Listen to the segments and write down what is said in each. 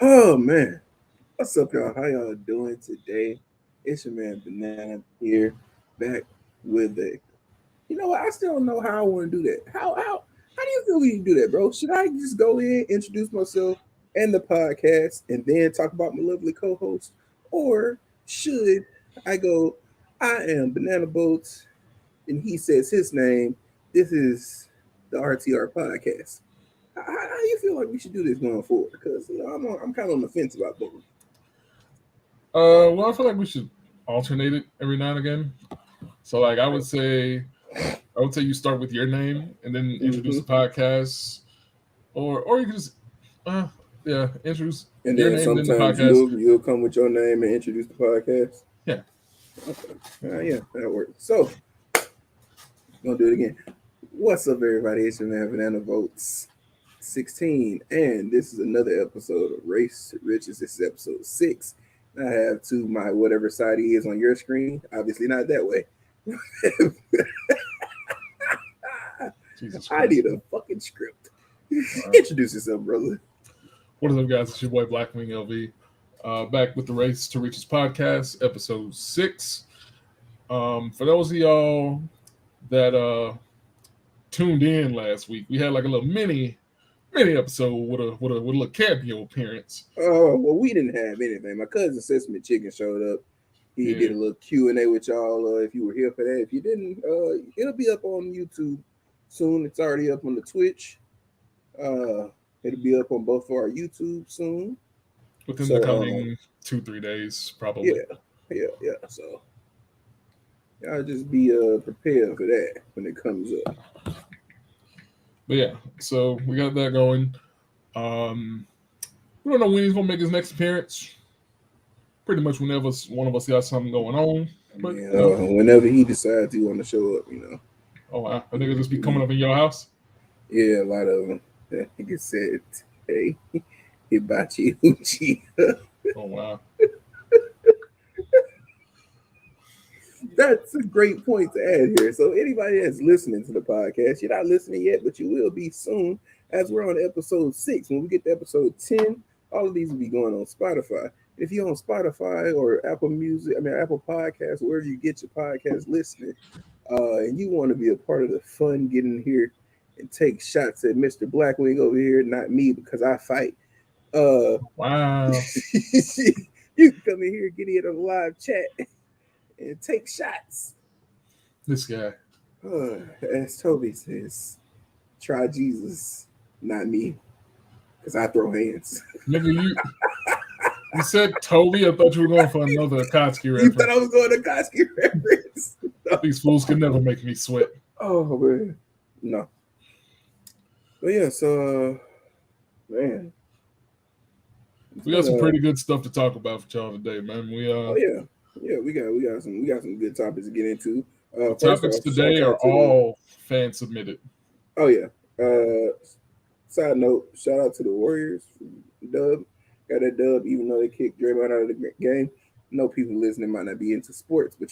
Oh man, what's up, y'all? How y'all doing today? It's your man Banana here, back with a. You know what? I still don't know how I want to do that. How do you feel when you do that, bro? Should I just go in, introduce myself and the podcast, and then talk about my lovely co-host, or should I go? I am Banana Boats, and he says his name. This is the RTR podcast. How do you feel like we should do this going forward? Because I'm kind of on the fence about both. Well, I feel like we should alternate it every now and again. So, like, I would say you start with your name and then introduce Hmm. the podcast, or you can just, uh, yeah, introduce And your then name, then the sometimes podcast. you'll come with your name and introduce the podcast. Yeah, Okay, yeah, that works. So gonna do it again. What's up, everybody? It's your man Banana Votes 16, and this is another episode of Race to Riches. This is episode 6. I have to my whatever side he is on your screen. Obviously, not that way. Jesus I Christ. need a fucking script. All right. Introduce yourself, brother. What is up, guys? It's your boy Blackwing LV, back with the Race to Riches podcast, episode 6. For those of y'all that tuned in last week, we had like a little mini episode with a little cameo appearance. Oh well, we didn't have anything. My cousin Sesame Chicken showed up. He did Yeah. a little Q&A with y'all. If you were here for that, if you didn't, it'll be up on YouTube soon. It's already up on the Twitch. Uh, it'll be up on both of our YouTube soon. Within So the coming 2-3 days, yeah, probably. yeah. So y'all just be prepared for that when it comes up. But yeah, so we got that going. Um, we don't know when he's gonna make his next appearance. Pretty much whenever one of us got something going on. I But mean, whenever he decides he want to show up. oh wow, I think it'll just be coming up in your house. Yeah, a lot of them. That nigga said, "Hey, Hibachi Uchi." Oh wow. That's a great point to add here. So anybody that's listening to the podcast, you're not listening yet, but you will be soon, as we're on episode 6. When we get to episode 10, all of these will be going on Spotify. If you're on Spotify or Apple Music, Apple Podcasts, wherever you get your podcast listening, and you want to be a part of the fun, get in here and take shots at Mr. Blackwing over here, not me because I fight. Uh, Wow. you can come in here, get in a live chat, and take shots. This guy. As Toby says, try Jesus, not me, because I throw hands. Nigga, you said Toby. I thought you were going for another Kotsky You thought I reference. was going to Koski reference? No. These fools can never make me sweat. Oh, man. No. But yeah, so, man. We got some pretty good stuff to talk about for y'all today, man. Oh, yeah. Yeah, we got some good topics to get into. The First topics off, shout today are out to the all fan submitted. oh yeah. Side note, shout out to the Warriors. Dub got that dub, even though they kicked Draymond out of the game. No people listening might not be into sports, but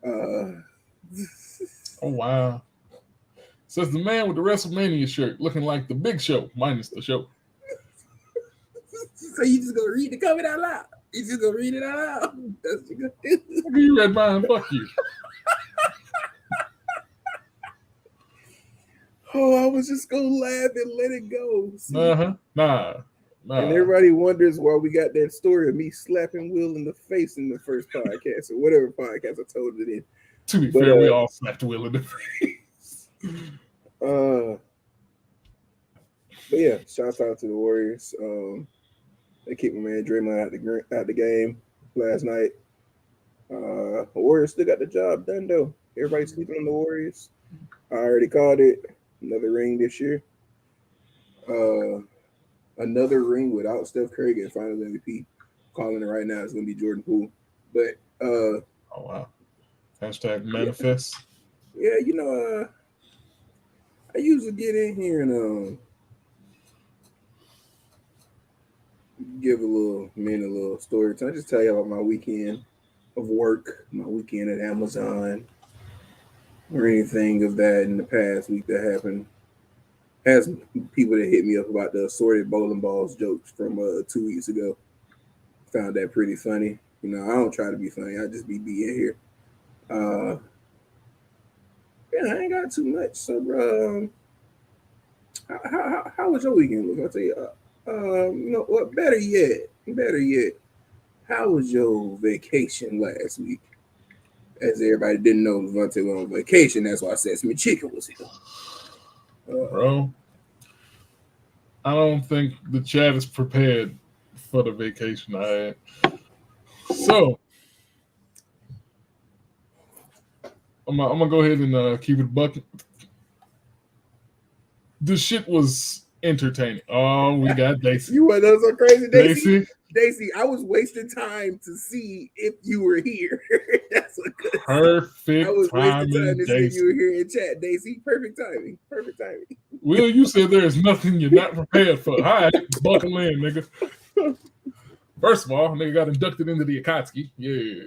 Oh wow. Says the man with the WrestleMania shirt looking like the Big Show, minus the show. So you just gonna read the comment out loud? You just gonna read it out loud? That's what you gonna do. Look at you, red mine. Fuck you. Oh, I was just gonna laugh and let it go. See? Nah. And everybody wonders why we got that story of me slapping Will in the face in the first podcast or whatever podcast I told it in. To be But, fair, we all slapped Will in the face. But yeah, shouts out to the Warriors. They kicked my man Draymond out the game last night. The Warriors still got the job done though. Everybody's sleeping on the Warriors. I already called it. Another ring this year. Another ring without Steph Curry getting Finals MVP. Calling it right now. It's gonna be Jordan Poole. But Oh wow. Hashtag manifest. yeah, I usually get in here and give a little story time. Just tell you about my weekend of work, my weekend at Amazon, or anything of that in the past week that Has people that hit me up about the assorted bowling balls jokes from 2 weeks ago. Found that pretty funny. You know, I don't try to be funny. I just be being here. Uh, yeah, I ain't got too much. So, bro, how was your weekend? Look, I'll tell you. You know what? Better yet. How was your vacation last week? As everybody didn't know, Levante went on vacation. That's why Sesame Chicken was here. Bro, I don't think the chat is prepared for the vacation I had. So I'm gonna go ahead and keep it buck. The shit was entertaining. Oh, we got Daisy. You want to know so crazy, Daisy? Daisy, Daisy, I was wasting time to see if you were here. That's what perfect I was wasting time timing, to see if Daisy. you were here in chat, Daisy. Perfect timing. Perfect timing. Will, you said there is nothing you're not prepared for. All right, buckle in, nigga. First of all, nigga got inducted into the Akatsuki. Yeah.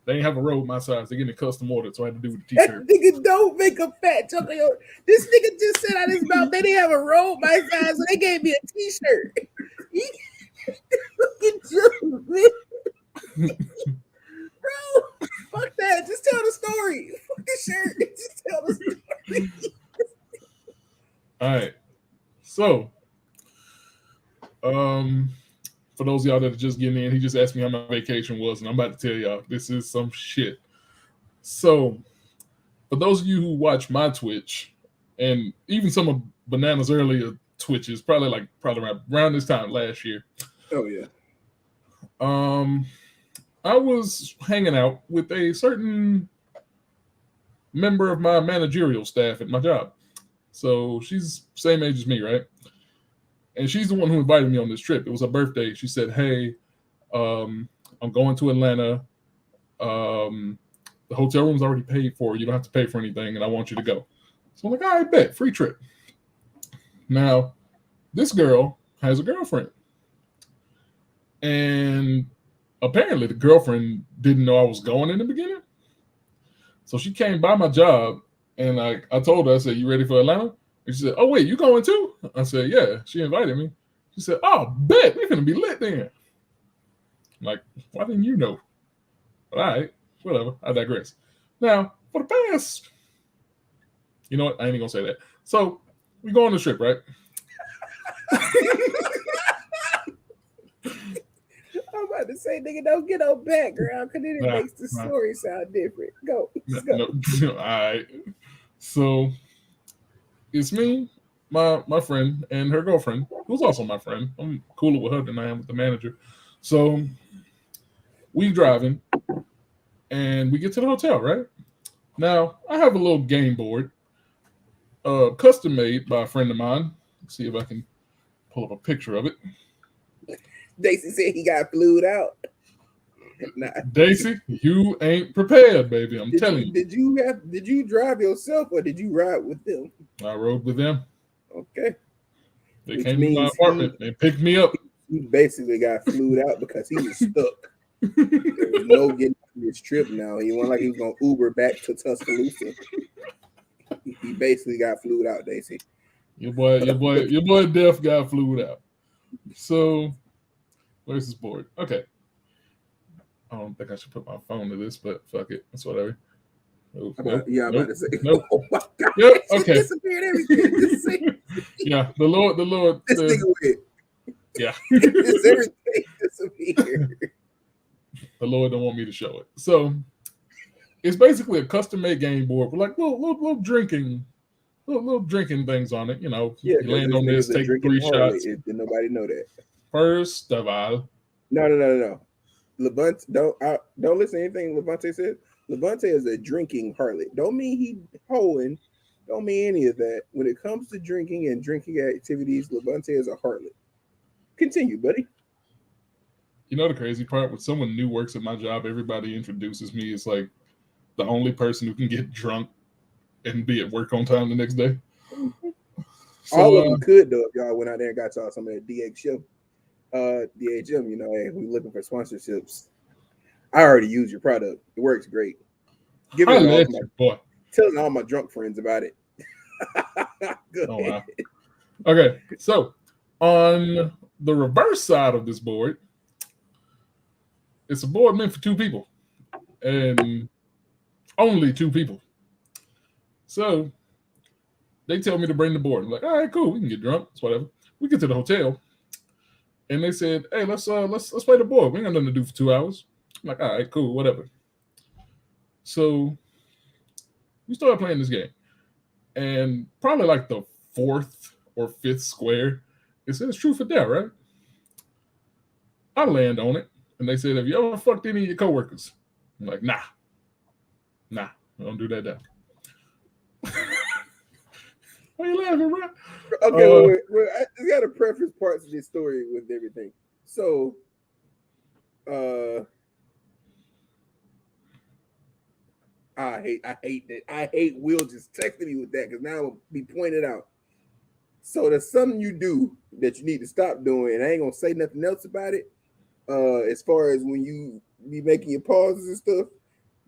They ain't have a robe my size. They getting a custom order, so I had to do with the t-shirt. That nigga don't make a fat chunk of your. This nigga just said out his mouth they didn't have a robe my size, so they gave me a t-shirt. Look at you, man. Bro, fuck that. Just tell the story. Fuck the shirt. Just tell the story. All right. So, for those of y'all that are just getting in, he just asked me how my vacation was, and I'm about to tell y'all this is some shit. So, for those of you who watch my Twitch, and even some of Banana's earlier Twitches, probably around this time last year. Oh yeah. I was hanging out with a certain member of my managerial staff at my job. So she's same age as me, right? And she's the one who invited me on this trip. It was her birthday. She said, "Hey, I'm going to Atlanta. The hotel room's already paid for. You don't have to pay for anything, and I want you to go." So I'm like, "All right, bet, free trip." Now, this girl has a girlfriend, and apparently the girlfriend didn't know I was going in the beginning. So she came by my job, and I told her, I said, "You ready for Atlanta?" And she said, "Oh wait, you going too?" I said, "Yeah." She invited me. She said, "Oh, bet we're gonna be lit then." I'm like, why didn't you know? But all right, whatever. I digress. Now, for the past, you know what? I ain't even gonna say that. So we go on the trip, right? I'm about to say, nigga, don't get no background because then it makes the story sound different. Go. No, all right. So it's me, my friend, and her girlfriend, who's also my friend. I'm cooler with her than I am with the manager. So we driving, and we get to the hotel, right? Now, I have a little game board, custom made by a friend of mine. Let's see if I can pull up a picture of it. Daisy said he got flued out. Nah. Daisy, you ain't prepared, baby. I'm telling you. Did you drive yourself or did you ride with them? I rode with them. Okay. They came to my apartment. They picked me up. He basically got flued out because he was stuck. There was no getting this trip now. He wasn't like he was gonna Uber back to Tuscaloosa. He basically got flued out, Daisy. Your boy Def got flued out. So where's this board? Okay. I don't think I should put my phone to this, but fuck it. It's whatever. Nope, I'm about to say. Nope. Oh my god! Yep. It Okay. Disappeared everything. Yeah, the Lord. This nigga went. Yeah. Everything disappeared. The Lord don't want me to show it. So it's basically a custom-made game board with like little drinking things on it. You know, yeah, you land on this, take 3 shots. Did nobody know that? First of all, no. Levante, don't listen to anything Levante said. Levante is a drinking harlot. Don't mean he hoeing. Don't mean any of that. When it comes to drinking and drinking activities, Levante is a harlot. Continue, buddy. You know the crazy part? When someone new works at my job, everybody introduces me as like the only person who can get drunk and be at work on time the next day. So, all of them could though if y'all went out there and got y'all some of that DX show. DHM, you know, hey, we looking for sponsorships. I already use your product. It works great. Give it all my boy. Telling all my drunk friends about it. Go Oh ahead. wow. Okay, so on the reverse side of this board, it's a board meant for two people and only two people. So they tell me to bring the board. I'm like, all right, cool, we can get drunk, it's whatever. We get to the hotel, and they said, hey, let's play the board. We ain't got nothing to do for 2 hours. I'm like, all right, cool, whatever. So we started playing this game, and probably like the fourth or fifth square, it says truth or dare, right? I land on it, and they said, have you ever fucked any of your coworkers? I'm like, nah, I don't do that now. Why you laughing, bro? Okay, wait. I got to preface parts of this story with everything. So, uh, I hate that. I hate Will just texting me with that because now it'll be pointed out. So there's something you do that you need to stop doing, and I ain't gonna say nothing else about it. As far as when you be making your pauses and stuff,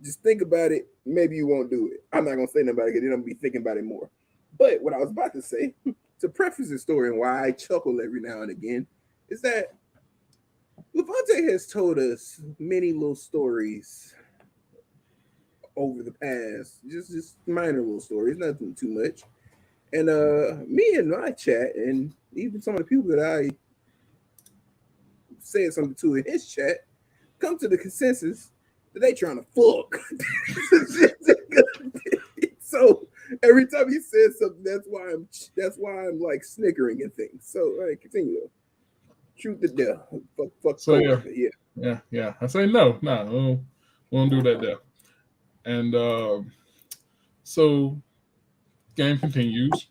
just think about it. Maybe you won't do it. I'm not gonna say nothing about it because then I'm gonna be thinking about it more. But what I was about to say, to preface the story and why I chuckle every now and again, is that Levante has told us many little stories over the past, just minor little stories, nothing too much. And me and my chat, and even some of the people that I said something to in his chat, come to the consensus that they trying to fuck. So every time he says something, that's why I'm like snickering and things. So all right, continue. Truth to death. Fuck So yeah, coworker. Yeah. yeah. I say no, no, we won't do that there. And so game continues,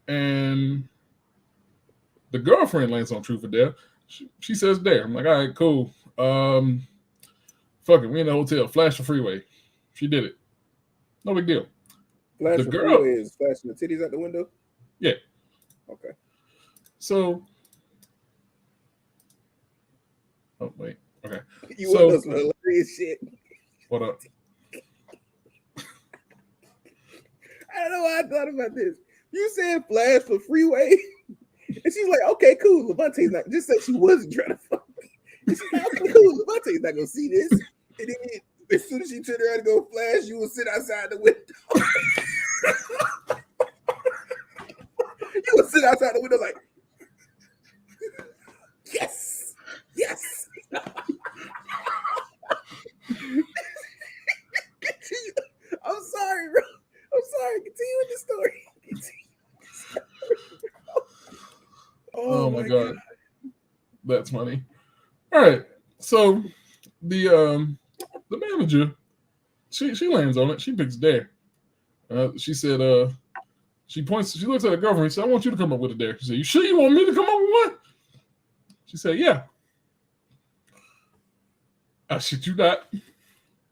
and the girlfriend lands on truth or dare. She says dare. I'm like, all right, cool. Fuck it, we in the hotel. Flash the freeway. She did it. No big deal. The Flash for girl, freeway is flashing the titties out the window. yeah. Okay. So, oh wait, okay. You want So those hilarious shit? what up? I don't know why I thought about this. You said flash for freeway, and she's like, "Okay, cool." Levante's not just said she wasn't trying to fuck me. And she's like, "Okay, cool." Levante's not gonna see this. And then as soon as she turned around to go flash, you will sit outside the window. You will sit outside the window like, yes, yes. I'm sorry, bro. I'm sorry. Continue with the story. Oh Oh my my god. god, that's funny. All right, so the manager, she lands on it. She picks dare. She said, she points. She looks at her girlfriend. She said, "I want you to come up with a dare." She said, "You sure you want me to come up with one?" She said, "Yeah." I shit you not.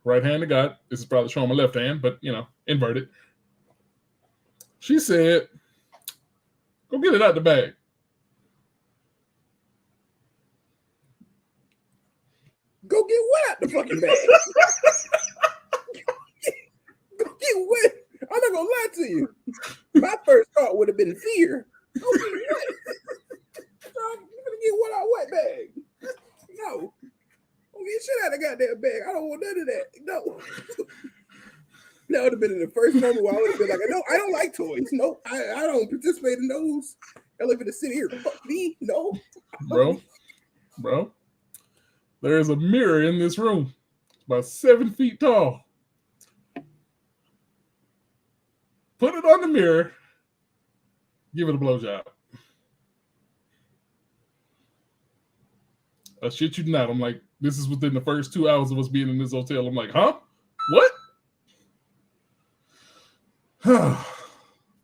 Right hand to God. This is probably showing my left hand, but inverted. She said, "Go get it out the bag." Go get what out the fucking bag? Go get what? I'm not gonna lie to you. My first thought would have been fear. Go get what? You gonna get what out what bag? No. Don't get shit out of the goddamn bag. I don't want none of that. No. That would have been in the first moment where I would have been like, no, I don't like toys. No, I don't participate in those. I live in the city here. Fuck me. No. Bro, there is a mirror in this room. It's about 7 feet tall. Put it on the mirror. Give it a blowjob. I shit you not. I'm like, this is within the first 2 hours of us being in this hotel. I'm like, huh? What?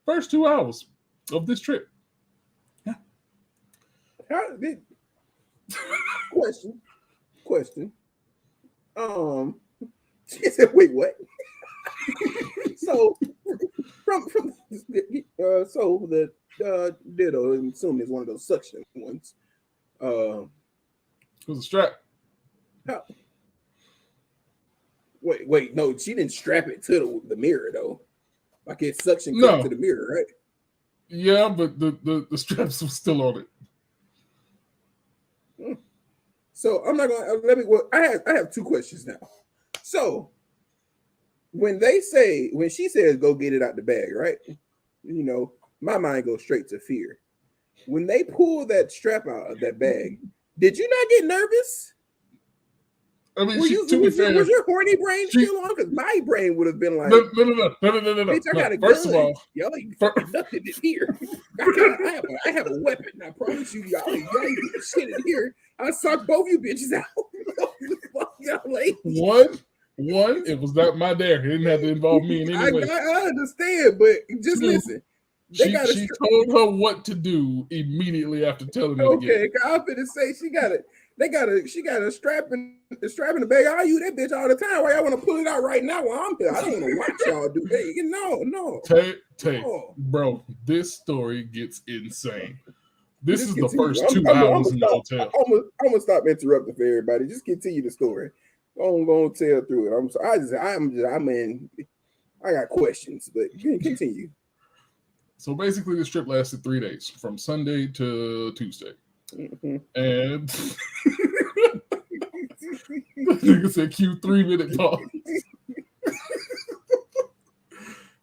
First 2 hours of this trip. Yeah. How did question. She said, wait, what? So so the ditto, I'm assuming is one of those suction ones. It was a strap. How, wait, no, she didn't strap it to the mirror though. Like it suction cup to No. the mirror, right? Yeah, but the straps were still on it. So I'm not gonna let me. Well, I have two questions now. So when she says go get it out the bag, right? My mind goes straight to fear. When they pull that strap out of that bag, did you not get nervous? I mean, Were you to be fair, was your horny brain she still on? Because my brain would have been like, no. bitch, I got a First of gun. all, Y'all ain't fir- getting nothing in here. I have a weapon. I promise you, y'all ain't getting shit in here. I suck both you bitches out. Fuck y'all ladies. one, it was not my dare. It didn't have to involve me in any way. I understand, but just Two, listen. They got she told her what to do immediately after telling her to get okay. it. I'm finna say she got it. She got a strap in the bag. I use that bitch all the time. Why y'all want to pull it out right now while I'm here? I don't want to watch y'all do that. No. Tay, bro, this story gets insane. This Just is the continue. first 2 hours in the hotel. I'm gonna stop interrupting for everybody. Just continue the story. I'm gonna tell through it. I got questions, but continue. So basically, the trip lasted 3 days, from Sunday to Tuesday. Mm-hmm. And nigga said cue 3-minute pause.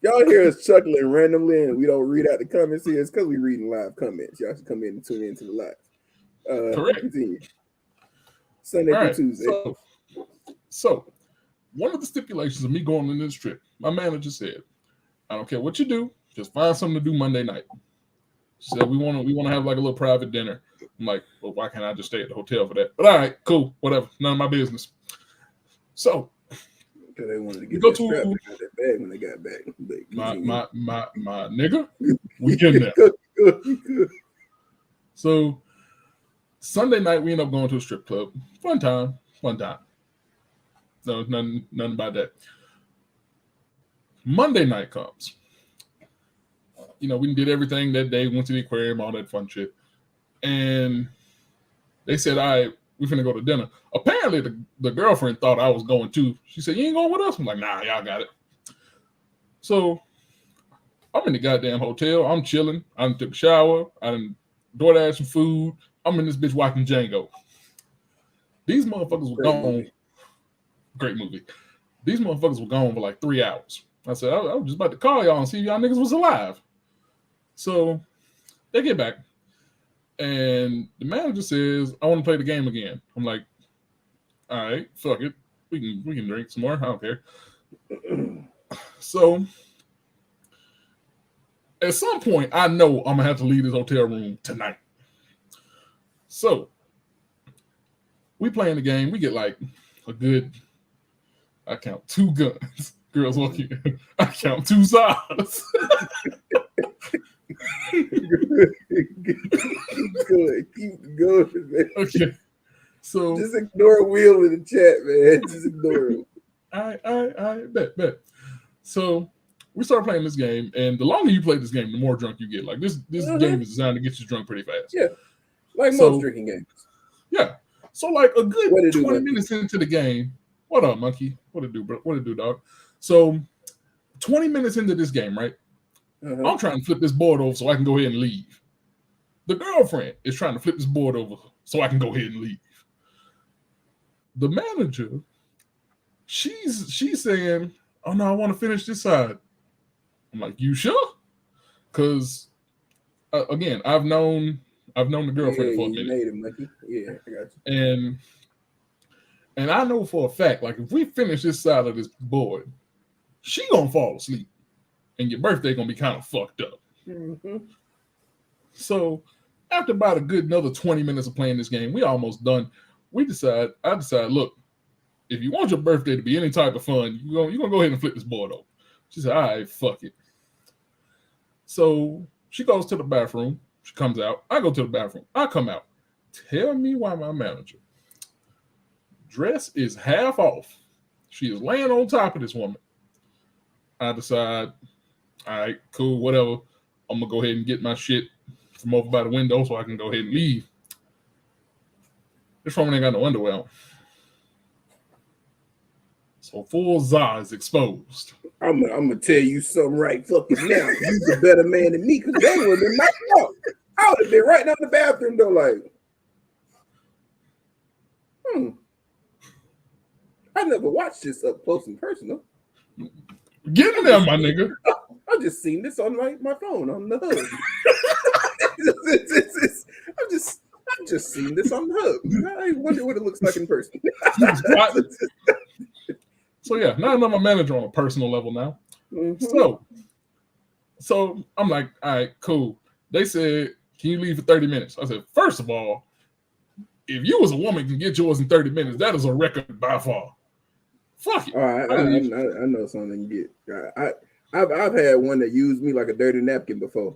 Y'all hear us chuckling randomly and we don't read out the comments here. It's because we reading live comments. Y'all should come in and tune into the live. Correct. Continue. Sunday through Tuesday. So one of the stipulations of me going on this trip, my manager said, I don't care what you do, just find something to do Monday night. She said we want to have like a little private dinner. I'm like, well, why can't I just stay at the hotel for that? But all right, cool, whatever, none of my business. So because they wanted to get that strap out that bag when they got back. My nigga, we getting there. Good. So Sunday night we end up going to a strip club. Fun time. No, nothing about that. Monday night comes. We did everything that day, went to the aquarium, all that fun shit. And they said, all right, we're finna go to dinner. Apparently, the girlfriend thought I was going too. She said, you ain't going with us? I'm like, nah, y'all got it. So I'm in the goddamn hotel. I'm chilling. I done took a shower. I done DoorDash some food. I'm in this bitch watching Django. These motherfuckers were gone. Great movie. These motherfuckers were gone for like 3 hours. I said, I was just about to call y'all and see if y'all niggas was alive. So they get back. And the manager says, I want to play the game again. I'm like, all right, fuck it. We can drink some more. I don't care. So at some point, I know I'm gonna have to leave this hotel room tonight. So we playing the game. We get like a good, I count 2 guns. Girls walk in. I count 2 sides. Keep going, man. Okay. So just ignore Will in the chat, man. Just ignore him. I bet. So we start playing this game, and the longer you play this game, the more drunk you get. Like this game is designed to get you drunk pretty fast. Yeah, like most drinking games. Yeah. So like a good 20 minutes into the game, what up, monkey? What it do, bro? What it do, dog? So 20 minutes into this game, right? I'm trying to flip this board over so I can go ahead and leave. The girlfriend is trying to flip this board over so I can go ahead and leave. The manager, she's saying, oh no, I want to finish this side. I'm like, you sure? Because again, I've known the girlfriend for a minute. Made it, monkey. Yeah, I got you. And I know for a fact, like if we finish this side of this board, she gonna fall asleep, and your birthday gonna be kind of fucked up. Mm-hmm. So after about a good another 20 minutes of playing this game, we almost done. I decide, look, if you want your birthday to be any type of fun, you're gonna go ahead and flip this board over. She said, all right, fuck it. So she goes to the bathroom. She comes out. I go to the bathroom. I come out. Tell me why my manager dress is half off. She is laying on top of this woman. I decide, all right, cool, whatever. I'm going to go ahead and get my shit from over by the window so I can go ahead and leave. This woman ain't got no underwear on. So full za is exposed. I'm gonna tell you something right fucking now. You's a better man than me because that would have been my fault. I would have been right down the bathroom though, like, I never watched this up close and personal. Get in there, my nigga. I've just seen this on my phone on the hub. I've just seen this on the hub. I wonder what it looks like in person. So yeah, now I know my manager on a personal level now. Mm-hmm. So I'm like, all right, cool. They said, can you leave for 30 minutes? I said, first of all, if you as a woman can get yours in 30 minutes, that is a record by far. Fuck it. All right, I know something to get. I've had one that used me like a dirty napkin before.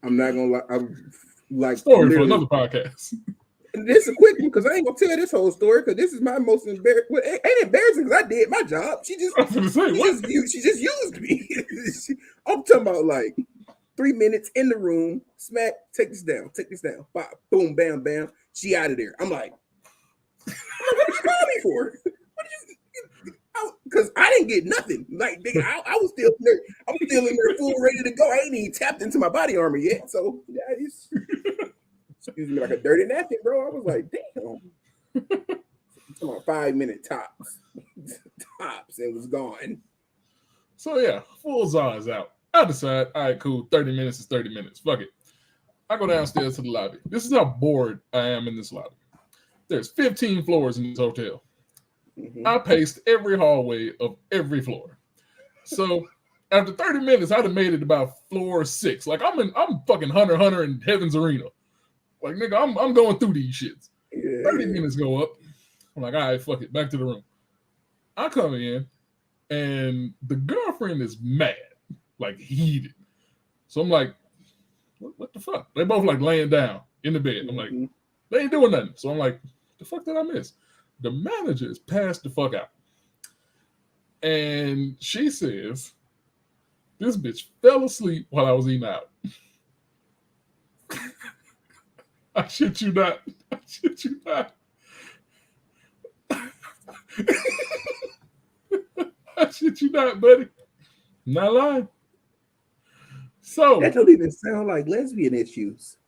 I'm not gonna lie. I'm like story for another podcast. This is a quick one because I ain't gonna tell this whole story because this is my most embarrassing. Well, it ain't embarrassing because I did my job. She just used me. I'm talking about like 3 minutes in the room. Smack. Take this down. Bop, boom, bam, bam. She out of there. I'm like, what did you call me for? Because I didn't get nothing. Like, nigga, I was still there. I'm still in there, full ready to go. I ain't even tapped into my body armor yet. So yeah, excuse me, like a dirty napkin, bro. I was like, damn. About 5 minute tops, and was gone. So yeah, full Zah is out. I decide, all right, cool. 30 minutes is 30 minutes. Fuck it. I go downstairs to the lobby. This is how bored I am in this lobby. There's 15 floors in this hotel. Mm-hmm. I paced every hallway of every floor. So after 30 minutes, I'd have made it about floor 6. Like I'm fucking Hunter in Heaven's Arena. Like, nigga, I'm going through these shits. Yeah. 30 minutes go up. I'm like, all right, fuck it. Back to the room. I come in, and the girlfriend is mad. Like, heated. So I'm like, what the fuck? They both, like, laying down in the bed. I'm like, they ain't doing nothing. So I'm like, the fuck did I miss? The manager is passed the fuck out. And she says, this bitch fell asleep while I was eating out. I shit you not. I shit you not, buddy. Not lying. So that don't even sound like lesbian issues.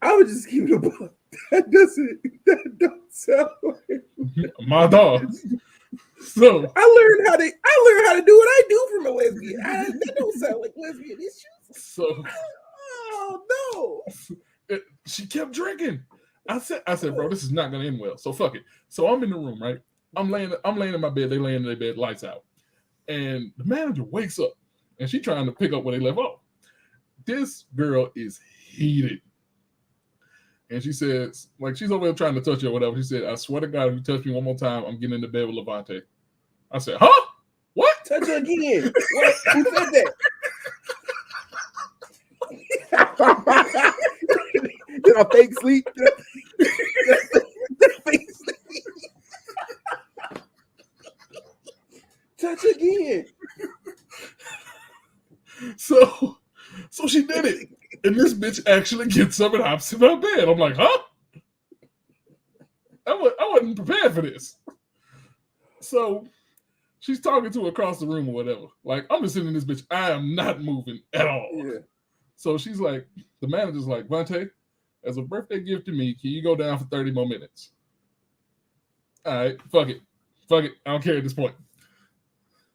I would just keep it a book. That don't sound like my dog. So I learned how to do what I do from a lesbian. That don't sound like lesbian issues. So oh no. She kept drinking. I said, bro, this is not gonna end well. So fuck it. So I'm in the room, right? I'm laying in my bed. They laying in their bed, lights out. And the manager wakes up and she trying to pick up where they left off. This girl is heated. And she says, like, she's over there trying to touch you or whatever. She said, I swear to God, if you touch me one more time, I'm getting into bed with Levante. I said, huh? What? Touch her again. What? Who said that? Did I fake sleep? Fake sleep? Touch again. So she did it. And this bitch actually gets up and hops in my bed. I'm like, huh? I wasn't prepared for this. So she's talking to her across the room or whatever. Like, I'm just sitting in this bitch. I am not moving at all. Yeah. So she's like, the manager's like, Vante, as a birthday gift to me, can you go down for 30 more minutes? All right, fuck it. I don't care at this point.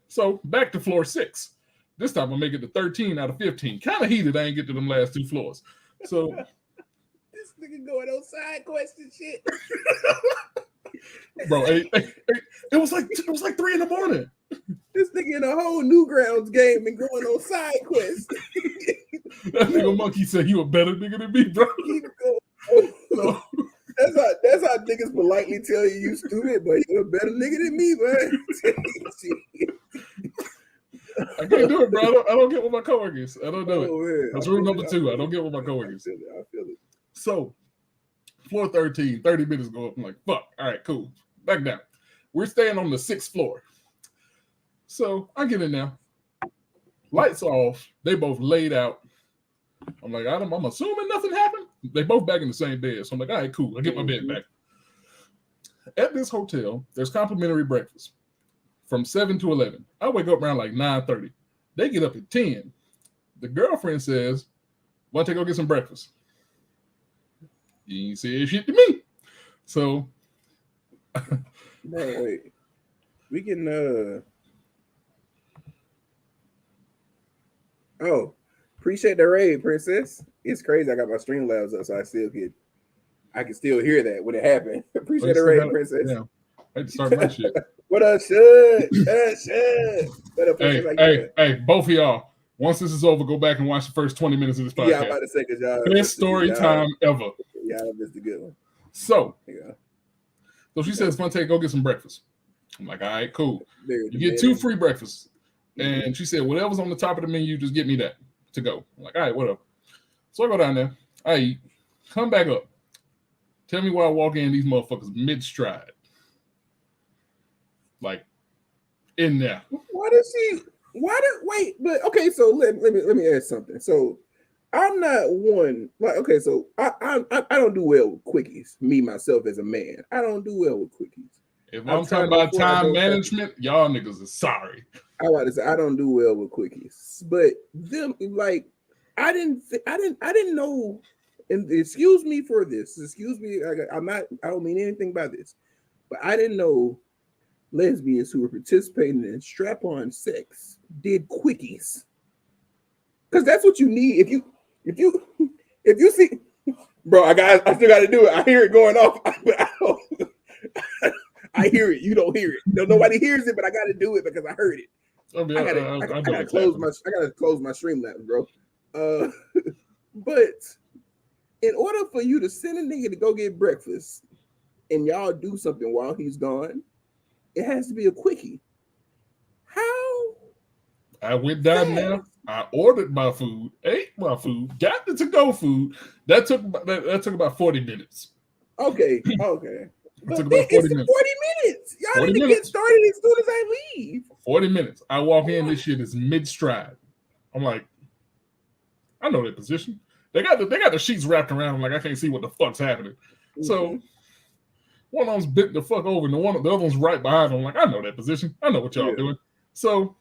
So back to floor 6. This time I'll make it to 13 out of 15. Kind of heated. I ain't get to them last 2 floors. So this nigga going on side quest and shit. Bro, it was like 3 a.m. This nigga in a whole Newgrounds game and going on side quest. That nigga Monkey said you a better nigga than me, bro. No. That's how niggas politely tell you stupid, but you're a better nigga than me, man. I can't do it, bro. I don't get with my coworkers. I don't do it. That's rule number 2. I don't get with my coworkers. I feel it. So, floor 13, 30 minutes go up. I'm like, fuck. All right, cool. Back down. We're staying on the 6th floor. So, I get in there. Lights off. They both laid out. I'm like, I'm assuming nothing happened. They both back in the same bed. So, I'm like, all right, cool. I get my bed back. At this hotel, there's complimentary breakfast from 7 to 11. I wake up around like 9:30. They get up at 10. The girlfriend says, "Want to go get some breakfast?" You ain't say shit to me. So, Bro, wait. We can oh, appreciate the raid, princess. It's crazy. I got my stream labs up, so I can still hear that when it happened. Appreciate the raid, princess. Yeah, I had to start my shit. What up, Shud? Shud. What up, princess? Hey, both of y'all. Once this is over, go back and watch the first 20 minutes of this podcast. Yeah, I'm about to say, because y'all best story time ever. Y'all missed a good one. So she says, "Fonte, go get some breakfast." I'm like, "All right, cool. You get 2 free breakfasts." And she said, "Whatever's on the top of the menu, just get me that to go." I'm like, "All right, whatever." So I go down there. I eat. Come back up. Tell me why I walk in these motherfuckers mid-stride. Like, in there. But okay, so let me ask something. So I'm not one like okay, so I don't do well with quickies, me myself as a man. I don't do well with quickies. If I'm talking about time management, y'all niggas are sorry. I want to say I don't do well with quickies. But them like I didn't know, and excuse me for this. Excuse me, I don't mean anything by this. But I didn't know lesbians who were participating in strap-on sex did quickies, because that's what you need. If you see, bro, I still got to do it. I hear it going off. I hear it. You don't hear it. No, nobody hears it, but I got to do it because I heard it. I gotta close my Streamlabs, bro. But in order for you to send a nigga to go get breakfast and y'all do something while he's gone, it has to be a quickie. How? I went down there. I ordered my food, ate my food, got the to-go food. That took about 40 minutes. Okay. It took about 40 minutes. 40 minutes. Y'all need to get started as soon as I leave. 40 minutes. I walk in, this shit is mid-stride. I'm like, I know that position. They got the sheets wrapped around. I'm like, I can't see what the fuck's happening. Mm-hmm. So one of them's bent the fuck over, and the other one's right behind them. I'm like, I know that position. I know what y'all doing. So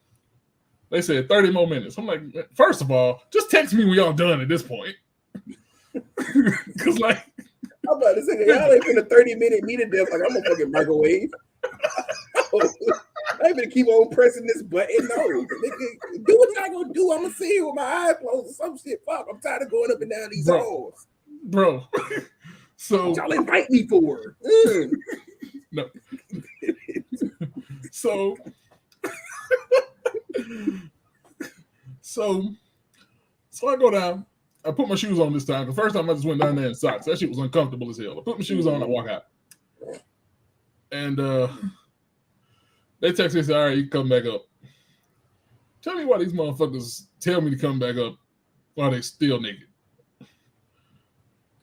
they said 30 more minutes. I'm like, first of all, just text me when y'all done at this point. Because like, I'm about to say, y'all ain't been a 30-minute meet to death like I'm a fucking microwave. I ain't gonna keep on pressing this button. No, nigga, do what y'all gonna do. I'm gonna see it with my eyes closed or some shit. Fuck, I'm tired of going up and down these halls, bro. So what y'all invite me for? No. So I go down. I put my shoes on this time. The first time I just went down there in socks. That shit was uncomfortable as hell. I put my shoes on. I walk out, and they text me and say, "All right, you can come back up." Tell me why these motherfuckers tell me to come back up while they still naked.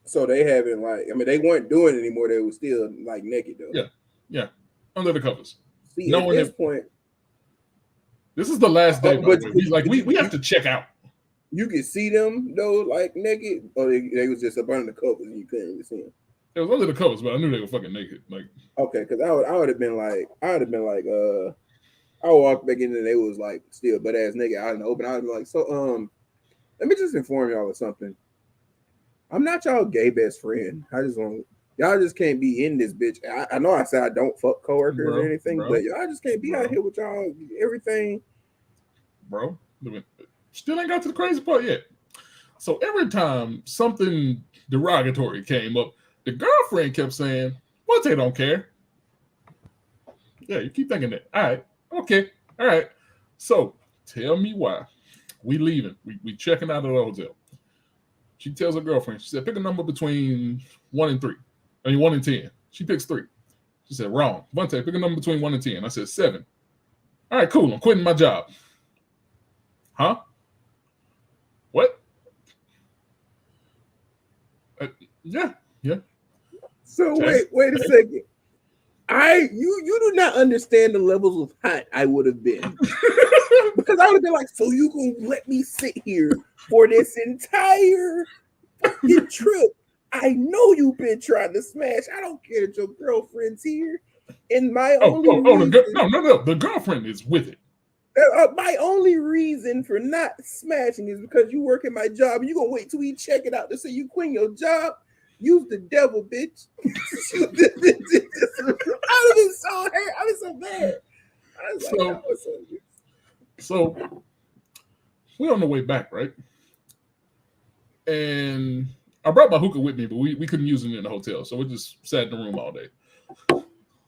So they haven't they weren't doing it anymore. They were still like naked though. Yeah, under the covers. See, at this point, this is the last day. We have to check out. You could see them though, like naked, or they was just up under the covers and you couldn't even see them. It was under the covers, but I knew they were fucking naked. Like, okay, because I would have been like, I walked back in and they was like still butt ass naked out in the open. I would be like, so let me just inform y'all of something. I'm not y'all gay best friend. Y'all just can't be in this bitch. I know I said I don't fuck coworkers or anything, but y'all just can't be out here with y'all everything. Bro, still ain't got to the crazy part yet. So every time something derogatory came up, the girlfriend kept saying, "Well, they don't care." Yeah, you keep thinking that. All right, okay, all right. So tell me why we leaving. We checking out of the hotel. She tells her girlfriend, she said, "Pick a number between 1 and 3. I mean, 1 and 10. She picks 3. She said, "Wrong. Vontae, pick a number between 1 and 10. I said, 7. All right, cool. I'm quitting my job. Huh? What? Yeah. So wait a second. You do not understand the levels of hot I would have been. Because I would have been like, so you gonna let me sit here for this entire fucking trip? I know you've been trying to smash. I don't care that your girlfriend's here. And my Oh, only reason, no. The girlfriend is with it. my only reason for not smashing is because you work at my job. You gonna wait till we check it out to say you quit your job? Use the devil, bitch. I'd have been so hurt. I was so bad. I was like, So, that was so good. so we're on the way back, right? And I brought my hookah with me, but we couldn't use it in the hotel, so we just sat in the room all day.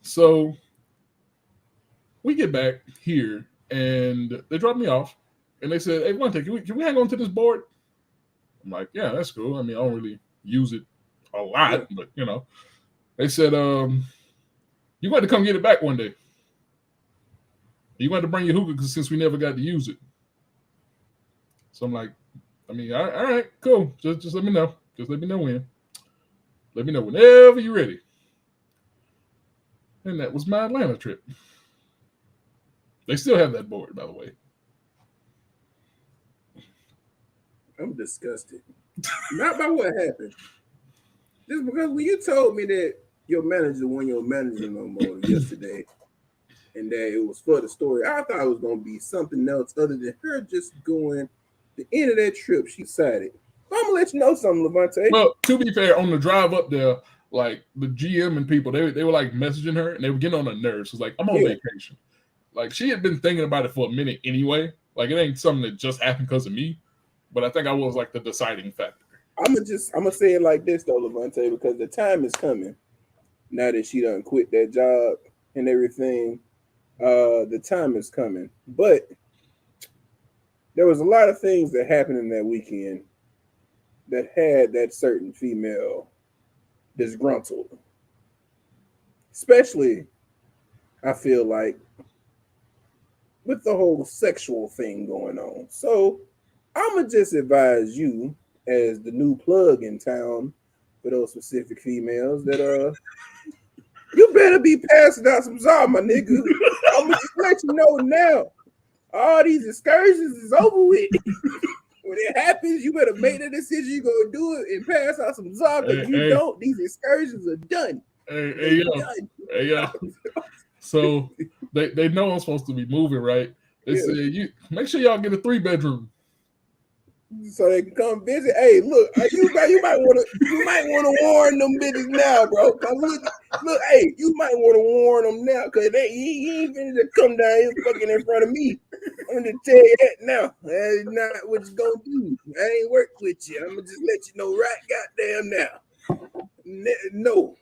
So we get back here, and they dropped me off, and they said, "Hey, Monte, can we hang on to this board?" I'm like, "Yeah, that's cool. I mean, I don't really use it a lot, but you know." They said, "You got to come get it back one day. You got to bring your hookah since we never got to use it." So I'm like, I mean, all right, cool. Just let me know. Just let me know when. Let me know whenever you're ready. And that was my Atlanta trip. They still have that board, by the way. I'm disgusted. Not by what happened. Just because when you told me that your manager wasn't your manager no more yesterday, and that it was for the story, I thought it was gonna be something else other than her just going. The end of that trip, she decided. I'm gonna let you know something, Levante. Well, to be fair, on the drive up there, like the GM and people, they were like messaging her and they were getting on her nerves. It's like, I'm on vacation. Like she had been thinking about it for a minute anyway. Like it ain't something that just happened because of me. But I think I was like the deciding factor. I'm gonna say it like this though, Levante, because the time is coming. Now that she done quit that job and everything, the time is coming. But there was a lot of things that happened in that weekend that had that certain female disgruntled. Especially, I feel like, with the whole sexual thing going on. So I'ma just advise you, as the new plug in town for those specific females, that you better be passing out some Zah, my nigga. I'ma just let you know now. All these excursions is over with. When it happens, you better make the decision you're gonna do it and pass out some Zah. Because if you don't, these excursions are done. Hey, yo. So they know I'm supposed to be moving, right? They said, you make sure y'all get a 3-bedroom. So they can come visit. Hey, look, you might want to warn them bitches now, bro. Look, hey, you might want to warn them now, cause he ain't finna come down here fucking in front of me. I'm gonna tell you that now. That's not what you gonna do. I ain't work with you. I'm gonna just let you know right goddamn now. No,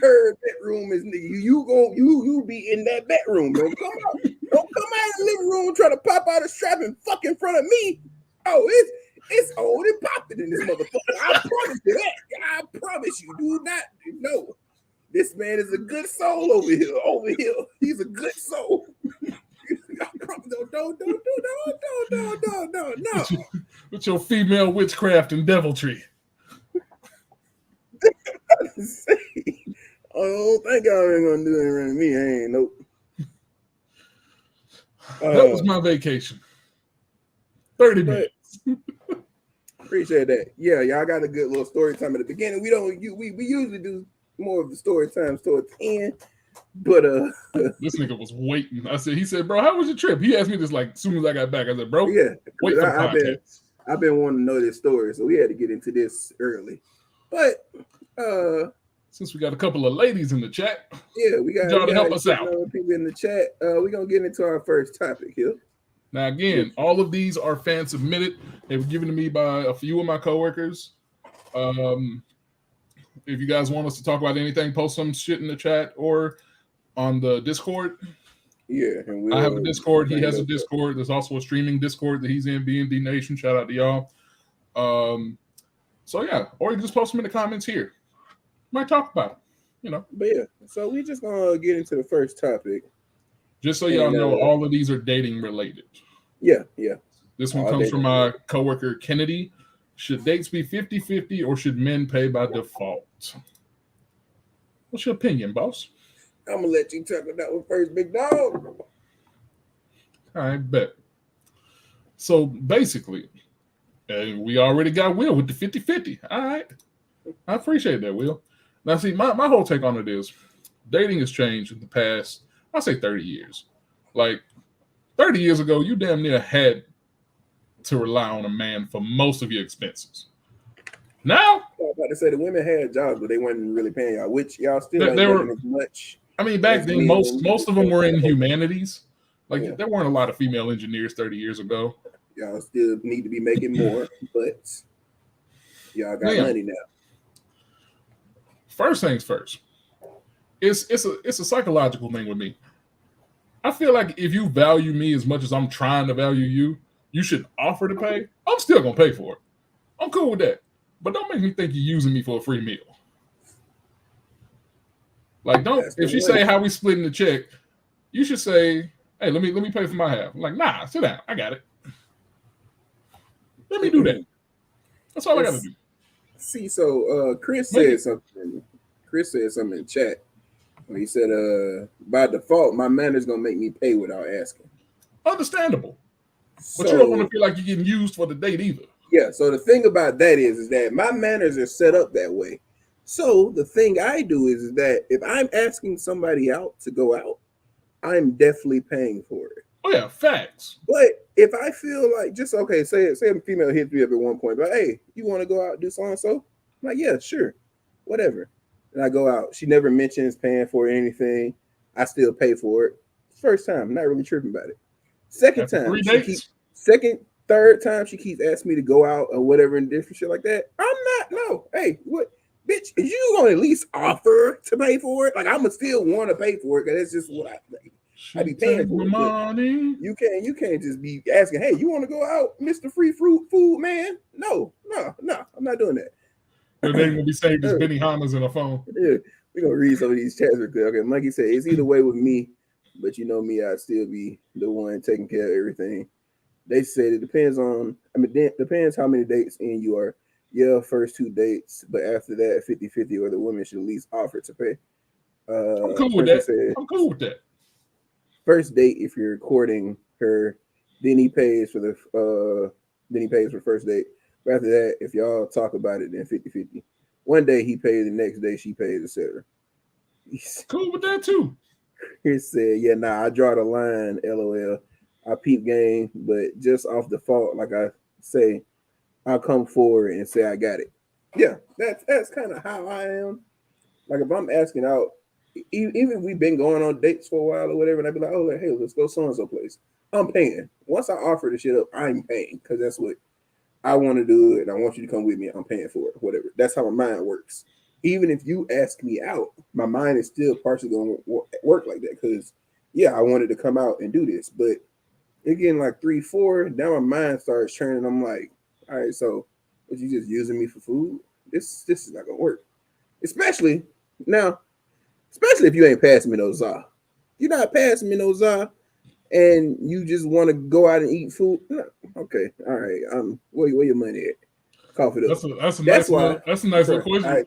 her bedroom is you be in that bedroom. Don't come out. Don't come out in the living room trying to pop out a strap and fuck in front of me. Oh, it's old and popping in this motherfucker. I promise you that. I promise you. Do not know. This man is a good soul over here. Over here, he's a good soul. No. With your female witchcraft and deviltry. I don't think y'all ain't gonna do it around me. I ain't nope. That was my vacation. 30 minutes. Appreciate that. Yeah, y'all got a good little story time at the beginning. We usually do more of the story times towards the end. But this nigga was waiting. He said, bro, how was your trip? He asked me this like as soon as I got back. I said, bro, yeah, wait for the podcast. I've been wanting to know this story, so we had to get into this early. But since we got a couple of ladies in the chat, yeah, we got to help us out. People in the chat. We're gonna get into our first topic here. Now, again, all of these are fan submitted. They were given to me by a few of my coworkers. If you guys want us to talk about anything, post some shit in the chat or on the Discord. Yeah, and I have a Discord. He has a Discord. There's also a streaming Discord that he's in, B&D Nation. Shout out to y'all. So yeah, or you just post them in the comments here. Might talk about it, you know. But yeah, so we just gonna get into the first topic. Just so y'all know, all of these are dating related. Yeah. This one comes from my coworker Kennedy. Should dates be 50-50 or should men pay by default? What's your opinion, boss? I'm gonna let you talk about that one first, big dog. I bet. So basically, we already got Will with the 50-50. All right. I appreciate that, Will. Now, see, my whole take on it is dating has changed in the past, I'll say 30 years. Like 30 years ago, you damn near had to rely on a man for most of your expenses. Now, I was about to say the women had jobs, but they weren't really paying y'all, which y'all still they ain't were, making as much I mean, back as the then, men. most of them were in humanities. Yeah, Like, there weren't a lot of female engineers 30 years ago. y'all still need to be making more, but y'all got Now, money now. first things first, it's a psychological thing with me. I feel like if you value me as much as I'm trying to value you, you should offer to pay. I'm still gonna pay for it. I'm cool with that. But don't make me think you're using me for a free meal. Like, don't That's the if she one. say how we splitting the check, you should say, hey, let me pay for my half. I'm like, nah, sit down. I got it. Let me do that. That's all I gotta It's, do. see, so Chris Make said it something. Chris said something in chat. He said, by default, my manager's gonna make me pay without asking. understandable. But you don't want to So feel like you're getting used for the date either. yeah, so the thing about that is that my manners are set up that way. So the thing I do is that if I'm asking somebody out to go out, I'm definitely paying for it. Oh yeah, facts. But if I feel like just okay, say a female hits me up at one point, but hey, you want to go out and do so and so? I'm like, yeah, sure, whatever. And I go out. She never mentions paying for anything. I still pay for it. First time, I'm not really tripping about it. Second After time, three she keep dates, second, third time she keeps asking me to go out or whatever and different shit like that. I'm not. No, hey, what, bitch? Is you gonna at least offer to pay for it? Like I'ma still want to pay for it because that's just what I like. I she be paying take for my it, but money. you can't just be asking, hey, you want to go out, Mister Free Fruit Food Man? No, no, no, I'm not doing Your that. name will be saved as Benny Hanna's in a phone. Yeah, we're gonna read some of these chats real quick. Okay, Mikey said it's either way with me, but you know me, I'd still be the one taking care of everything. They said it depends on. I mean, depends how many dates in you are. Yeah, first two dates, but after that, 50-50, or the woman should at least offer to pay. I'm cool with Person that. said I'm cool with that. first date if you're courting her, then he pays for the then he pays for first date. But after that, if y'all talk about it, then 50-50. One day he pays, the next day she pays, etc. Cool with that too. He said, "Yeah, nah, I draw the line. LOL. I peep game, but just off default, like I say, I'll come forward and say I got it. Yeah, that's kind of how I am. Like if I'm asking out, even if we've been going on dates for a while or whatever, and I'd be like, oh, hey, let's go so and so place. I'm paying. Once I offer the shit up, I'm paying because that's what I want to do it. And I want you to come with me. I'm paying for it. Whatever. That's how my mind works. Even if you ask me out, my mind is still partially going to work like that because, yeah, I wanted to come out and do this. But again, like 3, 4, now my mind starts churning. I'm like, all right, so was you just using me for food? This is not gonna work. Especially now, especially if you ain't passing me no za. You're not passing me no za, and you just want to go out and eat food. No. Okay, all right. Where your money at? Cough it up. That's why. That's a nice Sorry, little question. I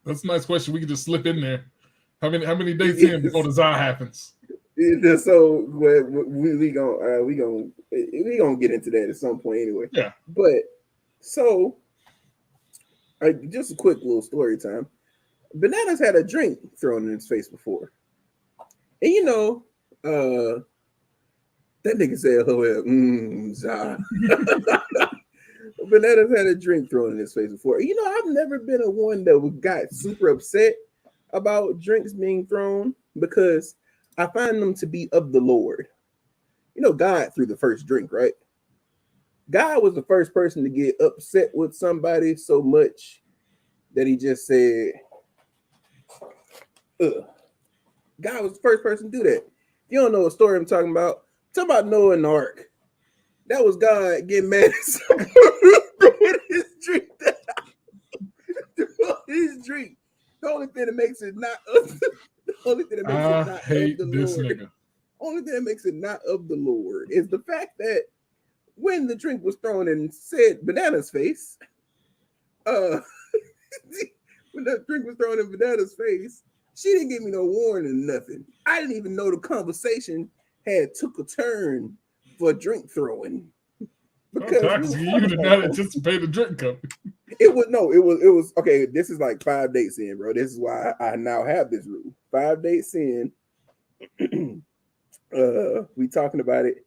That's a nice question. We can just slip in there. How many dates in before the czar happens? so we gonna get into that at some point anyway. Yeah. But so just a quick little story time. Bananas had a drink thrown in his face before, and that nigga said, "Oh well, za." Bananas had a drink thrown in his face before. I've never been a one that got super upset about drinks being thrown because I find them to be of the Lord. God threw the first drink, right? God was the first person to get upset with somebody so much that he just said, ugh. God was the first person to do that. If you don't know what story I'm talking about Noah and the Ark. That was God getting mad at someone throwing his drink down. His drink. The only thing that makes it not of the only thing that makes it I not of hate the this Lord. nigga. Only thing that makes it not of the Lord is the fact that when the drink was thrown in said Banana's face, uh when the drink was thrown in Banana's face, she didn't give me no warning or nothing. I didn't even know the conversation had took a turn for drink throwing I'm because we toxic. was You talking did about not something. anticipate a drink coming. It was okay. This is like 5 dates in, bro. This is why I now have this rule. 5 dates in, we talking about it.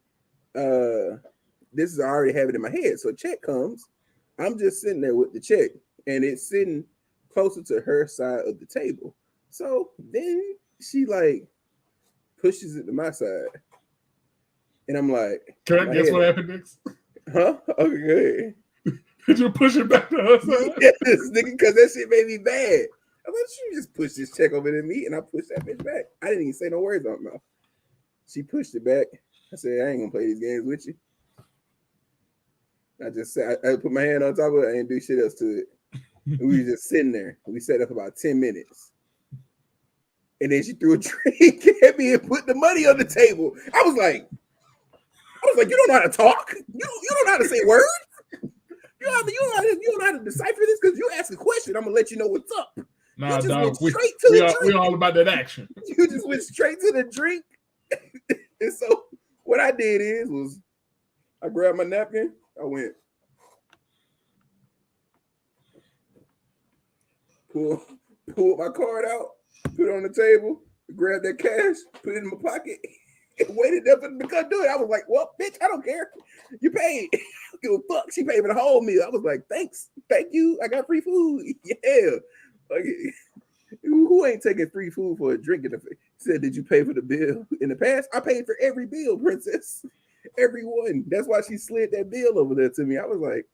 This is I already have it in my head. So check comes, I'm just sitting there with the check, and it's sitting closer to her side of the table. So then she like pushes it to my side, and I'm like, Can I my guess head, what happened next? huh? Okay, good. Did you push it back to her side? Yes, nigga, because that shit made me bad. I thought she just pushed this check over to me, and I pushed that bitch back. I didn't even say no words out my mouth. She pushed it back. I said, I ain't gonna play these games with you. I just said, I put my hand on top of it. I didn't do shit else to it. And we were just sitting there. We sat up about 10 minutes. And then she threw a drink at me and put the money on the table. I was like, you don't know how to talk. You don't know how to say words. You don't know how to decipher this because you ask a question. I'm gonna let you know what's up. Nah, you just dog. went straight to the drink. We all about that action. You just went straight to the drink. And so what I did was I grabbed my napkin. I went pulled my card out, put it on the table, grabbed that cash, put it in my pocket, and waited there for them to come do it. I was like, well, bitch, I don't care. You paid. I don't give a fuck. She paid for the whole meal. I was like, thanks. Thank you. I got free food. Yeah. Like, who ain't taking free food for a drink in the face? Said, did you pay for the bill? In the past, I paid for every bill, princess. Every one. That's why she slid that bill over there to me. I was like,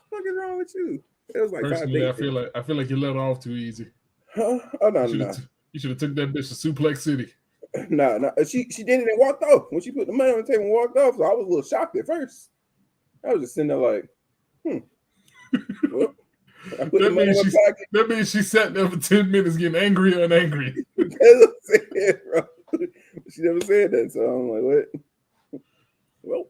what is wrong with you? It was like Personally, 5 days. I feel like you let off too easy. Huh? Oh no. You should have took that bitch to Suplex City. No. She did it and walked off. When she put the money on the table and walked off, so I was a little shocked at first. I was just sitting there like, Well, I put the money in my pocket. That means she sat there for 10 minutes getting angrier and angry. That's what I'm saying, bro. She never said that, so I'm like, what? Well,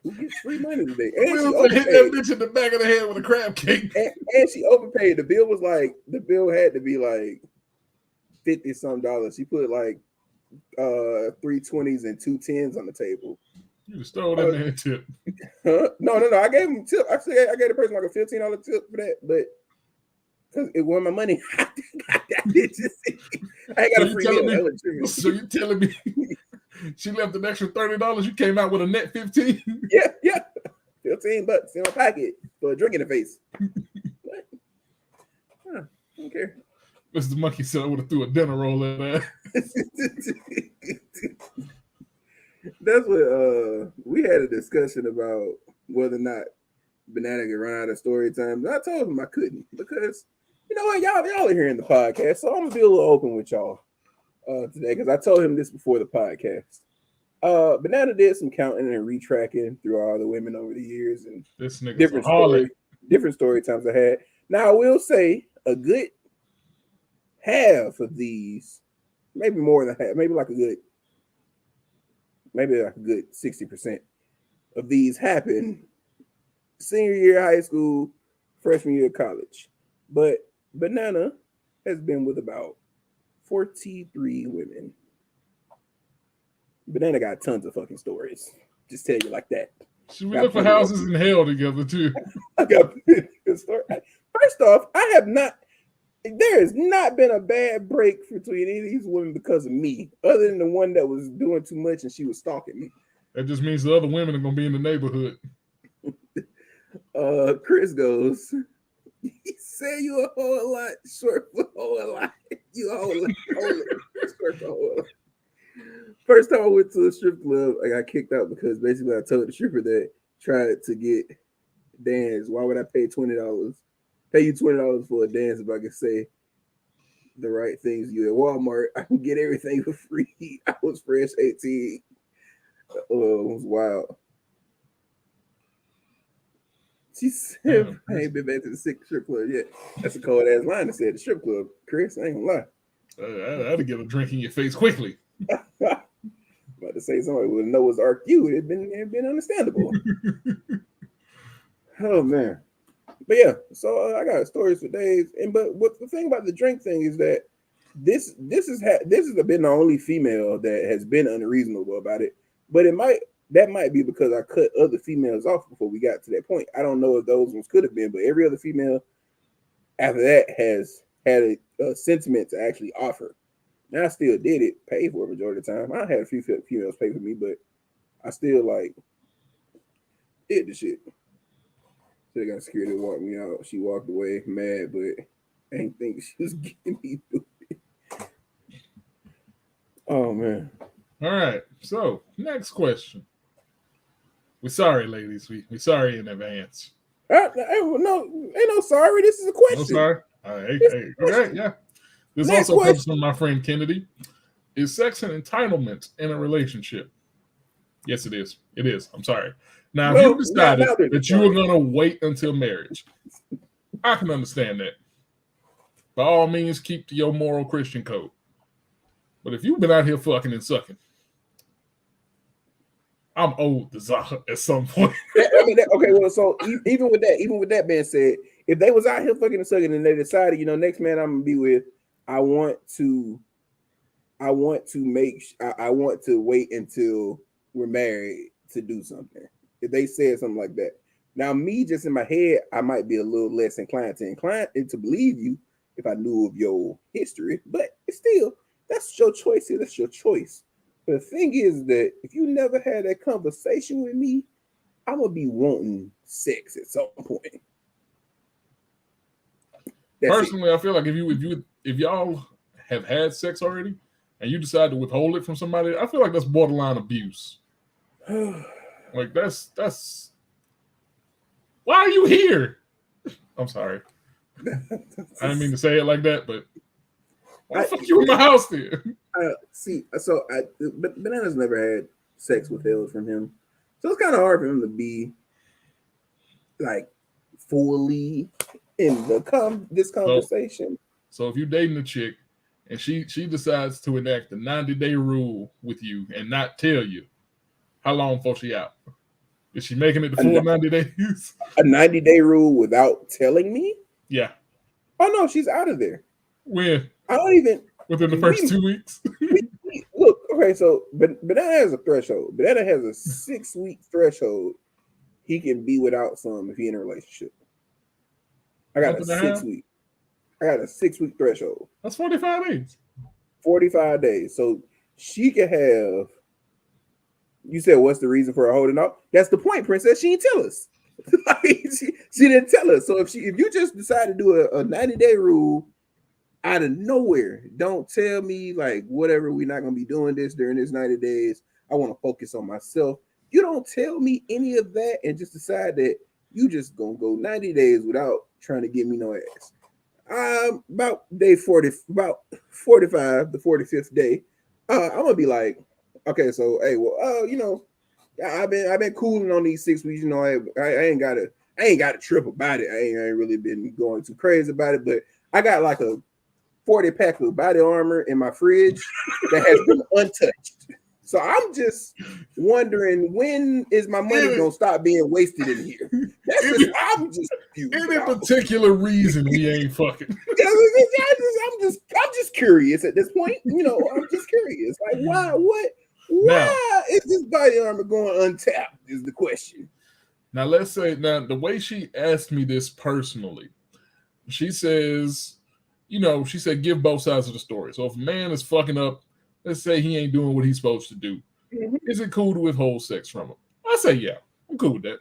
who gets free money today? And she overpaid. Hit that bitch in the back of the head with a crab cake. And she overpaid. The bill had to be like $50 some dollars. She put like 3 20s and 2 10s on the table. You stole that man tip. Huh? No. I gave him tip. Actually, I gave the person like a $15 tip for that, but because it wasn't my money. I ain't got a free meal. So you telling me she left an extra $30? You came out with a net 15? Yeah. $15 in my pocket for a drink in the face. What? Huh, I don't care. Mr. Monkey said I would have threw a dinner roll at that. That's what we had a discussion about whether or not Banana could run out of story time. I told him I couldn't because you know what, y'all are hearing the podcast, so I'm gonna be a little open with y'all today because I told him this before the podcast. Banana did some counting and retracking through all the women over the years and this nigga's different story times I had. Now I will say a good half of these, maybe more than half, maybe like a good 60% of these happen senior year of high school, freshman year of college. But Banana has been with about 43 women. Banana got tons of fucking stories. Just tell you like that. Should we look for houses in hell together too? I got a story. First off, there has not been a bad break between any of these women because of me, other than the one that was doing too much and she was stalking me. That just means the other women are gonna be in the neighborhood. Chris goes, he said you a whole lot short for a whole lot. You a whole lot short for a whole lot. First time I went to a strip club, I got kicked out because basically I told the stripper that tried to get dance. Why would I pay $20? Pay you $20 for a dance if I could say the right things. You at Walmart, I can get everything for free. I was fresh 18. It was wild. She said, I ain't been back to the strip club yet. That's a cold ass line to say at the strip club. Chris, I ain't gonna lie. That'll get a drink in your face quickly. About to say somebody would know it's Arc you. It'd been understandable. Oh man. But yeah, so I got stories for days. But what the thing about the drink thing is that this has been the only female that has been unreasonable about it. But it might that might be because I cut other females off before we got to that point. I don't know if those ones could have been, but every other female after that has had a sentiment to actually offer. Now I still did it, paid for it majority of the time. I had a few females pay for me, but I still like did the shit. So they got scared to walk me out. She walked away mad, but I ain't think she was getting me through it. Oh man. All right. So next question. We're sorry, ladies. We sorry in advance. No, ain't no sorry. This is a No question. sorry. Okay, yeah. This Next also question. comes from my friend Kennedy. Is sex an entitlement in a relationship? Yes, it is. It is. I'm sorry. Now, if you decided that you were going to wait until marriage, I can understand that. By all means, keep to your moral Christian code. But if you've been out here fucking and sucking, I'm old at some point. Okay, well, so even with that being said, if they was out here fucking and sucking and they decided, next man I'm gonna be with, I want to wait until we're married to do something. If they said something like that, now me just in my head, I might be a little less inclined to believe you if I knew of your history, but it's still that's your choice. That's your choice. But the thing is that if you never had that conversation with me, I'm gonna be wanting sex at some point. Personally, I feel like if y'all have had sex already and you decide to withhold it from somebody, I feel like that's borderline abuse. Like that's why are you here? I'm sorry. I didn't mean to say it like that, but why the fuck you in my house then? But Bananas never had sex withheld from him, so it's kind of hard for him to be like fully in this conversation. So if you're dating a chick and she decides to enact the 90-day rule with you and not tell you, how long before she out? Is she making it the full 90 days? A 90-day rule without telling me? Yeah. Oh no, she's out of there. When? I don't even within the first 2 weeks. Look, okay, so Banana has a threshold. Banana has a 6-week threshold. He can be without some if he in a relationship. I got a 6 week. I got a 6-week threshold. That's 45 days. 45 days. So she can have. You said, what's the reason for her holding out? That's the point, Princess. She didn't tell us. she didn't tell us. So if you just decide to do a 90-day rule out of nowhere, don't tell me like whatever. We're not gonna be doing this during this 90 days. I want to focus on myself. You don't tell me any of that and just decide that you just gonna go 90 days without trying to give me no ass. About day 40, about 45, the 45th day, I'm gonna be like, okay, so hey, well, I've been cooling on these 6 weeks. I ain't got a trip about it. I ain't really been going too crazy about it, but I got like a 40 pack of body armor in my fridge that has been untouched. So I'm just wondering, when is my money gonna stop being wasted in here? I'm just any particular reason we ain't fucking. I'm just curious at this point. I'm just curious. Like, why is this body armor going untapped? Is the question. Now let's say the way she asked me this personally, she says, she said give both sides of the story. So if a man is fucking up, let's say he ain't doing what he's supposed to do. Mm-hmm. Is it cool to withhold sex from him? I say, yeah, I'm cool with that.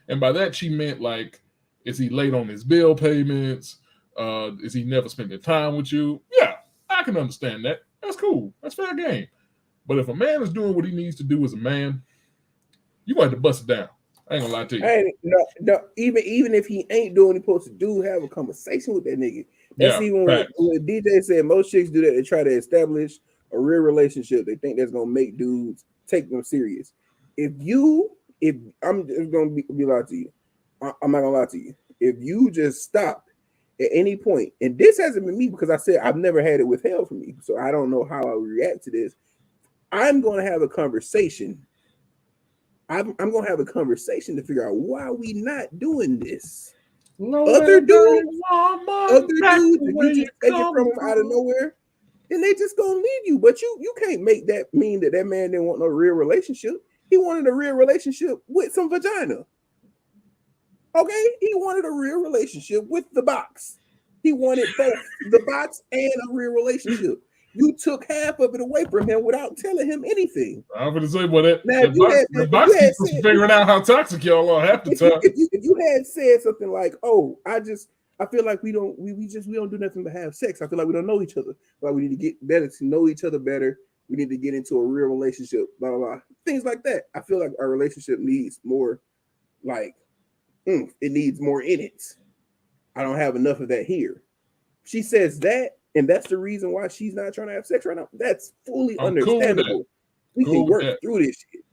And by that, she meant like, is he late on his bill payments? Is he never spending time with you? Yeah, I can understand that. That's cool. That's fair game. But if a man is doing what he needs to do as a man, you got to bust it down. I ain't gonna lie to you. No, even if he ain't doing what he's supposed to do, have a conversation with that nigga. That's even what DJ said. Most chicks do that. They try to establish a real relationship. They think that's gonna make dudes take them serious. If I'm just gonna be lying to you, I'm not gonna lie to you. If you just stop at any point, and this hasn't been me because I said I've never had it withheld from me, so I don't know how I would react to this. I'm gonna have a conversation. I'm gonna have a conversation to figure out why we not doing this. Other dudes, if you just take it from them out of nowhere, then they just gonna leave you. But you can't make that mean that man didn't want no real relationship. He wanted a real relationship with some vagina. Okay, he wanted a real relationship with the box. He wanted both the box and a real relationship. You took half of it away from him without telling him anything. I'm gonna say, boy, that, Now, that box, that box keeps us figuring out how toxic y'all are half the time. If you had said something like, "Oh, I feel like we don't do nothing but have sex. I feel like we don't know each other. Like we need to get better to know each other better. We need to get into a real relationship. Blah blah blah. Things like that. I feel like our relationship needs more, like, it needs more in it. I don't have enough of that here." She says that, and that's the reason why she's not trying to have sex right now. That's fully I'm cool with that. understandable. We Cool can with work that. through this shit.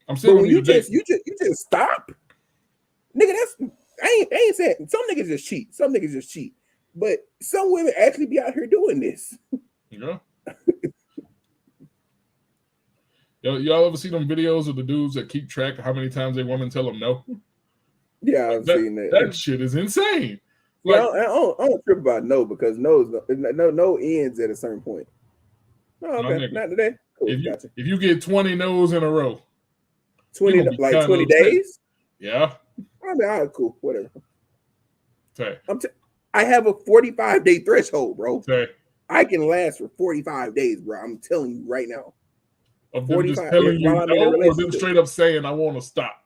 I'm still But gonna when need a date. you just stop, nigga. I ain't saying some niggas just cheat. Some niggas just cheat. But some women actually be out here doing this. Yeah. Y'all ever see them videos of the dudes that keep track of how many times a woman tell them no? Yeah, Like I've seen that. That shit is insane. Yeah, Like, I don't trip about no, because no ends at a certain point. Oh, my okay, nigga, not today. Cool, if gotcha. you get 20 no's in a row, you're 20 gonna be like kind of 20 upset. days. Yeah. I mean, all right, cool, whatever. Say. I have a 45-day threshold, bro. Say. I can last for 45 days, bro. I'm telling you right now. Of them just 45 telling while you I'm in a no, or them relationship. straight up saying I want to stop.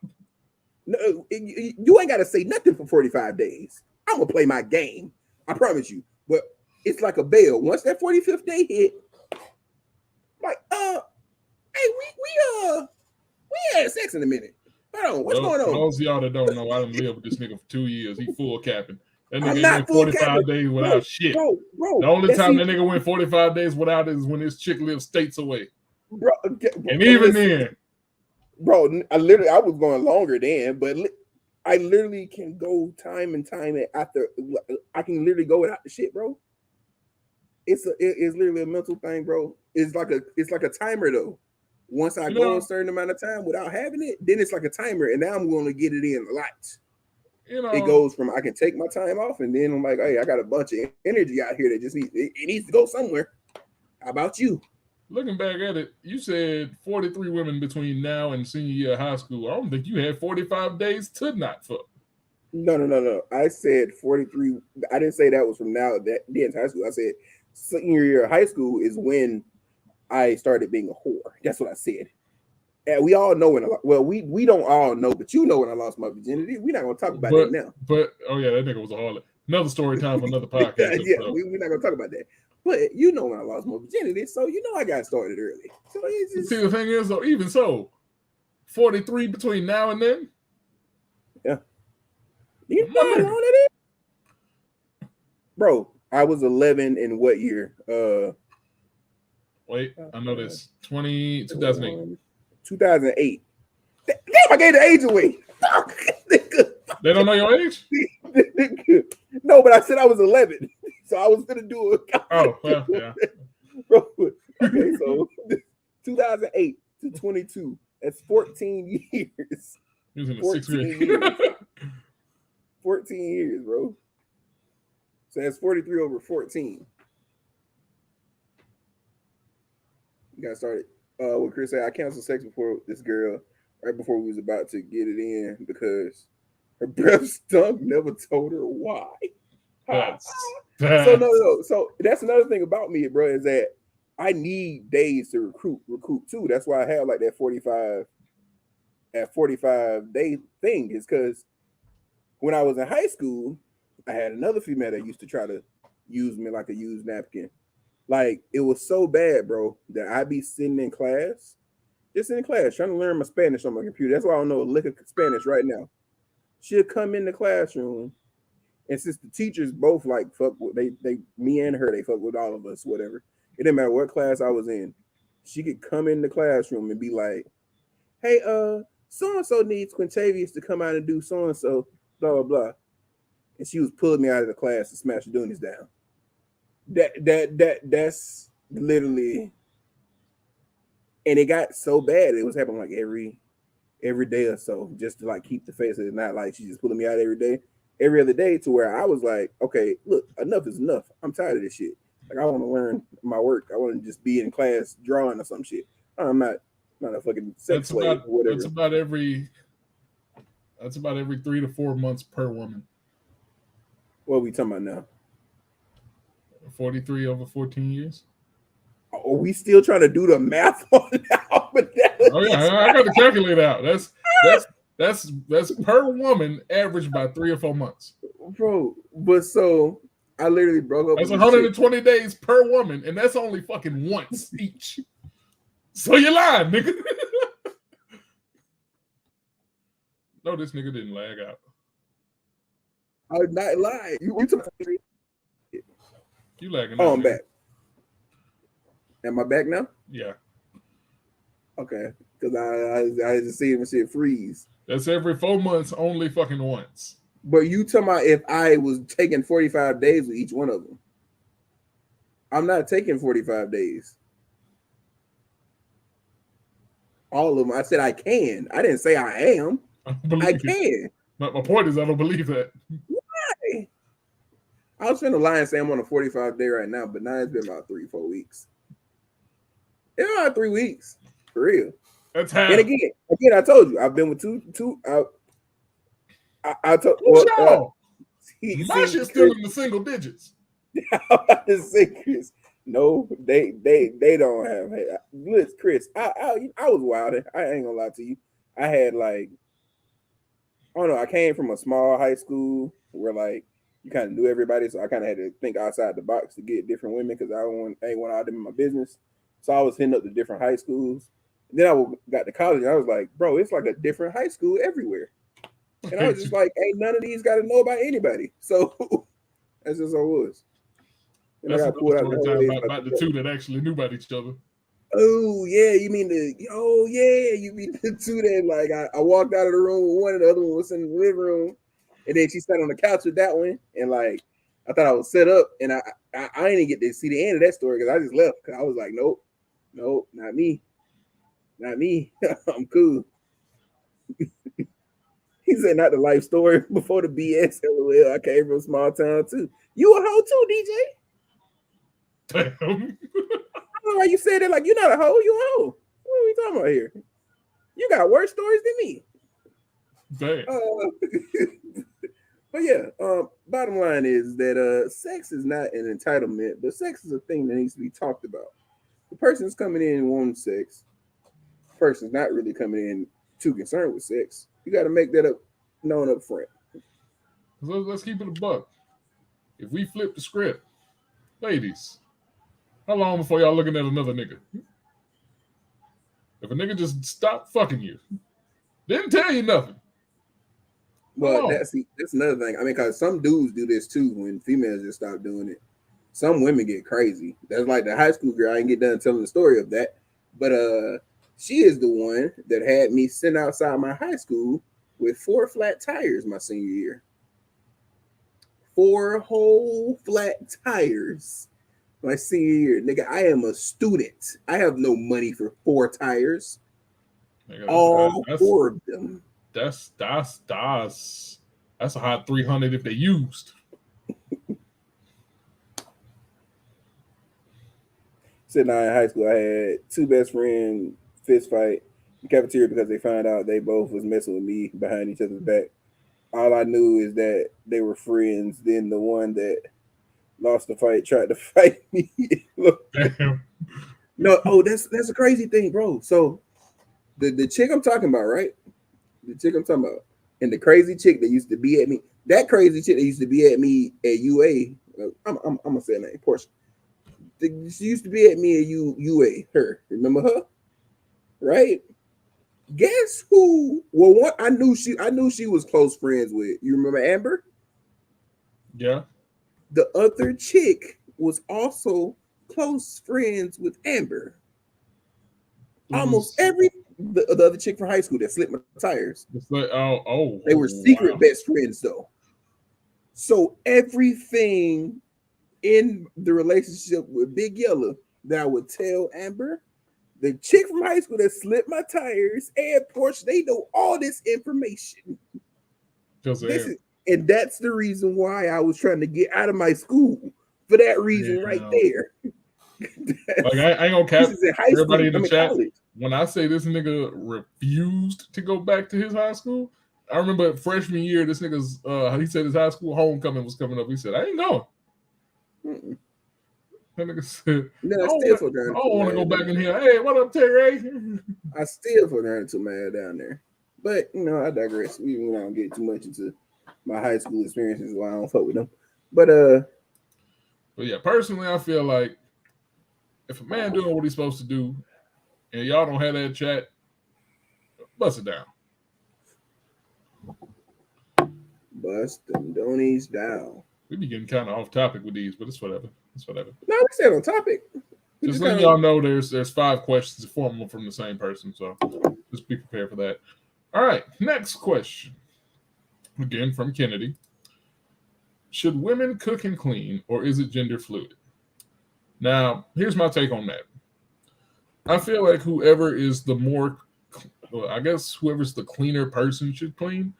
No, you ain't got to say nothing for 45 days. I'm gonna play my game. I promise you. But it's like a bell. Once that 45th day hit, like, hey, we had sex in a minute. Hold on, what's going For on? those of y'all that don't know, I done lived with this nigga for 2 years. He full capping. That nigga I'm ain't not went full 45 capping, days without shit. bro. The only time that nigga went 45 days without is when his chick lives states away. Bro, And even then, bro, I was going longer then, but I literally can go time and time after. I can literally go without the shit, bro. It's literally a mental thing, bro. It's like a timer though. Once I go a certain amount of time without having it, then it's like a timer, and now I'm going to get it in a lot. It goes from I can take my time off, and then I'm like, hey, I got a bunch of energy out here that just it needs to go somewhere. How about you? Looking back at it, you said 43 women between now and senior year of high school. I don't think you had 45 days to not fuck. No. I said 43. I didn't say that was from now that the end of high school. I said senior year of high school is when I started being a whore. That's what I said. And we all know when we don't all know, but you know when I lost my virginity. We're not gonna talk about that now. But oh yeah, that nigga was a harlot. Another story time for another podcast. Yeah, we're not gonna talk about that. But you know when I lost my virginity, so you know I got started early. So it's just... See, the thing is though, even so, 43 between now and then. Yeah. You know how long that is? Bro, I was 11 in what year? Wait, I know this. 2008. 2008. Damn, I gave the age away. They don't know your age? No, but I said I was 11. So I was going to do it. Oh, well, yeah. Bro, okay, so 2008 to 22. That's 14 years. He was in the 6th grade. 14 years, bro. So that's 43 over 14. You got started. What Chris said, I canceled sex before this girl, right before we was about to get it in because her breath stunk. Never told her why. So no. So that's another thing about me, bro, is that I need days to recruit too. That's why I have like that 45 day thing, is because when I was in high school, I had another female that used to try to use me like a used napkin. Like, it was so bad, bro, that I'd be sitting in class, just in class, trying to learn my Spanish on my computer. That's why I don't know a lick of Spanish right now. She'll come in the classroom, and since the teachers both like fuck with me and her, they fuck with all of us, whatever. It didn't matter what class I was in. She could come in the classroom and be like, "Hey, so and so needs Quintavious to come out and do so and so, blah blah blah," and she was pulling me out of the class to smash the Doonies down. That's literally, and it got so bad it was happening like every day or so, just to like keep the face. It's not like she's just pulling me out every day, every other day, to where I was like, okay, look, enough is enough. I'm tired of this shit. Like, I want to learn my work. I want to just be in class drawing or some shit. I'm not not a fucking sex That's slave about or that's whatever. about every that's about every 3 to 4 months per woman. What are we talking about now? 43 over 14 years. Are we still trying to do the math on how Oh yeah, modalities? I got to calculate out. That's per woman, averaged by 3 or 4 months. Bro, but so I literally broke up That's with this chick. 120 days per woman, and that's only fucking once each. So you're lying, nigga. No, this nigga didn't lag out. I would not lie. You talking about- You lagging Oh, out, I'm nigga. back. Am I back now? Yeah. Okay. Because I just see him shit freeze. That's every 4 months, only fucking once. But you talking about if I was taking 45 days with each one of them. I'm not taking 45 days. All of them. I said I can. I didn't say I am. I don't believe I it. can. My point is, I don't believe that. Why? I was finna lie and say I'm on a 45 day right now, but now it's been about 3-4 weeks. It's been about 3 weeks. For real. That's half. And again, I told you, I've been with two. I told. Who's Well, y'all? My see, shit's still in the single digits. I'm about to say, Chris. No, they don't have. Hey, listen, Chris, I was wilding. I ain't gonna lie to you. I had like, I don't know. I came from a small high school where like you kind of knew everybody, so I kind of had to think outside the box to get different women because I ain't want all them in my business. So I was hitting up the different high schools. And then got to college. And I was like, bro, it's like a different high school everywhere. And I was just like, ain't none of these got to know about anybody. So that's just how it was. And That's I got another pulled out the story whole time way. about the two that actually knew about each other. Oh yeah, you mean you mean the two that like I walked out of the room with one and the other one was in the living room, and then she sat on the couch with that one, and like I thought I was set up, and I didn't get to see the end of that story because I just left because I was like, nope, not me, I'm cool. He said not the life story before the BS. LOL. I came from a small town too. You a hoe too, DJ? Damn. I don't know why you said it like you're not a hoe. You a hoe. What are we talking about here? You got worse stories than me. Damn. But yeah, bottom line is that sex is not an entitlement, but sex is a thing that needs to be talked about. The person's coming in wanting sex. The person's not really coming in too concerned with sex. You got to make that known up front. Let's keep it a buck. If we flip the script, ladies, how long before y'all looking at another nigga? If a nigga just stopped fucking you, didn't tell you nothing. But that's another thing. I mean, because some dudes do this too when females just stop doing it. Some women get crazy. That's like the high school girl. I didn't get done telling the story of that. But she is the one that had me sitting outside my high school with 4 flat tires my senior year. 4 whole flat tires my senior year. Nigga, I am a student. I have no money for 4 tires. Nigga, All 4 of them. That's a hot 300 if they used. Sitting out in high school, I had 2 best friends fist fight in the cafeteria because they found out they both was messing with me behind each other's back. All I knew is that they were friends. Then the one that lost the fight tried to fight me. Damn. No, that's a crazy thing, bro. So the chick I'm talking about, right? The chick I'm talking about, and the crazy chick that used to be at me, that crazy chick that used to be at me at UA. I'm gonna say her name, Portia. She used to be at me at UA. Her, remember her? Right? Guess who? Well, one I knew she was close friends with. You remember Amber? Yeah. The other chick was also close friends with Amber. Almost every the other chick from high school that slipped my tires. It's like, They were secret best friends though. So everything in the relationship with Big Yellow that I would tell Amber, the chick from high school that slipped my tires, and Porsche, they know all this information. And that's the reason why I was trying to get out of my school for that reason right there. Like I ain't gonna cap everybody in the chat. College. when I say this nigga refused to go back to his high school, I remember freshman year, this nigga's he said his high school homecoming was coming up. He said, I ain't going. Mm-mm. That nigga said, Then I I don't still want fuck around I and don't took want to go mad back down in there. here. Hey, what up, Terry? I still fuck around and took mad down there. But I digress. We don't get too much into my high school experiences, why I don't fuck with them. But But yeah, personally, I feel like if a man doing what he's supposed to do and y'all don't have that chat, bust it down. bust them donies down. We be getting kind of off topic with these, but it's whatever. It's whatever. No, we stayed on topic. We Just just letting kind of y'all know there's 5 questions, 4 of them from the same person, so just be prepared for that. All right, next question. Again from Kennedy. Should women cook and clean, or is it gender fluid? Now, here's my take on that. I feel like whoever is the more, well, I guess whoever's the cleaner person should clean,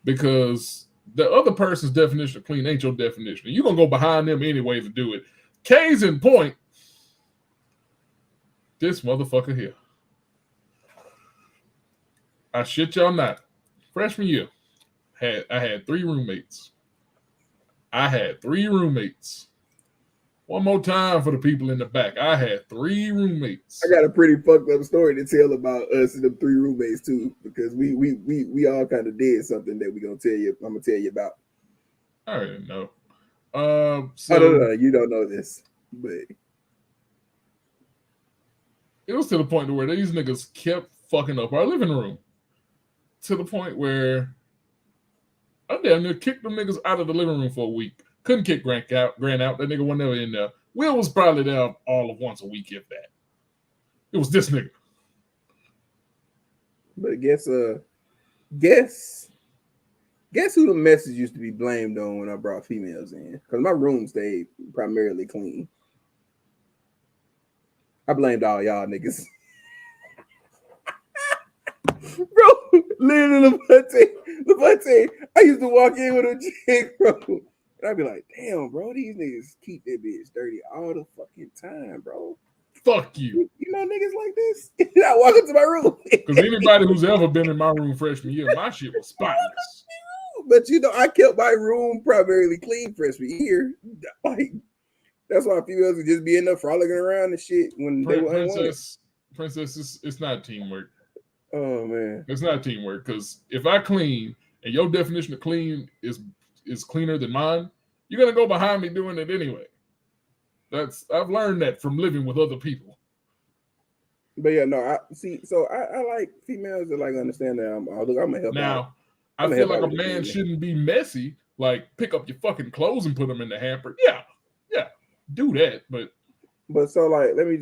because the other person's definition of clean ain't your definition. You're going to go behind them anyway to do it. Case in point, this motherfucker here. I shit y'all not. Freshman year, I had 3 roommates. One more time for the people in the back. I had 3 roommates. I got a pretty fucked up story to tell about us and the 3 roommates too, because we all kind of did something that we gonna tell you. I'm gonna tell you about. I already know. So no, you don't know this, but it was to the point where these niggas kept fucking up our living room. To the point where I damn near kicked them niggas out of the living room for a week. Couldn't kick Grant out. That nigga was never in there. Will was probably there all of once a week, if that. It was this nigga. But guess who the message used to be blamed on when I brought females in? Because my room stayed primarily clean. I blamed all y'all niggas. Bro, literally Levante, I used to walk in with a chick, bro. And I'd be like, damn, bro, these niggas keep that bitch dirty all the fucking time, bro. Fuck you. You know niggas like this? I walk into my room. Because anybody who's ever been in my room freshman year, my shit was spotless. But I kept my room primarily clean freshman year. Like, that's why females would just be in there frolicking around and shit when they were unwanted. Princess, it's not teamwork. Oh man, it's not teamwork. Because if I clean and your definition of clean is cleaner than mine, you're gonna go behind me doing it anyway. I've learned that from living with other people. But yeah, no, I see. So I like females that like understand that I'm gonna help now, out. I feel like a man shouldn't be messy. Like pick up your fucking clothes and put them in the hamper. Yeah, do that. But so like, let me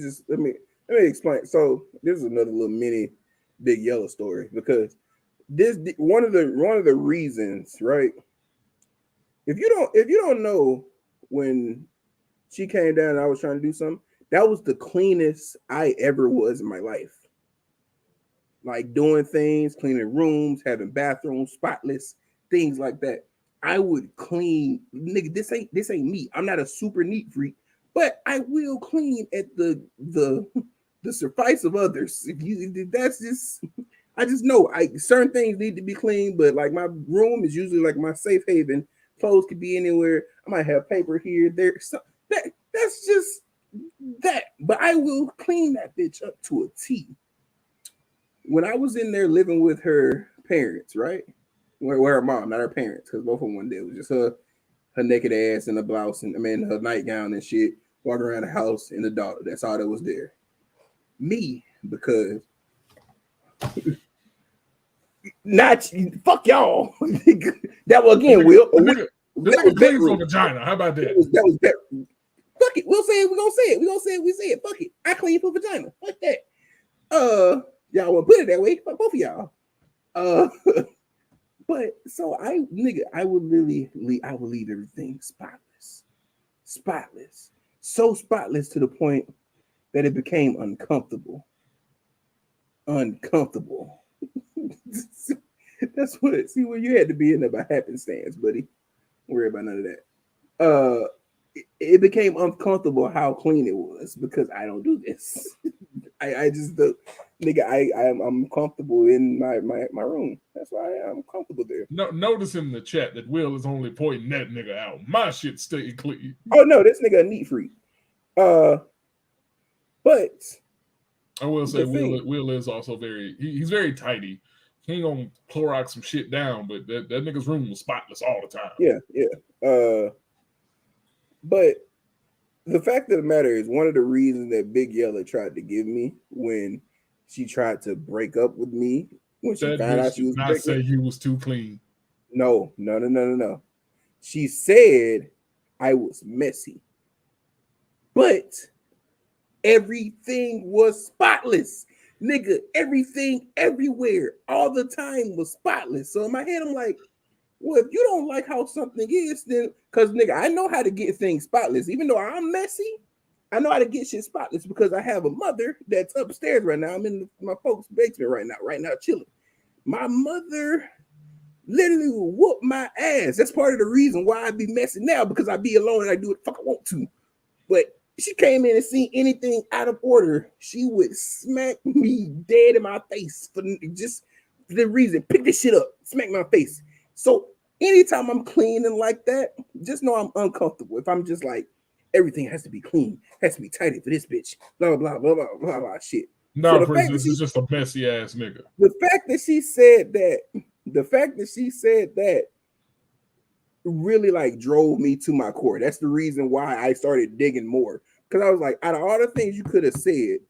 explain. So this is another little mini Big Yellow story, because this one of the reasons, right? If you don't know, when she came down and I was trying to do something, that was the cleanest I ever was in my life. Like doing things, cleaning rooms, having bathrooms, spotless, things like that. I would clean, nigga. This ain't me. I'm not a super neat freak, but I will clean at the suffice of others. That's just, I just know certain things need to be clean, but like my room is usually like my safe haven. Clothes could be anywhere. I might have paper here, there. So that's just that. But I will clean that bitch up to a T. When I was in there living with her parents, right? Where her mom, not her parents, because both of them one day it was just her naked ass in a blouse and her nightgown and shit, walking around the house and the daughter. That's all that was there. Me, because not fuck y'all. That was again, Will. That was clean for vagina. How about that? That was better. Fuck it. We'll say it. We're gonna say it. We're gonna say it. We say it. Fuck it. I clean for vagina. Fuck that. Y'all want to put it that way? Fuck both of y'all. But so I would leave everything spotless, so spotless to the point that it became uncomfortable. That's what. See, when you had to be in there by happenstance, buddy. Don't worry about none of that. It became uncomfortable how clean it was, because I don't do this. I just the nigga. I'm comfortable in my room. That's why I'm comfortable there. No, notice in the chat that Will is only pointing that nigga out. My shit stay clean. Oh no, this nigga a neat freak. But I will say the thing, Will is also he's very tidy. He ain't gonna Clorox some shit down, but that nigga's room was spotless all the time. yeah. But the fact of the matter is, one of the reasons that Big Yella tried to give me when she tried to break up with me when she That found out bitch she did was not say pregnant. you was too clean. No. She said I was messy, but everything was spotless. Nigga, everything everywhere all the time was spotless. So in my head, I'm like, well, if you don't like how something is, then because nigga, I know how to get things spotless. Even though I'm messy, I know how to get shit spotless because I have a mother that's upstairs right now. I'm in my folks' basement right now, chilling. My mother literally will whoop my ass. That's part of the reason why I be messy now because I be alone and I do what the fuck I want to. But she came in and seen anything out of order, she would smack me dead in my face for just the reason. Pick this shit up, smack my face. So anytime I'm cleaning like that, just know I'm uncomfortable. If I'm just like, everything has to be clean, has to be tidy for this bitch, blah, blah, blah, blah, blah, blah, shit. So Nah, Princess is just a messy ass nigga. the fact that she said that really like drove me to my core. That's the reason why I started digging more. Because I was like, out of all the things you could have said,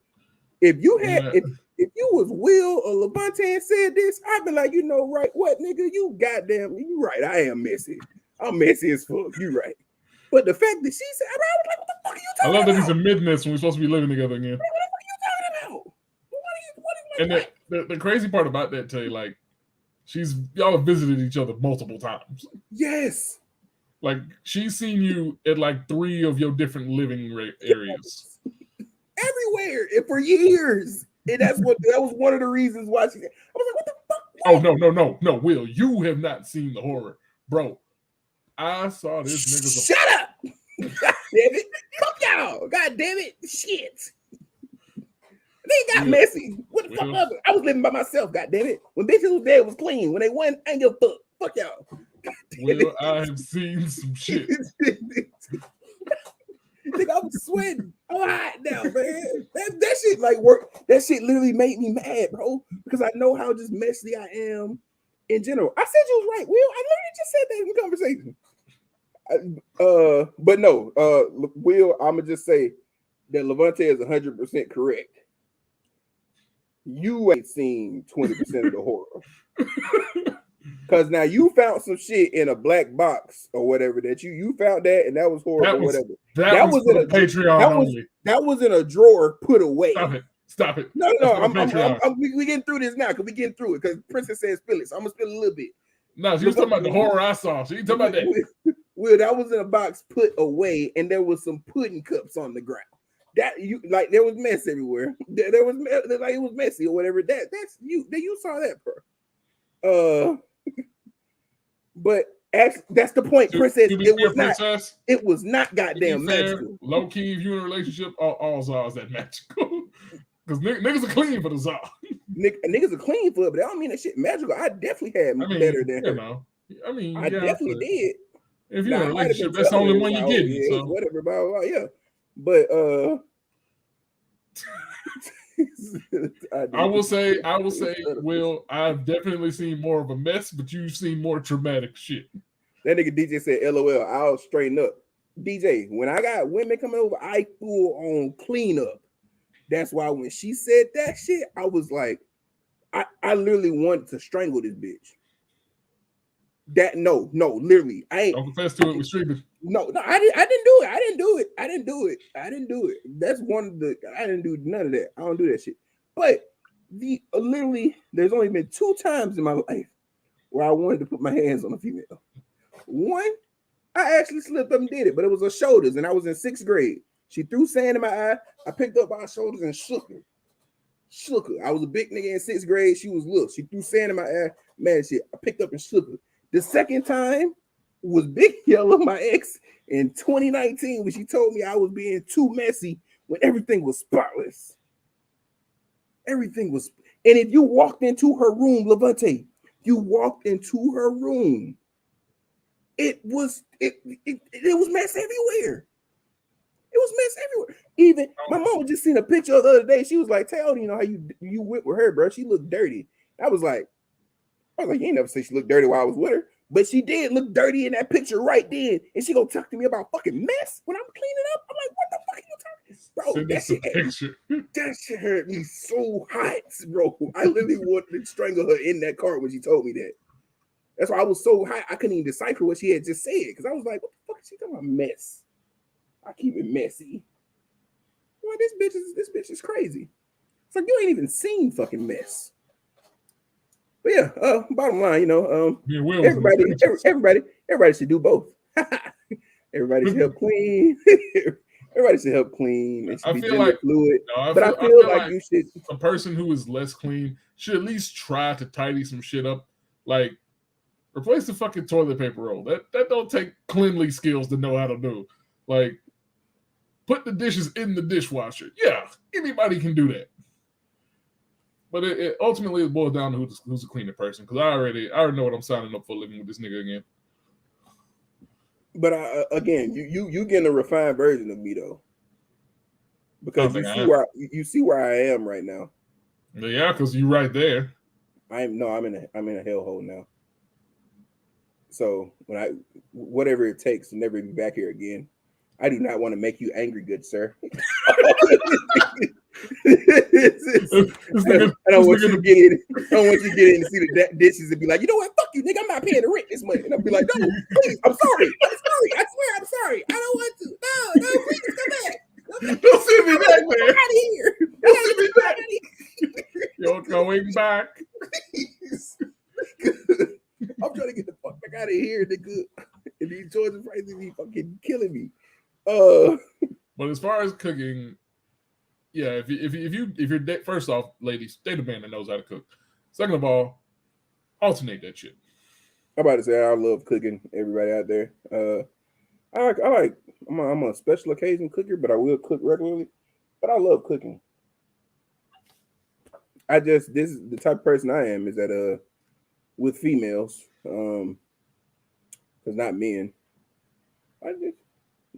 if you had if you was Will or Levante and said this, I'd be like, you know, right, what nigga, you goddamn, you right. I am messy. I'm messy as fuck. You right. But the fact that she said, I was like, what the fuck are you talking about? I love that he's admitting this when we're supposed to be living together again. What the fuck are you talking about? And the crazy part about that, tell you, like, y'all have visited each other multiple times. Yes. Like, she's seen you at like 3 of your different living areas. Everywhere and for years. And that was one of the reasons why I was like, what the fuck? Oh, no, Will, you have not seen the horror. Bro, I saw this nigga's. Shut up! God damn it. Fuck y'all. God damn it. Shit. They got messy. What the fuck up? I was living by myself, god damn it. When bitches was there, it was clean. When they went, I ain't give a fuck. Fuck y'all. Will, I have seen some shit. Nigga, I'm sweating. I'm hot now, man. That shit like work. That shit literally made me mad, bro. Because I know how just messy I am in general. I said you was right, Will. I literally just said that in the conversation. But no, Will, I'ma just say that Levante is 100% correct. You ain't seen 20% of the horror. Because now you found some shit in a black box or whatever that you found that and that was horrible. Whatever. That was in a Patreon only. That was in a drawer put away. Stop it. No. We getting through this now because we getting through it because Princess said spill it. So I'm gonna spill a little bit. No, she was talking about the horror I saw. She talking about that. Well, that was in a box put away, and there was some pudding cups on the ground. That you like there was mess everywhere. There was like it was messy or whatever. That's you. You saw that, bro. But actually, that's the point, Princess. It was not goddamn magical. Low key, if you're in a relationship, all Zars that magical. Because niggas are clean for the Zar. Niggas are clean for it, but that don't mean that shit magical. I definitely had better than her. I definitely did. If you're in a relationship, that's the only one you get. Yeah, so. Whatever, blah, blah, yeah. But I will say, Will, I've definitely seen more of a mess, but you've seen more traumatic shit. That nigga DJ said, LOL, I'll straighten up. DJ, when I got women coming over, I full on clean up. That's why when she said that shit, I was like, I literally wanted to strangle this bitch. Literally, I ain't. Don't confess to it with streaming. No, I didn't do it. That's one of the. I didn't do none of that. I don't do that shit. But literally, there's only been 2 times in my life where I wanted to put my hands on a female. One, I actually slipped up and did it, but it was her shoulders, and I was in 6th grade. She threw sand in my eye. I picked up by her shoulders and shook her. I was a big nigga in 6th grade. She was little. She threw sand in my eye. Man, shit. I picked up and shook her. The second time was Big Yellow, my ex, in 2019 when she told me I was being too messy when everything was spotless. Everything was, and if you walked into her room, Levante, you walked into her room. It was mess everywhere. It was mess everywhere. Even my mom just seen a picture the other day. She was like, "Tell you know how you went with her, bro. She looked dirty." I was like, you ain't never say she looked dirty while I was with her, but she did look dirty in that picture right then. And she gonna talk to me about fucking mess when I'm cleaning up. I'm like, what the fuck are you talking? Bro, that shit hurt me so hot, bro. I literally wanted to strangle her in that car when she told me that. That's why I was so hot I couldn't even decipher what she had just said because I was like, what the fuck is she talking about? Mess. I keep it messy. Boy, this bitch is crazy. It's like you ain't even seen fucking mess. But yeah, bottom line, everybody should do both. Everybody should help clean. Everybody should help clean. It should be gender fluid. But I feel like you should. A person who is less clean should at least try to tidy some shit up. Like replace the fucking toilet paper roll. That don't take cleanly skills to know how to do. Like put the dishes in the dishwasher. Yeah, anybody can do that. But it ultimately boils down to who's a cleaner person. Because I already know what I'm signing up for living with this nigga again. But again, you getting a refined version of me though, because you see where I am right now. Yeah, because you right there. I'm in a hellhole now. So whatever it takes to never be back here again. I do not want to make you angry, good sir. I don't want you to get in. I don't want you to get in and see the dishes and be like, you know what? Fuck you, nigga. I'm not paying the rent this month. And I'll be like, no, please. I'm sorry. I swear, I'm sorry. I don't want to. No, please come back. Don't send me back, man. Get out of here. Don't send me back. You're going back. I'm trying to get the fuck back out of here, nigga. And these Georgia prices be fucking killing me. But as far as cooking, yeah, if you're first off, ladies, date a man that knows how to cook. Second of all, alternate that shit. I'm about to say I love cooking. Everybody out there, I'm a special occasion cooker, but I will cook regularly. But I love cooking. This is the type of person I am. Is that with females, because not men.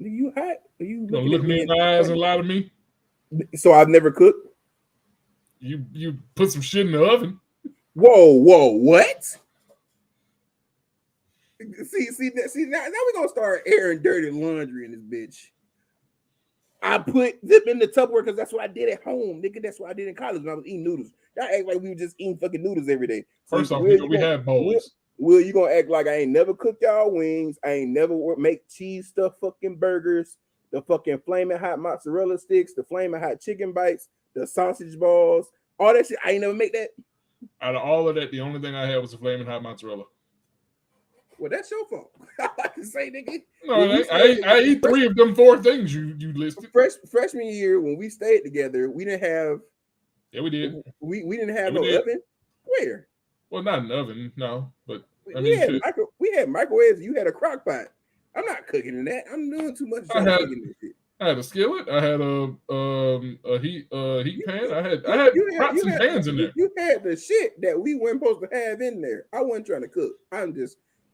You hot? Are you look me in the eyes and lie to me? So I've never cooked. You put some shit in the oven. Whoa, what? See now we're gonna start airing dirty laundry in this bitch. I put them in the Tupperware because that's what I did at home, nigga. That's what I did in college when I was eating noodles. Y'all act like we were just eating fucking noodles every day. So first off, we had bowls. Will you gonna act like I ain't never cooked y'all wings? I ain't never make cheese stuff fucking burgers, the fucking flaming hot mozzarella sticks, the flaming hot chicken bites, the sausage balls, all that shit. I ain't never make that. Out of all of that, the only thing I had was the flaming hot mozzarella. Well, that's your fault. I like to say, nigga. No, I eat 3 of them 4 things you listed. Freshman year when we stayed together, we didn't have. Yeah, we did. We didn't have no oven. Where? Well, not an oven, no, but we had microwaves. You had a crock pot. I'm not cooking in that. I'm doing too much. I had a skillet. I had a heat pan. I had pots and pans in there. You had the shit that we weren't supposed to have in there. I wasn't trying to cook.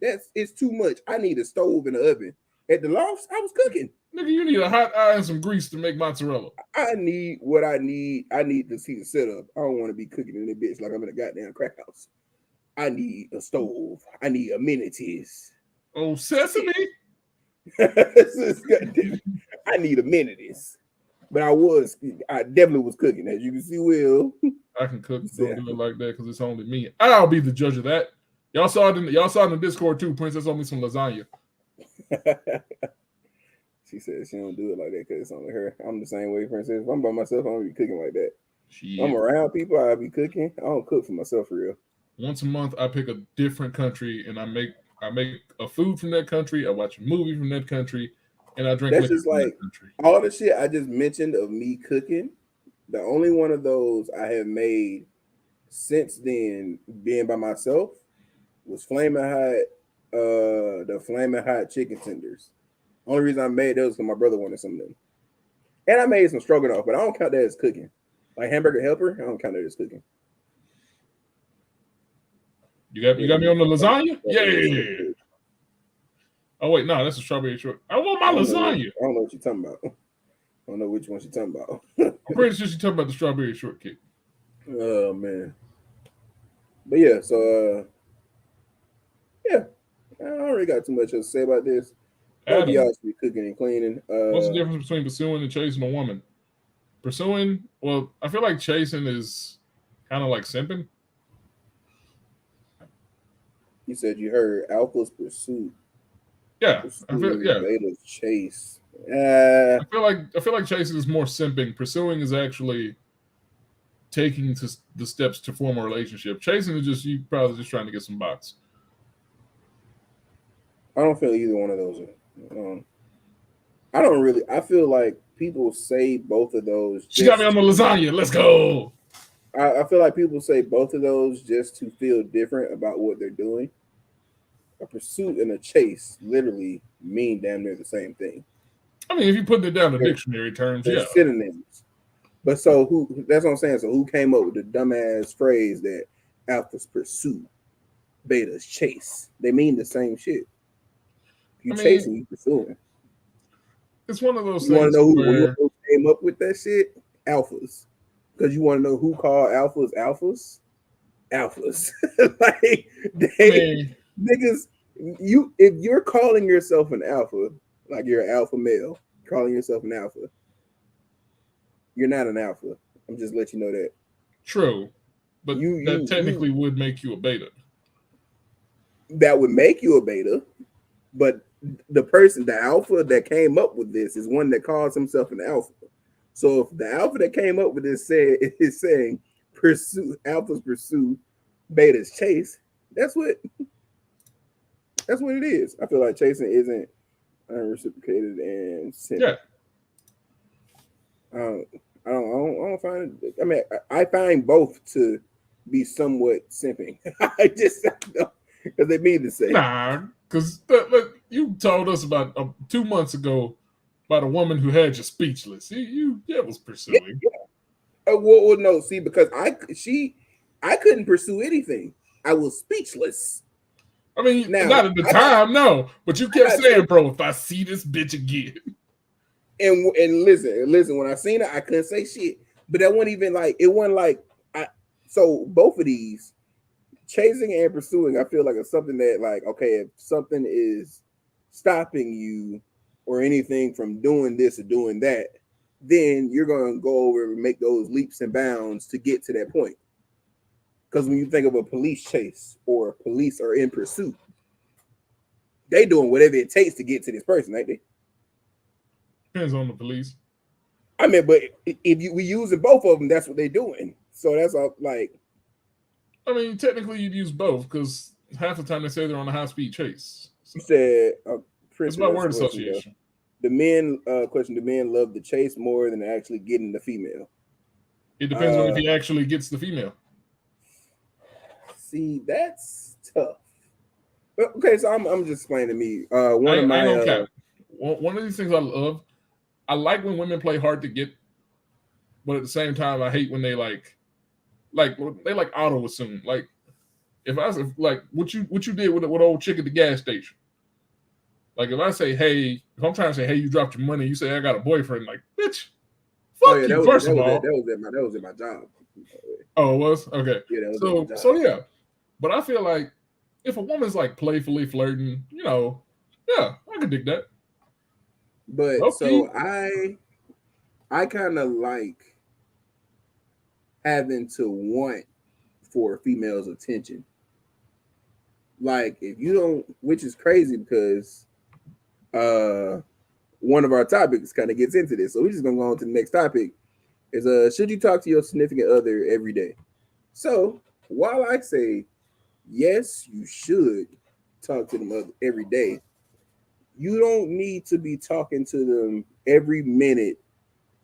It's too much. I need a stove and an oven. At the loft, I was cooking. Nigga, you need a hot iron and some grease to make mozzarella. I need what I need. I need to see the setup. I don't want to be cooking in that bitch like I'm in a goddamn crack house. I need a stove. I need amenities. Oh, sesame. I need amenities. But I definitely was cooking, as you can see, Will. I can cook. Don't do it like that because it's only me. I'll be the judge of that. Y'all saw it in the Discord too. Princess owed me some lasagna. She said she don't do it like that because it's only her. I'm the same way, Princess. If I'm by myself, I don't be cooking like that. I'm around people, I'll be cooking. I don't cook for myself for real. Once a month, I pick a different country and I make a food from that country. I watch a movie from that country, and I drink. That's just like all the shit I just mentioned of me cooking. The only one of those I have made since then, being by myself, was flaming hot. The flaming hot chicken tenders. Only reason I made those because my brother wanted some of them, and I made some stroganoff, but I don't count that as cooking. Like hamburger helper, I don't count it as cooking. You got me on the lasagna? Strawberry Yeah. shortcake. Oh wait, no, that's a strawberry short. I want I my don't know what lasagna. I don't know what you're talking about. I don't know which one she's talking about. I'm pretty sure she's talking about the strawberry shortcake. Oh man. But yeah, so yeah, I don't really got too much else to say about this. Both of Adam, y'all should be cooking and cleaning. what's the difference between pursuing and chasing a woman? Pursuing, well, I feel like chasing is kind of like simping. You said you heard Alpha's pursuit, Yeah, pursuing Beta's chase. Uh, I feel like chasing is more simping. Pursuing is actually taking the steps to form a relationship. Chasing is just you probably just trying to get some box. I don't feel either one of those. Um, I don't really. I feel like people say both of those She got me on just. the lasagna. Let's go. I feel like people say both of those just to feel different about what they're doing. A pursuit and a chase literally mean damn near the same thing. I mean, if you put it down to They're, dictionary terms, they're yeah. synonyms. But so who? That's what I'm saying. So who came up with the dumbass phrase that alphas pursue, betas chase? They mean the same shit. You I mean, chasing, you pursuing. it's one of those You want to things know where who came up with that shit? Alphas. Because you want to know who called alphas alphas? Alphas. Like I they mean, niggas. You if you're calling yourself an alpha, like you're an alpha male, calling yourself an alpha, you're not an alpha. I'm just let you know that. true, but that You technically would make you a beta. that would make you a beta, but the person, the alpha that came up with this is one that calls himself an alpha. So if the alpha that came up with this said is saying pursue alphas pursue, betas chase, that's what it is. I feel like chasing isn't unreciprocated and simple. Yeah, Um, I don't find it. I mean, I find both to be somewhat simping. I just because they mean the same. nah, because you told us about 2 months ago about a woman who had you speechless. You that was Yeah. pursuing. Well, no, see, because I couldn't pursue anything. I was speechless. I mean, Now not at the time, no, but you I kept got to, saying, "Bro, if I see this bitch again." and listen. When I seen it, I couldn't say shit. But that wasn't even like it wasn't like I. So both of these chasing and pursuing, I feel like it's something that like okay, if something is stopping you or anything from doing this or doing that, then you're gonna go over and make those leaps and bounds to get to that point. Because when you think of a police chase or police are in pursuit, they doing whatever it takes to get to this person, ain't they? Depends on the police. I mean, but if we using both of them, that's what they're doing. So that's all. Like I mean, technically, you'd use both because half the time they say they're on a high speed chase. So you said, it's Princeton about asked a word question though. association. The men question: Do men love the chase more than actually getting the female? It depends on if Uh, he actually gets the female. See, that's tough. Okay, so I'm just explaining to me. One of I ain't my gonna cap. One of these things I love, I like when women play hard to get, but at the same time, I hate when they they like auto assume. Like if I like what you did with old chick at the gas station. Like if I say, hey, if I'm trying to say, hey, you dropped your money, you say I got a boyfriend, like, bitch, oh fuck yeah, you, first of all. that was at my job. Oh, it was? Okay. Yeah, that was at So my job. so yeah. But I feel like if a woman's like playfully flirting, yeah, I could dig that. But Low so key, I kind of like having to want for a female's attention. Like if you don't, which is crazy because uh one of our topics kind of gets into this. So we're just gonna go on to the next topic. Is should you talk to your significant other every day? So while I say yes, you should talk to them every day, you don't need to be talking to them every minute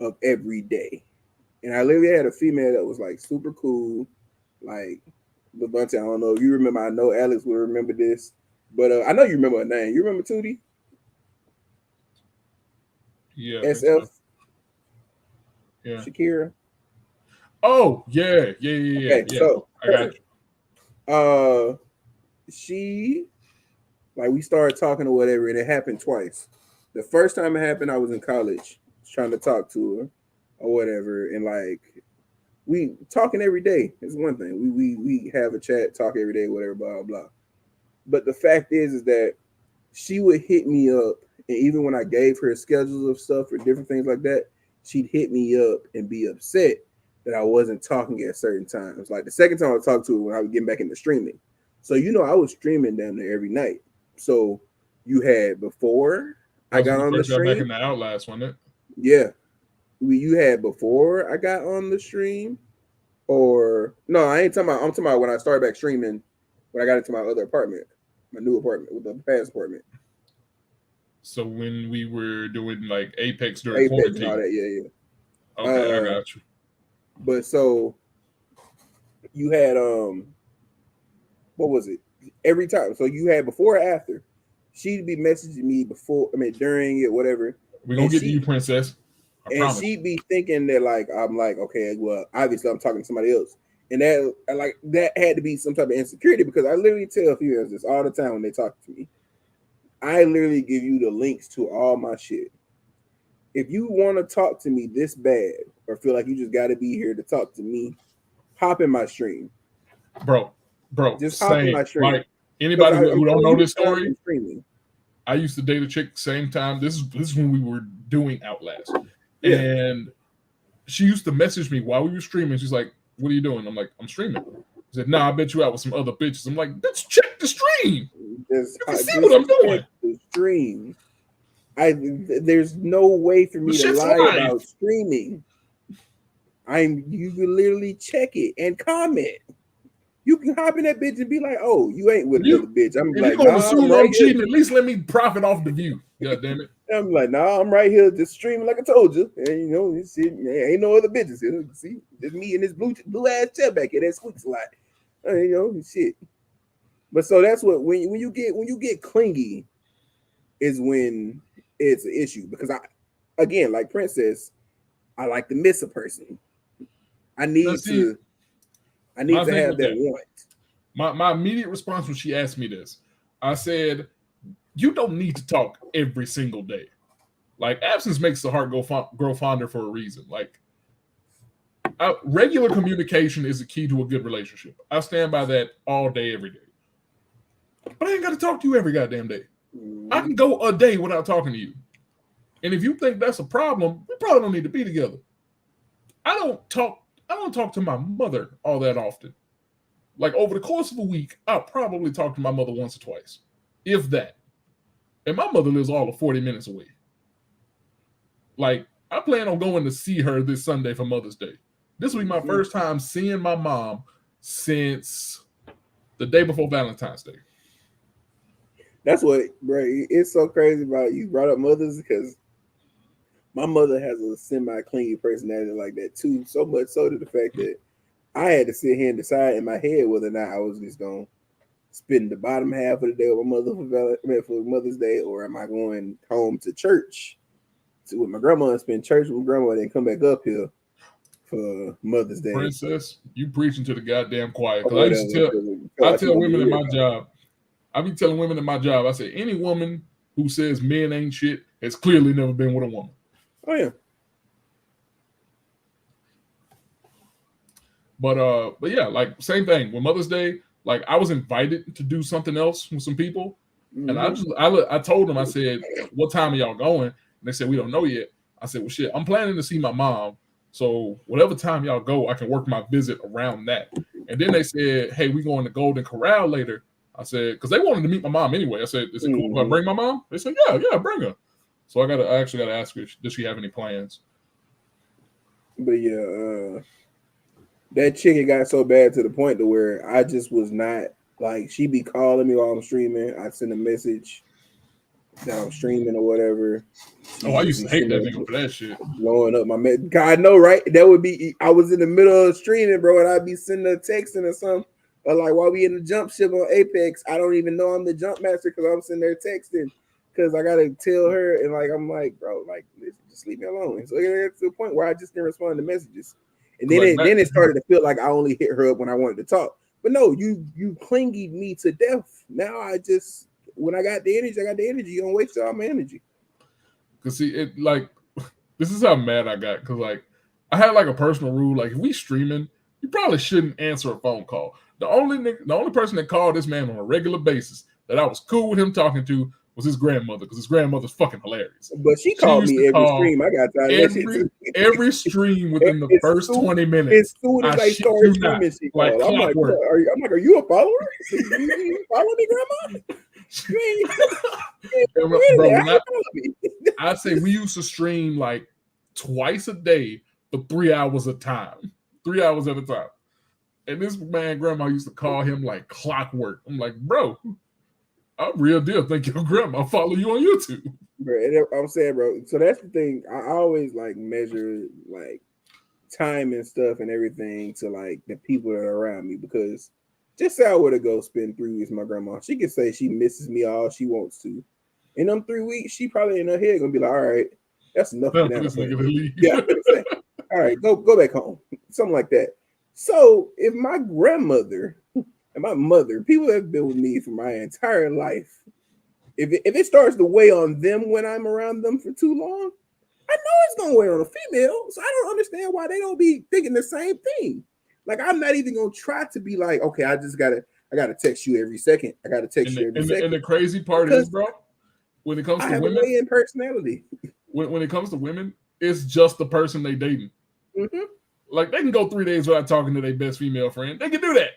of every day. And I literally had a female that was like super cool, like Levante. I don't know if you remember. I know Alex will remember this, but I know you remember her name. You remember Tootie? yeah, I think SF so. Yeah. Shakira. Oh yeah, yeah, yeah, yeah, Okay, yeah. so I got you. uh, she like we started talking or whatever, and it happened twice. The first time it happened, I was in college, trying to talk to her or whatever, and like we talking every day is one thing. We have a chat, talk every day, whatever, blah blah blah. But the fact is that she would hit me up, and even when I gave her schedules of stuff or different things like that, she'd hit me up and be upset that I wasn't talking at certain times. Like the second time I talked to her when I was getting back into streaming. So I was streaming down there every night. So you had before That I was when got you on the first got back stream. in the Outlast, wasn't it? Yeah, you had before I got on the stream, or no? I ain't talking about. I'm talking about when I started back streaming when I got into my other apartment, my new apartment with the past apartment. So when we were doing like Apex during Apex and all quarantine. that. Yeah, yeah. Okay, I got you. But so you had what was it? Every time. So you had before or after. She'd be messaging me before, I mean during it, whatever, We're gonna and get to you, princess. I promise. she'd be thinking that like I'm like okay, well obviously I'm talking to somebody else, and that had to be some type of insecurity because I literally tell females this all the time when they talk to me. I literally give you the links to all my shit. If you want to talk to me this bad or feel like you just got to be here to talk to me, hop in my stream. Bro, bro, Just hop in same. my stream Like because anybody I'm who don't telling know you this the time I've story, been streaming. I used to date a chick same time. This is when we were doing Outlast, Yeah, and she used to message me while we were streaming. She's like, "What are you doing?" I'm like, "I'm streaming." She said, "Nah, I bet you out with some other bitches." I'm like, "Bitch, check the stream. You can see what just I'm doing. check the stream. There's no way for The me to shit's lie live, about streaming. You can literally check it and comment. You can hop in that bitch and be like, "Oh, you ain't with If another you bitch." I'm if you like, gonna "Nah, I'm assume right I'm here." cheating, at least let me profit off the view. God damn it. I'm like, "Nah, I'm right here, just streaming like I told you." And this shit, ain't no other bitches here. See, just me and this blue ass chair back here that squeaks a lot. Shit. But so that's what when you get clingy is when it's an issue because I again like Princess, I like to miss a person. I Now need see, to I need my to thing have with that that, want. my immediate response when she asked me this, I said, "You don't need to talk every single day. Like absence makes the heart grow fonder for a reason. Like regular communication is the key to a good relationship. I stand by that all day, every day. But I ain't got to talk to you every goddamn day. I Mm-hmm. can go a day without talking to you. And if you think that's a problem, we probably don't need to be together. I don't talk. I don't talk to my mother all that often. Like over the course of a week, I'll probably talk to my mother once or twice, if that. And my mother lives all of 40 minutes away. Like I plan on going to see her this Sunday for Mother's Day. This will be my Mm-hmm. first time seeing my mom since the day before Valentine's Day. That's what, bro. It's so crazy about you brought up mothers because my mother has a semi clingy personality like that too. So much so to the fact that I had to sit here and decide in my head whether or not I was just going to spend the bottom half of the day with my mother for Mother's Day, or am I going home to church with my grandma and spend church with my grandma and then come back up here for Mother's Day Princess, you preaching to the goddamn choir. or Because I whatever? used to tell, Because I feel I like she's tell gonna be women in weird my about job, I be telling women in my job, I say any woman who says men ain't shit has clearly never been with a woman. it. Oh yeah. But yeah, like same thing with Mother's Day. Like I was invited to do something else with some people, and Mm-hmm. I told them, I said, "What time are y'all going?" And they said, "We don't know yet." I said, "Well, shit, I'm planning to see my mom, so whatever time y'all go, I can work my visit around that." And then they said, "Hey, we going to Golden Corral later." I said, because they wanted to meet my mom anyway. I said, "Is it cool if I Mm-hmm. bring my mom?" They said, "Yeah, yeah, bring her." So I actually gotta ask her, does she have any plans? But yeah, that chicken got so bad to the point to where I just was not like she be calling me while I'm streaming. I send a message that I'm streaming or whatever. She Oh, I just used be to hate sitting that there nigga for that shit. blowing up my God, no, right? That would be I was in the middle of streaming, bro, and I'd be sending her texting or something. Or like while we in the jump ship on Apex, I don't even know I'm the jump master because I'm sitting there texting because I gotta tell her and like I'm like, bro, like just leave me alone. So it gets to the point where I just didn't respond to messages. And 'Cause, like, then it started to feel like I only hit her up when I wanted to talk. But no, you clingy me to death. Now I just when I got the energy, I got the energy. You don't waste all my energy. Cause see, it like this is how mad I got. Cause like I had like a personal rule. Like if we streaming, you probably shouldn't answer a phone call. The only person that called this man on a regular basis that I was cool with him talking to was his grandmother. Because his grandmother's fucking hilarious. But she She called used to me every call stream. I got tired of that shit too. every stream within the As first soon, 20 minutes. as soon as I I shit started you not, streaming, she like called. clockwork. Are you a follower? You follow me, grandma? You ain't Bro, how when you follow me? I say we used to stream like twice a day for 3 hours a time, 3 hours at a time. And this man, grandma used to call him like clockwork. I'm like, bro, I'm real deal. Think your grandma follow you on YouTube. Bro, I'm saying, bro. So that's the thing. I always like measure like time and stuff and everything to like the people that are around me because just say I were to go spend 3 weeks with my grandma, she could say she misses me all she wants to. In them 3 weeks, she probably in her head gonna be like, all right, that's enough Time for for that. this nigga to leave. Yeah, I'm gonna say, all right, go back home, something like that. So if my grandmother and my mother, people that have been with me for my entire life, if it starts to weigh on them when I'm around them for too long, I know it's gonna weigh on a female. So I don't understand why they don't be thinking the same thing. Like I'm not even gonna try to be like, okay, I gotta text you every second. I gotta text you every second. And the crazy part is, Because bro, when it comes I to have a women, weigh-in personality. when it comes to women, it's just the person they dating. Mm-hmm. Like they can go 3 days without talking to their best female friend. They can do that.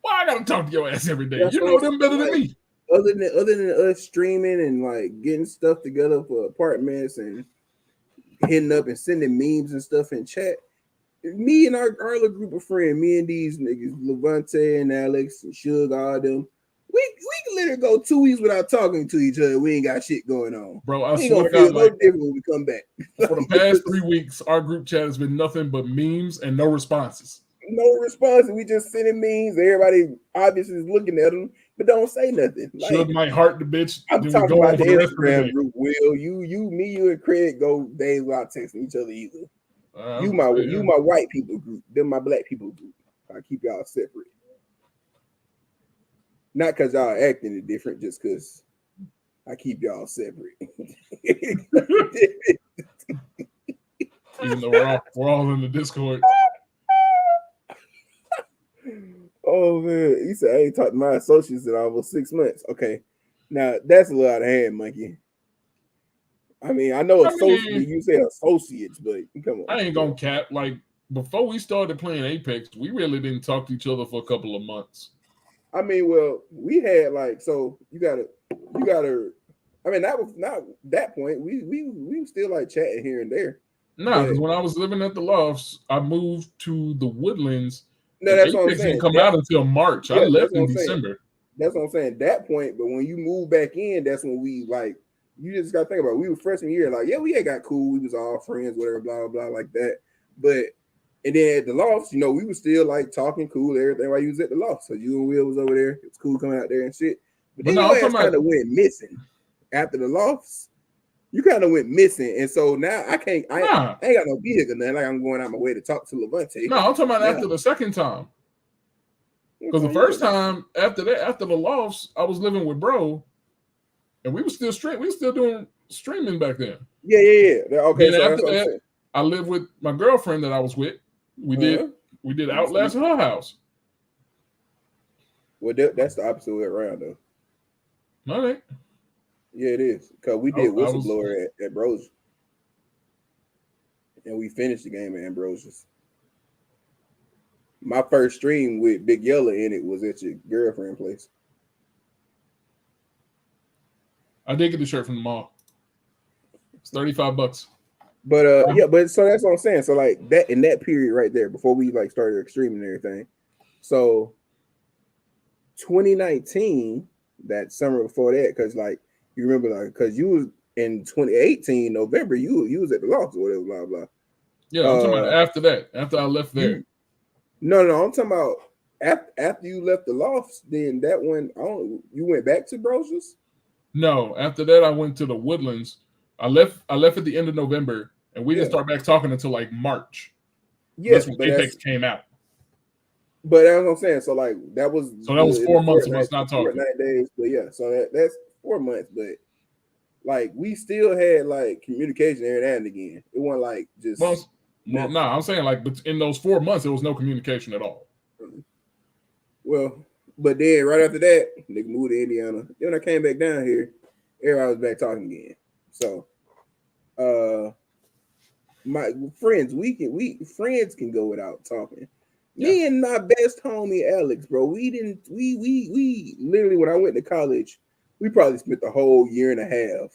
Why I gotta talk to your ass every day? That's You what know I'm them better than like. me. Other than us streaming and like getting stuff together for apartments and hitting up and sending memes and stuff in chat, me and our little group of friends, me and these niggas, Levante and Alex and Suge, all them, we can literally go 2 weeks without talking to each other. We ain't got shit going on. Bro, I We ain't swear gonna to God, feel no like different when we come back. for the past 3 weeks, our group chat has been nothing but memes and no responses. No response. We just sending memes. Everybody obviously is looking at them, but don't say nothing. Should Like might heart the bitch. I'm Then we talking go on about the for the rest of the Instagram day. group. Will you, and Craig go days without texting each other either. You my white people group. Them my black people group. I keep y'all separate. Not because y'all acting different, just because I keep y'all separate. Even though we're all in the Discord. Oh man, you said I ain't talked to my associates in almost 6 months. Okay, now that's a little out of hand, monkey. I mean, I know you say associates, but come on. I ain't gonna cap. Like before we started playing Apex, we really didn't talk to each other for a couple of months. I mean, well, we had like so you gotta. I mean, that was not that point. We still like chatting here and there. Nah, because when I was living at the Lofts, I moved to the Woodlands. No, that's what I'm Apex saying. didn't come out until March. I left in December. That's what I'm saying. That point, but when you move back in, that's when we like. You just got to think about it. We were freshman year, like, yeah, we had got cool. We was all friends, whatever, blah, blah, blah, like that. But, and then at the Lofts, we were still like talking cool, everything while you was at the Lofts. So you and Will was over there. It was cool coming out there and shit. But then your ass kind of went missing after the Lofts. You kind of went missing. And so now I ain't got no vehicle, nothing. Like I'm going out my way to talk to Levante. No, I'm talking about after the second time. Because the first time after the Lofts, I was living with bro. And we were still doing streaming back then. Yeah. Okay, then after that, I lived with my girlfriend that I was with. We did Outlast in her house. Well, that's the opposite way around, though. No, it ain't. Yeah, it is. Because we did Whistleblower at Ambrosius. And we finished the game at Ambrosius. My first stream with Big Yellow in it was at your girlfriend place. I did get the shirt from the mall. It's $35. But but so that's what I'm saying. So like that in that period right there, before we like started streaming and everything. So 2019, that summer before that, because like you remember, like because you was in 2018 November, you was at the Lofts or whatever, blah blah. Yeah, I'm talking about after that, after I left there. No, I'm talking about after you left the Lofts. Then that one, you went back to Brosius. No, after that I went to the Woodlands. I left at the end of November, and we didn't start back talking until like March. Yeah, That's when but Apex came out. But that's what I'm saying. So like that was So that was in 4 months of us not talking. Fortnite days. But yeah, so that's 4 months. But like we still had like communication every now and again. It wasn't like just I'm saying like, but in those 4 months there was no communication at all. Well, but then right after that, nigga moved to Indiana. Then when I came back down here, everybody was back talking again. So my friends, friends can go without talking. Me and my best homie Alex, bro, we literally when I went to college, we probably spent the whole year and a half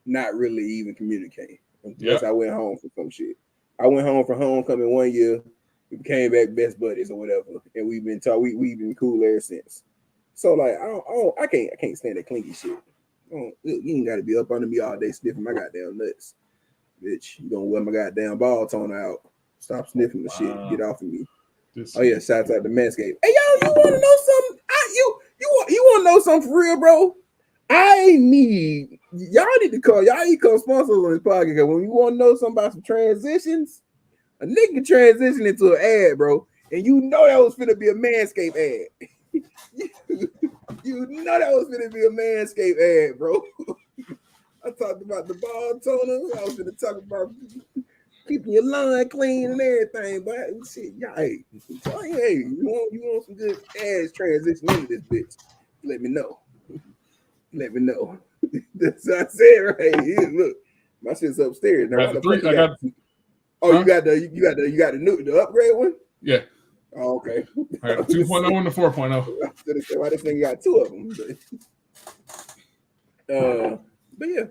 not really even communicating unless I went home for some shit. I went home for homecoming 1 year. We came back best buddies or whatever, and we've been we've been cool ever since. So like I can't stand that clinky shit. You ain't got to be up under me all day sniffing my goddamn nuts, bitch. You gonna wear my goddamn ball tone out? Stop sniffing the shit. Get off of me. Oh yeah, shouts out to Manscaped. Hey yo, you want to know something? You want to know something for real, bro? Y'all need to call. Y'all need to come sponsors on this podcast. When you want to know something about some transitions, a nigga transition into an ad, bro, and you know that was finna be a Manscaped ad. You know that was finna be a Manscaped ad, bro. I talked about the ball toner. I was gonna talk about keeping your lawn clean and everything, but shit, y'all, hey, you want some good ass transition into this bitch? Let me know. Let me know. That's what I said, right here. Look, my shit's upstairs. Now, why the fuck you got? Oh, you got the upgrade one? Yeah. Oh, okay. I got the 2.0 and the 4.0. I was gonna say why this thing got two of them, but yeah.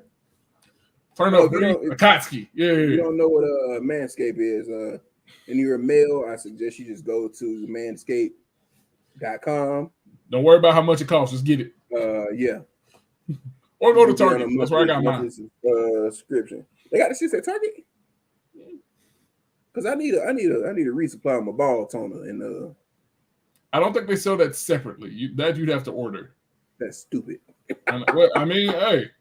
Turn up, Akatsuki. Yeah. You don't know what Manscaped is, and you're a male, I suggest you just go to manscaped.com. Don't worry about how much it costs. Just get it. Yeah. Or go to Target. That's where I got mine. Subscription. They got the shit at Target. Because I need to resupply my ball toner and I don't think they sell that separately. You'd have to order. That's stupid. I mean, hey,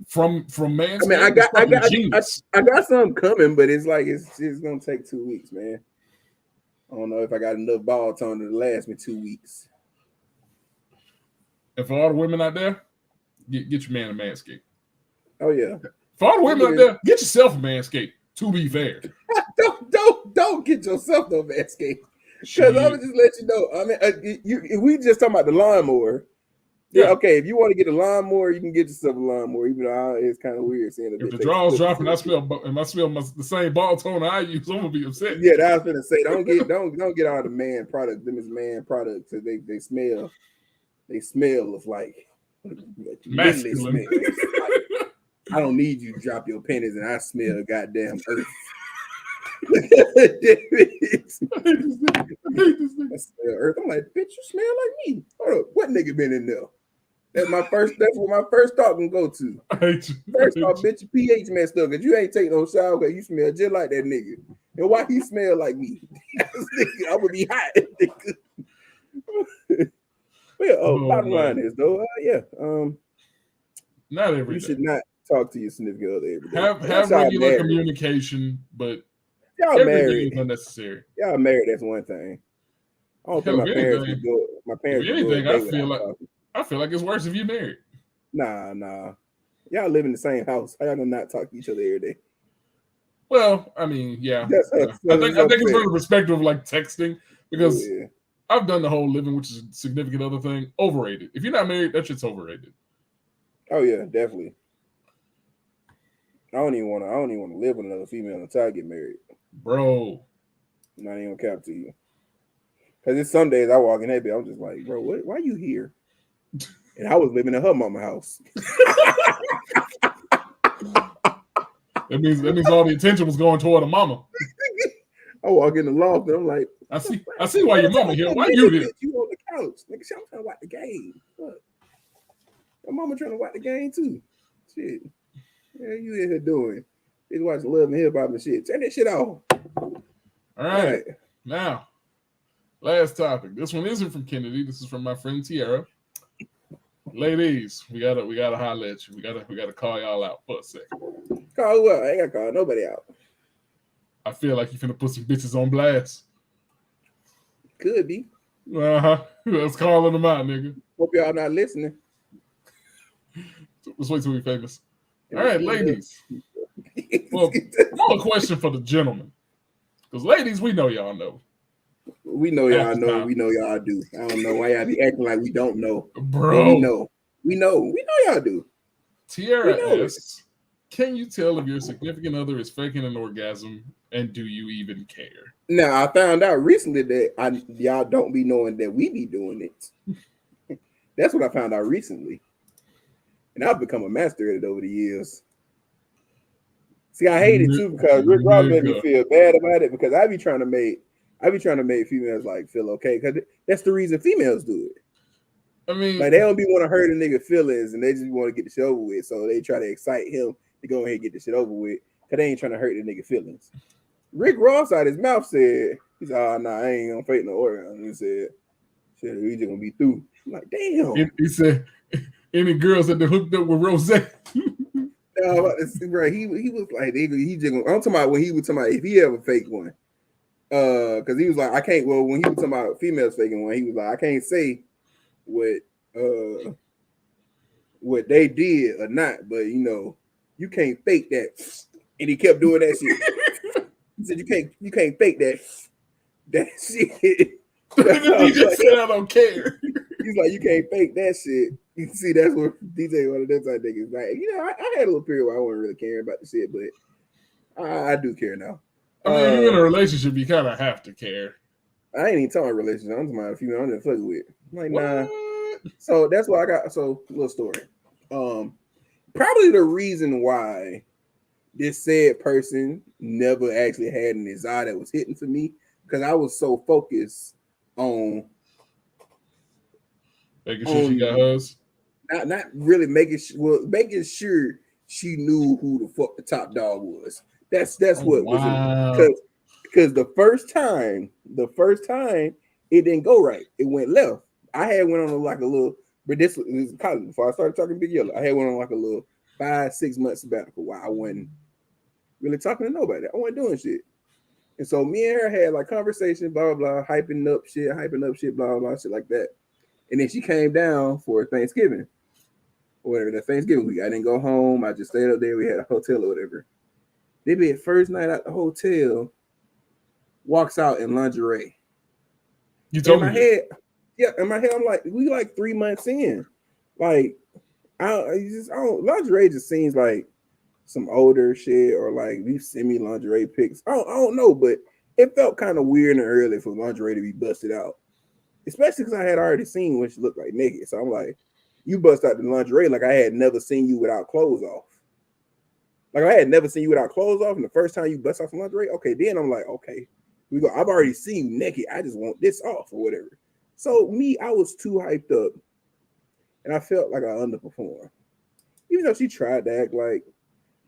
from Manscaped. I got some coming, but it's like it's gonna take 2 weeks, man. I don't know if I got enough ball toner to last me 2 weeks. And for all the women out there, get your man a Manscaped. Oh yeah. For all the women out there, get yourself a Manscaped. To be fair, don't get yourself no Manscaped. Because I would just let you know. I mean, if we just talking about the lawnmower. Yeah, okay. If you want to get a lawnmower, you can get yourself a lawnmower. Even though it's kind of weird seeing if the drawers dropping, I smell the same ball toner I use. I'm gonna be upset. Yeah, that I was gonna say. Don't get all the man products. Them is man products because they smell. They smell of like masculine. I don't need you to drop your panties, and I smell goddamn earth. I smell earth. I'm like, bitch, you smell like me. Hold up, what nigga been in there? That's what my first thought can go to. First off, bitch, your pH messed up because you ain't taking no shower because you smell just like that nigga. And why he smell like me? I would be hot. Well, bottom line is though, not every day. You should not talk to your significant other every day. Have regular communication, but y'all married is unnecessary. Y'all married, that's one thing. I don't think my parents would go. My parents would go. I feel like it's worse if you're married. Nah. Y'all live in the same house. How y'all gonna not talk to each other every day? Well, I mean, yeah. I think it's from the perspective of like texting because I've done the whole living, which is a significant other thing. Overrated. If you're not married, that shit's overrated. Oh yeah, definitely. I don't even want to live with another female until I get married, bro. I'm not even gonna cap to you. Because it's some days I walk in that bed, I'm just like, bro, why you here? And I was living in her mama house. That means all the attention was going toward a mama. I walk in the loft and I'm like, I see why your mama here. Why you here? You on the couch, nigga? I'm trying to watch the game. Look. My mama trying to watch the game too. Shit, yeah, you in here doing? She's watching Love and Hip Hop and shit. Turn that shit off. All right. Now, last topic. This one isn't from Kennedy. This is from my friend Tiara. Ladies, we gotta holler at you. We gotta call y'all out for a second. Call who out? I ain't gotta call nobody out. I feel like you finna put some bitches on blast. Could be. Let's calling them out, nigga. Hope y'all not listening. Let's wait till we famous. And All right, we end ladies. Well, I have a question for the gentlemen. Because ladies, we know y'all know. we know Half y'all the know. time. We know y'all do. I don't know why y'all be acting like we don't know. But we Bro, know. We know. We know y'all do. We Tiara know it. asks, can you tell if your significant other is faking an orgasm and do you even care? Now I found out recently that y'all don't be knowing that we be doing it. That's what I found out recently, and I've become a master at it over the years. See, I hate it too because Rick Ross made me Nigga. feel bad about it because I be trying to make females like feel okay because that's the reason females do it. I mean, Like they don't be want to hurt a nigga feelings and they just want to get the shit over with, so they try to excite him to go ahead and get the shit over with because they ain't trying to hurt the nigga feelings. Rick Ross out his mouth said, he's like, oh, nah, I ain't gonna fake no orgasm. He said, shit, we just gonna be through. I'm like, damn. he said, any girls that they hooked up with Rose? Bro, he was like, he just gonna, I'm talking about when he was talking about if he ever fake one. Because he was like, I can't, well, when he was talking about females faking one, he was like, I can't say what what they did or not, but you know, you can't fake that. And he kept doing that shit. He said, you can't fake that shit. The DJ said, I don't care. He's like, you can't fake that shit. You see, that's what DJ one of them type niggas like. You know, I had a little period where I wasn't really caring about the shit, but I do care now. I mean, if you're in a relationship, you kind of have to care. I ain't even talking about relationship. I'm talking about a female I'm just fucking with. I'm like, nah. What? So that's why I got. So little story. Probably the reason why this said person never actually had an desire that was hitting for me because I was so focused on Making sure she got hers. not really making sure she knew who the fuck the top dog was. That's what was in because the first time it didn't go right. It went left. I had went on like a little, but this was college before I started talking Big Yellow. I had went on like a little 5-6 months sabbatical while I wasn't really talking to nobody. I wasn't doing shit. And so me and her had like conversation, blah blah blah, hyping up shit, blah blah blah, shit like that. And then she came down for Thanksgiving or whatever, that Thanksgiving week. I didn't go home. I just stayed up there. We had a hotel or whatever. They be at first night at the hotel, walks out in lingerie. You told me. In my head, I'm like, we like 3 months in. Like, I don't lingerie just seems like some older shit or like we send me lingerie pics. I don't know, but it felt kind of weird and early for lingerie to be busted out. Especially because I had already seen what she looked like naked. So I'm like, you bust out the lingerie like I had never seen you without clothes off. Like I had never seen you without clothes off, and the first time you bust out some lingerie, okay, then I'm like, okay, we go. I've already seen you naked. I just want this off or whatever. So me, I was too hyped up, and I felt like I underperformed. Even though she tried to act like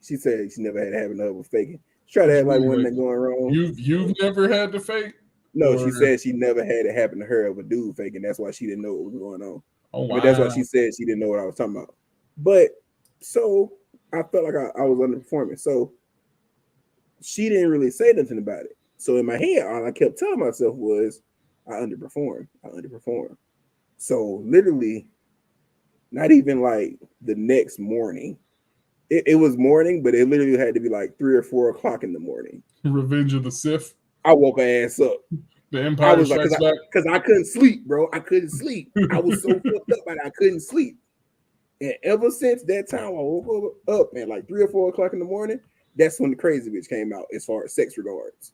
she said she never had to have enough with faking. She tried to act like wasn't going wrong. You've never had to fake? No, she said she never had it happen to her of a dude faking. That's why she didn't know what was going on. Oh, wow. I mean, that's why she said she didn't know what I was talking about. But so I felt like I was underperforming. So she didn't really say nothing about it. So in my head, all I kept telling myself was, I underperformed. So literally, not even like the next morning. It was morning, but it literally had to be like 3 or 4 o'clock in the morning. Revenge of the Sith. I woke her ass up. The Empire Strikes Back. Because I couldn't sleep, bro. I couldn't sleep. I was so fucked up, but I couldn't sleep. And ever since that time, I woke up at like 3 or 4 o'clock in the morning. That's when the crazy bitch came out, as far as sex regards,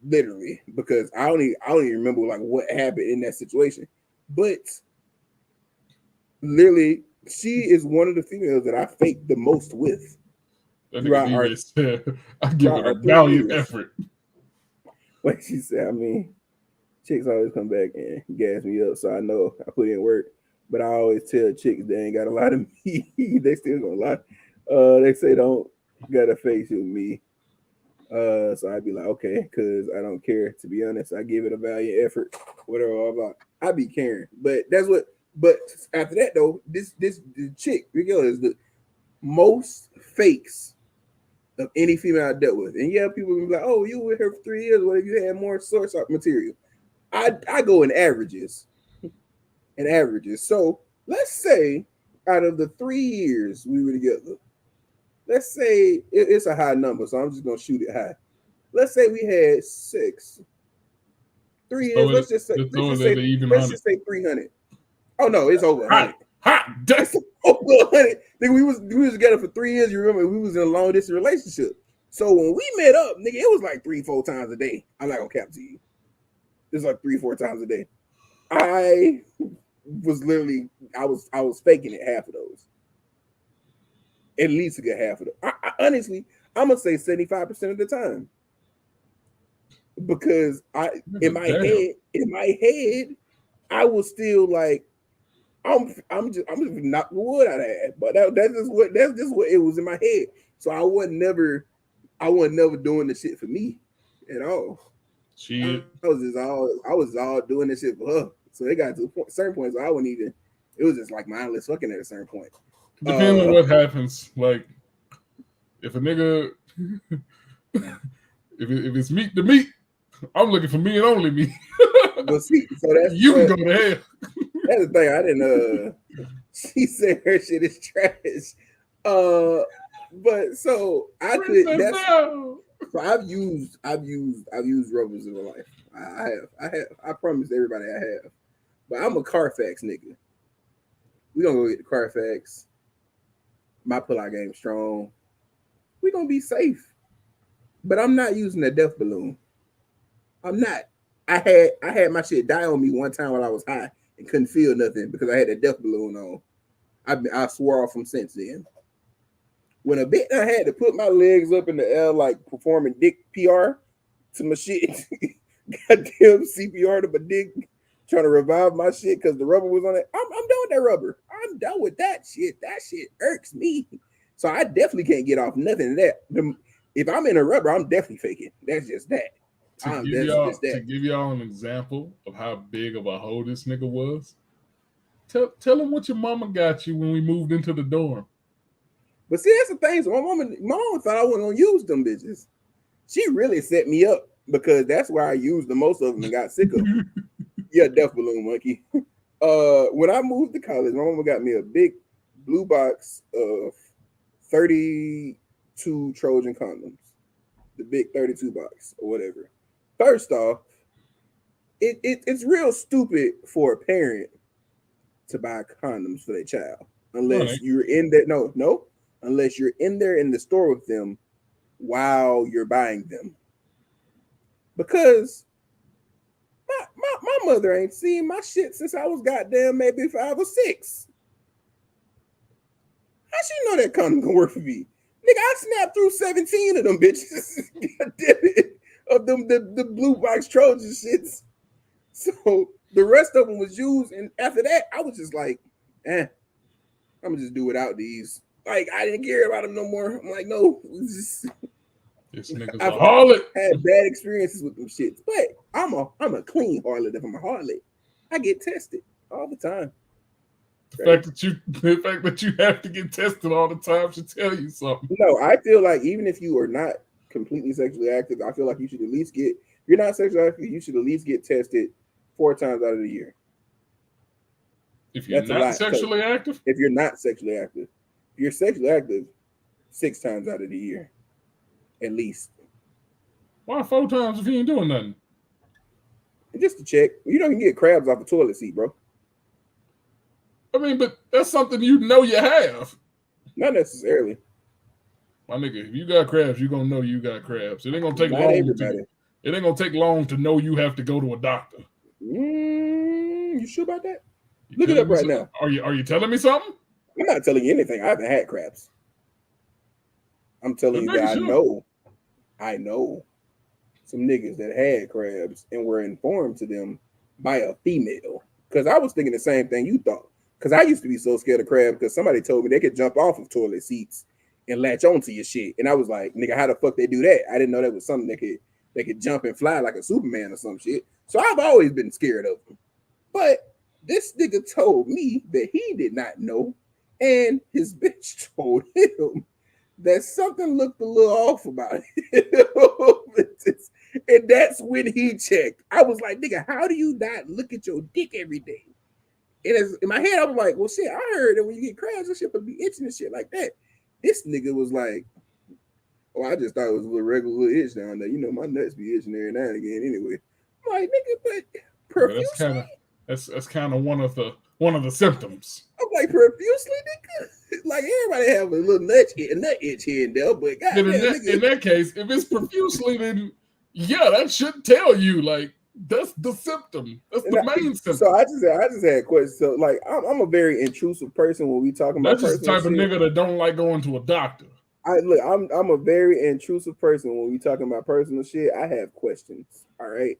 literally. Because I don't even remember like what happened in that situation. But literally, she is one of the females that I faked the most with. That nigga said, I give it a valiant effort. Like she said, I mean, chicks always come back and gas me up, so I know I put in work. But I always tell chicks they ain't got a lot of me. They still gonna lie. They say don't gotta face with me. So I'd be like, okay, because I don't care. To be honest, I give it a valiant effort. Whatever. I be caring, but that's what. But after that though, this the chick Miguel is the most fakes of any female I dealt with. And yeah, people will be like, "Oh, you were here for 3 years. What if you had more source material?" I go in averages, So let's say out of the 3 years we were together, let's say it's a high number, so I'm just gonna shoot it high. Let's say we had six, three Just years. throw it. Just Let's throw just it at say the even let's hundred. just say 300. Oh no, it's over 100. Hot. It's over 100. Nigga, we was together for 3 years. You remember we was in a long distance relationship. So when we met up, nigga, it was like 3-4 times a day. I'm not gonna cap to you. It was like 3-4 times a day. I was literally I was faking it half of those. At least a good half of them. Honestly, I'm gonna say 75% of the time. Because Damn. in my head, I was still like, I'm just not the wood out of that. But that's just what it was in my head. So I wasn't never doing the shit for me at all. Shit. I was all doing this shit for her. So it got to certain points where I wouldn't even. It was just like mindless fucking at a certain point. Depending on what happens, like if a nigga, if it's meat to meat, I'm looking for me and only me. But see, so You can go to hell. That's the thing. I didn't. She said her shit is trash. But so I could. That's so I've used rubbers in my life. I have. I promise everybody I have. But I'm a Carfax nigga. We gonna go get the Carfax. My pull-out game strong. We gonna be safe. But I'm not using a death balloon. I'm not. I had my shit die on me one time while I was high and couldn't feel nothing because I had a death balloon on. I swore off from since then. When a bit I had to put my legs up in the air like performing dick PR to my shit, goddamn CPR to my dick, trying to revive my shit because the rubber was on it. I'm done with that rubber. I'm done with that shit. That shit irks me. So I definitely can't get off nothing of that. If I'm in a rubber, I'm definitely faking. That's just that. To give y'all an example of how big of a hoe this nigga was, tell him what your mama got you when we moved into the dorm. But see, that's the thing. So my mama thought I wasn't gonna use them bitches. She really set me up because that's where I used the most of them and got sick of them. Yeah, death balloon monkey. When I moved to college, my mama got me a big blue box of 32 Trojan condoms, the big 32 box or whatever. First off, it's real stupid for a parent to buy condoms for their child unless you're in there. No, unless you're in there in the store with them while you're buying them. Because my mother ain't seen my shit since I was goddamn maybe 5 or 6. How she know that condom can work for me? Nigga, I snapped through 17 of them bitches. God damn it. Of them the blue box Trojan shits. So the rest of them was used, and after that, I was just like, I'm gonna just do without these. Like I didn't care about them no more. I'm like, no, this nigga's I've a harlot. Had bad experiences with them shits, but I'm a clean harlot. If I'm a harlot, I get tested all the time. The fact that you have to get tested all the time should tell you something. No, I feel like even if you are not completely sexually active, I feel like you should at least get. If you're not sexually active, you should at least get tested 4 times out of the year. If you're not sexually active? If you're not sexually active. If you're sexually active, 6 times out of the year. At least. Why 4 times if you ain't doing nothing? Just to check. You don't get crabs off a toilet seat, bro. I mean, but that's something you know you have. Not necessarily. My nigga, if you got crabs, you're gonna know you got crabs. It ain't gonna take Not long. Everybody. It ain't gonna take long to know you have to go to a doctor. You sure about that? Look it up right now. Are you telling me something? I'm not telling you anything. I haven't had crabs. I'm telling you that I know some niggas that had crabs and were informed to them by a female. Because I was thinking the same thing you thought. Because I used to be so scared of crabs because somebody told me they could jump off of toilet seats and latch onto your shit. And I was like, nigga, how the fuck they do that? I didn't know that was something that could jump and fly like a Superman or some shit. So I've always been scared of them. But this nigga told me that he did not know. And his bitch told him that something looked a little off about it. And that's when he checked. I was like, nigga, how do you not look at your dick every day? And as, in my head, I was like, well, shit, I heard that when you get crabs, that shit would be itching and shit like that. This nigga was like, oh, I just thought it was a little regular little itch down there. You know, my nuts be itching every now and again anyway. I'm like, nigga, but Well, profusely? that's kind of one of the symptoms. I'm like, profusely, nigga? Like, everybody have a little nut itch here and there, but Then goddamn, nigga. in that case, if it's profusely, then yeah, that should tell you like that's the symptom. That's the main So symptom. I just had questions. So like, I'm a very intrusive person when we talking about That's just the personal type of shit. nigga that don't like going to a doctor. I'm a very intrusive person when we talking about personal shit. I have questions. All right.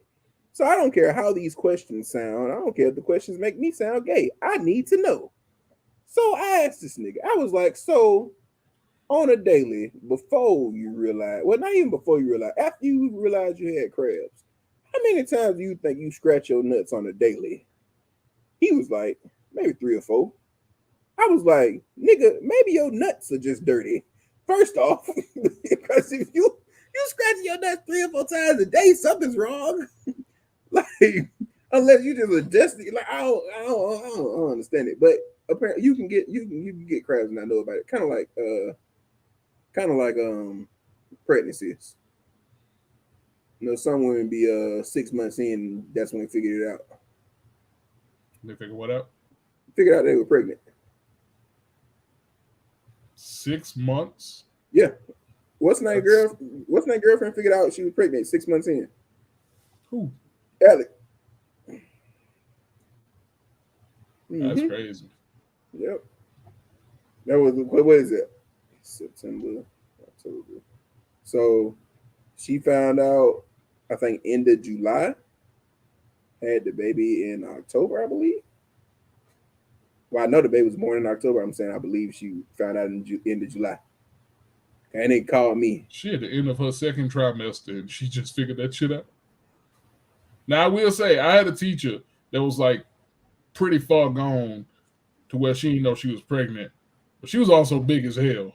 So I don't care how these questions sound. I don't care if the questions make me sound gay. I need to know. So I asked this nigga. I was like, so on a daily, before you realize, well, not even before you realize, after you realize you had crabs, how many times do you think you scratch your nuts on a daily? He was like, maybe 3 or 4. I was like, nigga, maybe your nuts are just dirty. First off, because if you scratching your nuts 3 or 4 times a day, something's wrong. Like, unless you just adjust it. Like, I don't understand it. But apparently, you can get crabs and not know about it. Kind of like pregnancies. You know, some women be 6 months in, that's when they figured it out. They figure what out? Figured out they were pregnant. 6 months. Yeah. What's my That's girlfriend figured out she was pregnant 6 months in? who? Alec. That's Mm-hmm. crazy. Yep. That was what is it? September, October. So she found out, I think, end of July. Had the baby in October, I believe. Well, I know the baby was born in October. I'm saying I believe she found out in end of July. And they called me. She at the end of her second trimester and she just figured that shit out. Now I will say I had a teacher that was like pretty far gone to where she didn't know she was pregnant, but she was also big as hell.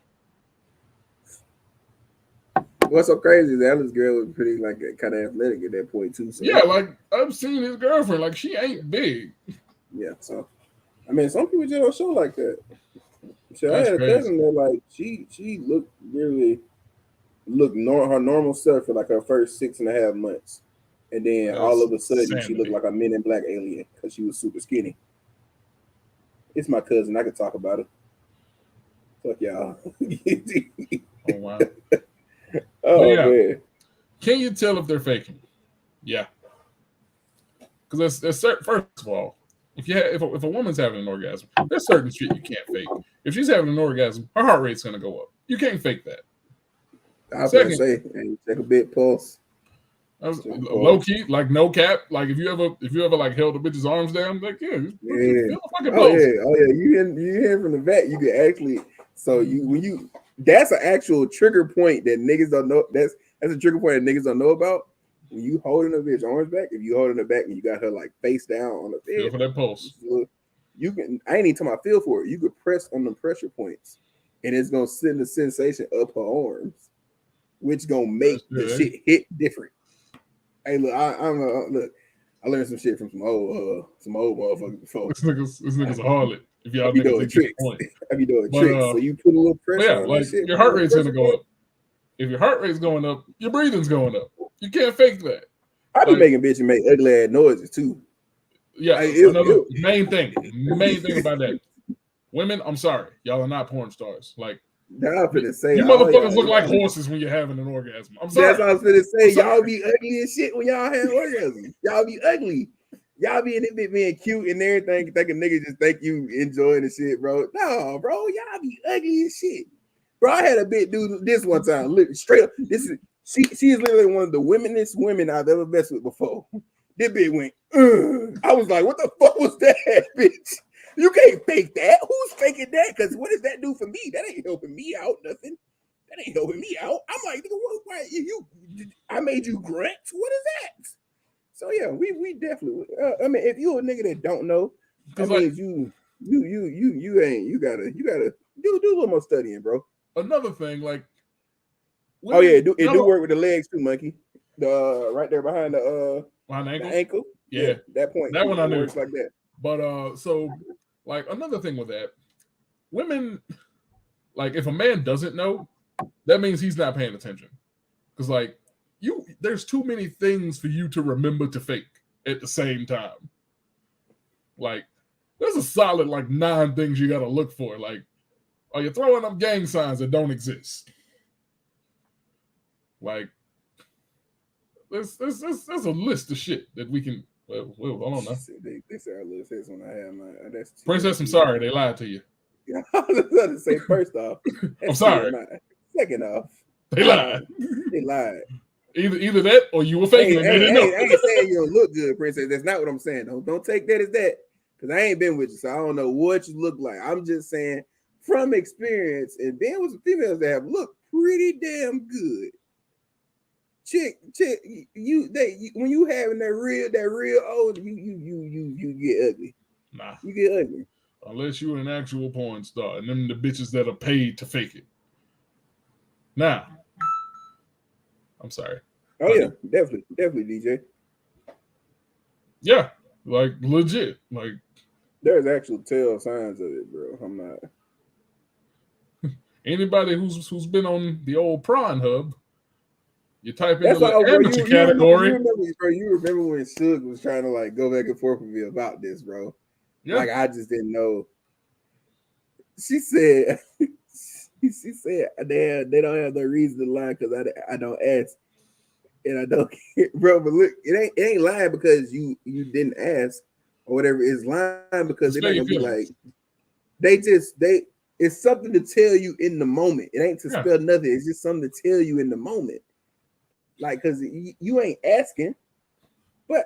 What's so crazy is Alex girl was pretty like kind of athletic at that point too. So Yeah, like I've seen his girlfriend, like she ain't big. yeah, so I mean, some people just don't show like that. So I That's had a crazy. cousin that like she looked really her normal self for like her first 6.5 months, and then all That's of a sudden she looked insanity. like a Men in Black alien because she was super skinny. It's my cousin. I could talk about her. Fuck y'all. Oh wow. But Oh yeah, man. can you tell if they're faking? Yeah, because that's certain. First of all, if a woman's having an orgasm, there's certain shit you can't fake. If she's having an orgasm, her heart rate's gonna go up. You can't fake that. I was gonna Second, say, hey, take a bit pulse. Check a low pulse. key, like no cap, like if you ever like held a bitch's arms down, like yeah, just Yeah. feel a fucking Oh pulse. yeah. Oh yeah. You hear from the vet. You can actually. So you when you that's an actual trigger point that niggas don't know. That's a trigger point that niggas don't know about. When you holding a bitch arms back, if you holding her back and you got her like face down on the Feel bed, for that pulse. you can. I ain't even talking about feel for it. You could press on the pressure points, and it's gonna send the sensation up her arms, which gonna make That's the good. shit hit different. Hey, look, look. I learned some shit from some old motherfuckers before. This nigga's a harlot. If I y'all be niggas doing didn't get the tricks. point, I be doing but tricks. So you put a little but pressure yeah, on that like shit, your put a heart little rate's gonna pressure go point. up. If your heart rate's going up, your breathing's going up. You can't fake that. I be Like making bitches make ugly ass noises too. yeah, another It, main thing about that. Women, I'm sorry, y'all are not porn stars. Like now I'm you, finna say you all motherfuckers look like y'all. horses when you're having an orgasm. I'm That's sorry. what I was finna I'm say. sorry. Y'all be ugly as shit when y'all have orgasms. Y'all be ugly. Y'all be in it bit being cute and everything, think a nigga just think you enjoying the shit, bro. No, bro, y'all be ugly as shit. Bro, I had a bit dude this one time. Look, straight up. This is she is literally one of the womenest women I've ever messed with before. This bitch went, ugh. I was like, what the fuck was that, bitch? You can't fake that. Who's faking that? Because what does that do for me? That ain't helping me out, nothing. That ain't helping me out. I'm like, nigga, what? Why I made you grunt. What is that? So yeah, we definitely. I mean, if you a nigga that don't know, that Because like means you ain't you gotta do a little more studying, bro. another thing, like Oh yeah, women, it do work with the legs too, monkey. The right there behind behind the the ankle. ankle. Yeah, Yeah, that point that one I it knew. works like that. But so like another thing with that, women, like if a man doesn't know, that means he's not paying attention. Because like there's too many things for you to remember to fake at the same time. Like there's a solid like 9 things you got to look for. Like, are you throwing up gang signs that don't exist? Like there's a list of shit that we can. Well, hold on now, They say our little sex when I have my that's Princess. I'm TMI. sorry, they lied to you. Yeah, I was about to say first off, I'm that's sorry, TMI. Second off, they lied. they lied. Either that or you were Hey, faking and they hey, didn't hey, know. I ain't saying you don't look good, princess. That's not what I'm saying. Don't take that as that. Because I ain't been with you, so I don't know what you look like. I'm just saying from experience and being with some females that have looked pretty damn good. Chick, when you having that real old, you get ugly. Nah, You get ugly. unless you're an actual porn star, and them the bitches that are paid to fake it. Now, I'm sorry. Oh yeah, definitely, DJ. Yeah, like legit. Like There's actual tell signs of it, bro. I'm not. anybody who's been on the old prawn hub, you type in the That's little all, bro. amateur category. Bro. You remember when Suge was trying to like go back and forth with me about this, bro? Yeah, Like I just didn't know. She said, she said they don't have no reason to lie because I don't ask and I don't care, bro. But look, it ain't lying because you didn't ask or whatever. It's lying because they're not display gonna your be like feelings. they. It's something to tell you in the moment. It ain't to Yeah, spell nothing. It's just something to tell you in the moment. Like, cause you ain't asking, but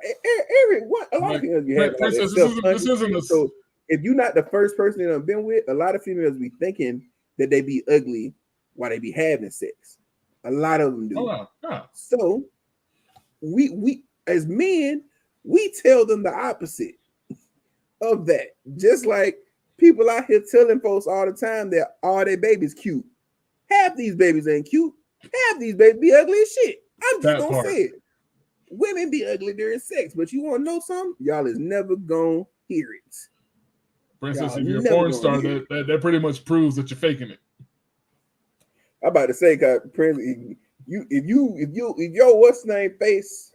every what a lot of like females be having like that princess, self this conscious isn't a shit. So if you're not the first person that I've been with, a lot of females be thinking that they be ugly while they be having sex. A lot of them oh do. no, no. So we as men, we tell them the opposite of that. Just like people out here telling folks all the time that all their babies cute. Half these babies ain't cute. Half these babies be ugly as shit. I'm just That gonna say part. it. Women be ugly during sex, but you want to know something? Y'all is never gonna hear it. Princess, Y'all if you're a never porn gonna star, hear it. that pretty much proves that you're faking it. I'm about to say, cause if your what's name face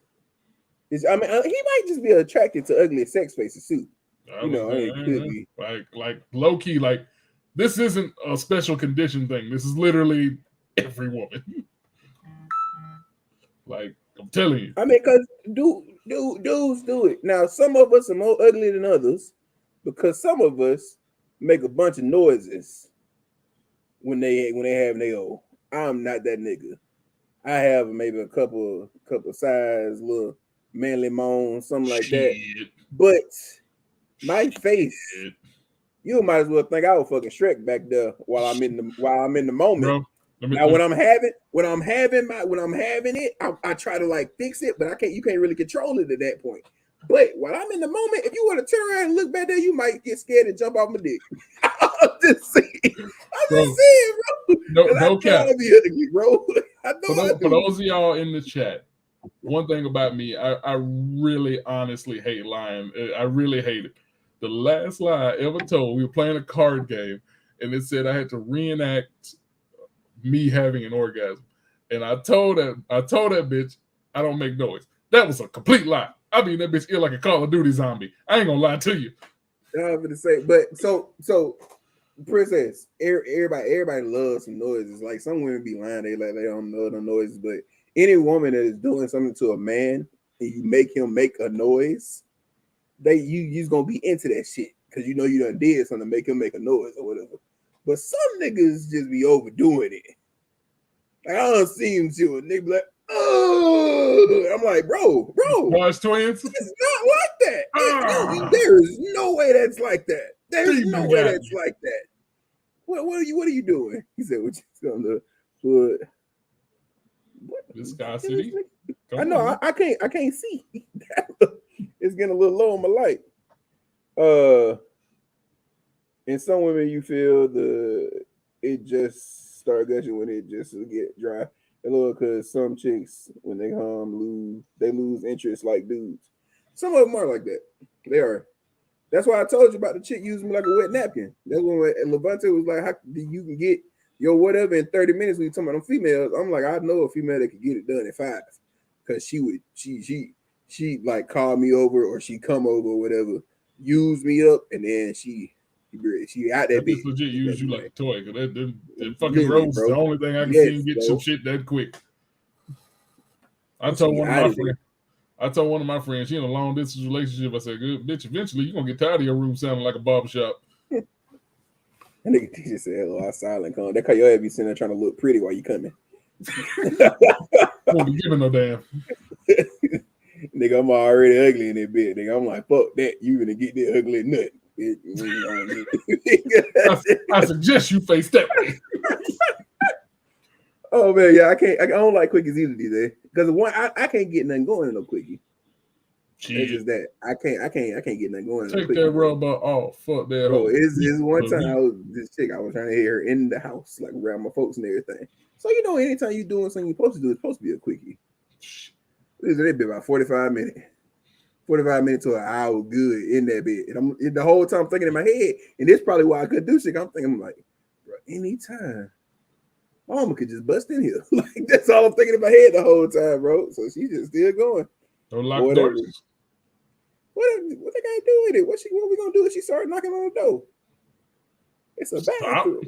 is, I mean, he might just be attracted to ugly sex faces too. I You was know, I mean, could be. like low key, like this isn't a special condition thing. This is literally every woman. Like I'm telling you. I mean, cause dudes do it. Now, some of us are more ugly than others because some of us make a bunch of noises when they have their old. I'm not that nigga. I have maybe a couple size little manly moans, something like that. Shit. But my face, Shit. you might as well think I was fucking Shrek back there while I'm in the moment. Bro, Now when I'm having it, I try to like fix it, but I can't. You can't really control it at that point. But while I'm in the moment, if you want to turn around and look back there, you might get scared and jump off my dick. I'm just saying. I'm just bro, saying, bro. Because I no know cap. I be ugly, bro. I know I For do. those of y'all in the chat, one thing about me, I really honestly hate lying. I really hate it. The last lie I ever told, we were playing a card game, and it said I had to reenact me having an orgasm. And I told that bitch, I don't make noise. That was a complete lie. I mean that bitch ear like a Call of Duty zombie. I ain't gonna lie to you. I'm gonna say, but so princess, everybody loves some noises. Like some women be lying, they don't know the noises, but any woman that is doing something to a man and you make him make a noise, you's gonna be into that shit because you know you done did something to make him make a noise or whatever. But some niggas just be overdoing it. Like I don't see him to a nigga be like, oh, I'm like, bro, Watch twins. it's not like that. Ah, There is no way that's like that. There's no Steven way got that's me. like that. What are you doing? He said, what you on the what? Viscosity. I Come know on. I can't see. It's getting a little low on my light. In some women you feel it just start gushing when it just get dry. A little because some chicks when they lose interest like dudes. Some of them are like that. They are. That's why I told you about the chick using me like a wet napkin. That's when Levante was like, "How you can get your whatever in 30 minutes?" When you talking about them females, I'm like, I know a female that could get it done in 5, because she like call me over or she come over or whatever, use me up, and then she out that That bitch bitch. legit use you like a toy. Cause that fucking Literally, Rose is the bro. only thing I can see Yes, and get some bro. shit that quick. I She told be one of out my of there. friends. I told one of my friends, she in a long distance relationship. I said, "Good bitch, eventually you're gonna get tired of your room sounding like a barbershop." That nigga just said, "Hello, I silent come." That cause your ass be sitting there trying to look pretty while you coming. Won't be giving no damn. Nigga, I'm already ugly in that bit. Nigga, I'm like, fuck that. You gonna get that ugly nut. I suggest you face that way. Oh man, yeah, I don't like quickies either these days. Because one, I can't get nothing going in no quickie. It's Shit. just that I can't get nothing going in no Take quickie, that bro. rub off. Fuck that Bro, hoe. it's one time this chick, I was trying to hit her in the house, like around my folks and everything. So anytime you're doing something you're supposed to do, it's supposed to be a quickie. It'd be about 45 minutes. 45 minutes to an hour good in that bed. And I'm the whole time thinking in my head, and this probably why I couldn't do shit. I'm like, bro, anytime mama could just bust in here. Like that's all I'm thinking in my head the whole time, bro. So she's just still going. Don't lock Whatever. doors. What they gotta do with it? What we gonna do if she started knocking on the door? It's a bathroom.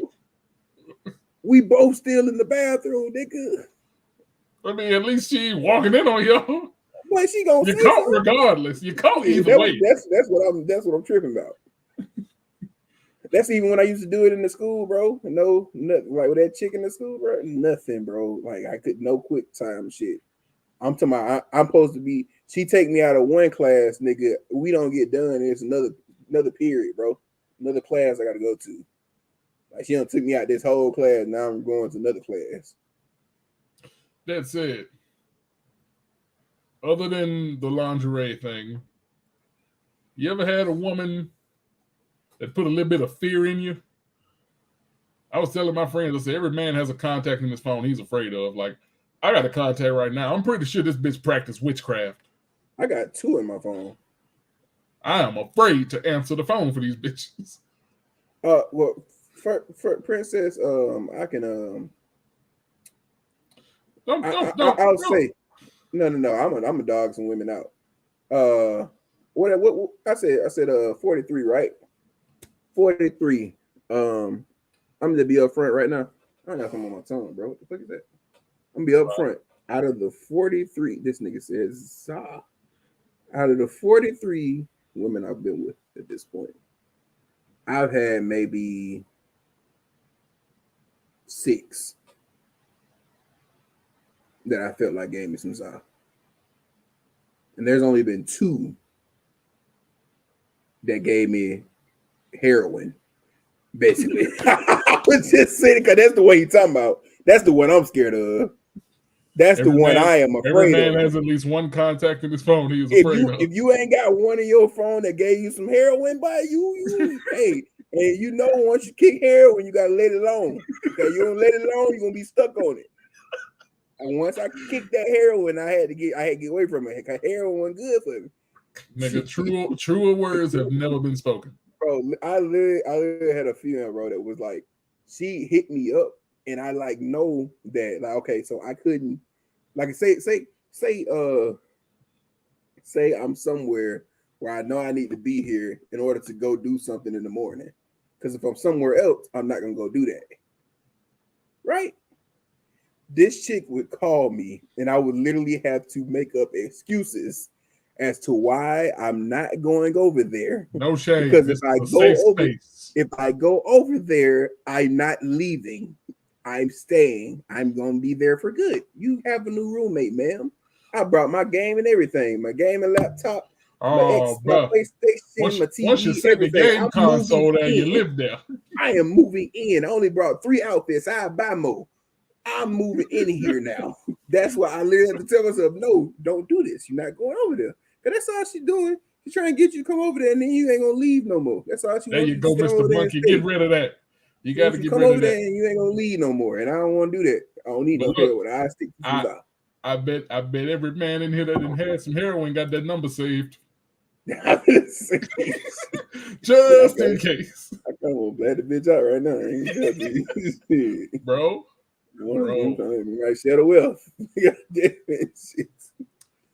We both still in the bathroom, nigga. I mean, at least she ain't walking in on y'all. Boy, she gonna You say caught something. regardless. You caught either way. That's what I'm tripping about. That's even when I used to do it in the school, bro. No, nothing like with that chick in the school, bro. Nothing, bro. Like I could no quick time shit. I'm talking about. I'm supposed to be. She take me out of one class, nigga. We don't get done. It's another period, bro. Another class I got to go to. Like she done took me out this whole class. Now I'm going to another class. That's it. Other than the lingerie thing, you ever had a woman that put a little bit of fear in you? I was telling my friends, I said, every man has a contact in his phone he's afraid of. Like, I got a contact right now. I'm pretty sure this bitch practiced witchcraft. I got 2 in my phone. I am afraid to answer the phone for these bitches. Well, for Princess, I can I'll say no. I'm a dog some women out. What I said 43, right? 43. I'm gonna be up front right now. I got something on my tongue, bro. What the fuck is that? I'm gonna be up front. Out of the 43, this nigga says, out of the 43 women I've been with at this point, I've had maybe 6 that I felt like gave me some Za. And there's only been 2 that gave me heroin, basically. I was just saying because that's the way he's talking about. That's the one I'm scared of. That's the one I am afraid of. Every man has at least one contact in his phone he is afraid of. If you ain't got one in your phone that gave you some heroin by you hey, and once you kick heroin, you gotta let it alone. Because you don't let it alone, you're gonna be stuck on it. And once I kicked that heroin, I had to get away from it. Because heroin wasn't good for me. Nigga, truer words have never been spoken. Bro, I literally had a female, bro, that was like, she hit me up, and I like know that, like, okay, so I couldn't, like, say I'm somewhere where I know I need to be here in order to go do something in the morning. Because if I'm somewhere else, I'm not gonna go do that. Right? This chick would call me, and I would literally have to make up excuses as to why I'm not going over there. No shame. Because if I go over there, I'm not leaving. I'm staying. I'm gonna be there for good. You have a new roommate, ma'am. I brought my game and everything, my game and laptop, my PlayStation, my TV. Once you set the game console there, you live there. I am moving in. I only brought 3 outfits. I buy more. I'm moving in here now. That's why I literally have to tell myself, no, don't do this. You're not going over there. Because that's all she's doing. She's trying to get you to come over there, and then you ain't gonna leave no more. That's all she There wants. you go, Mr. Monkey. Get rid of that. You So got once to you get come rid over of there that. and you ain't gonna leave no more, and I don't want to do that. I don't need But no look, heroin. I stick to some I dollars. I bet every man in here that didn't have some heroin got that number saved. Just in case. I come on, blast the bitch out right now. I ain't got to. Bro. You might share the wealth. Shit.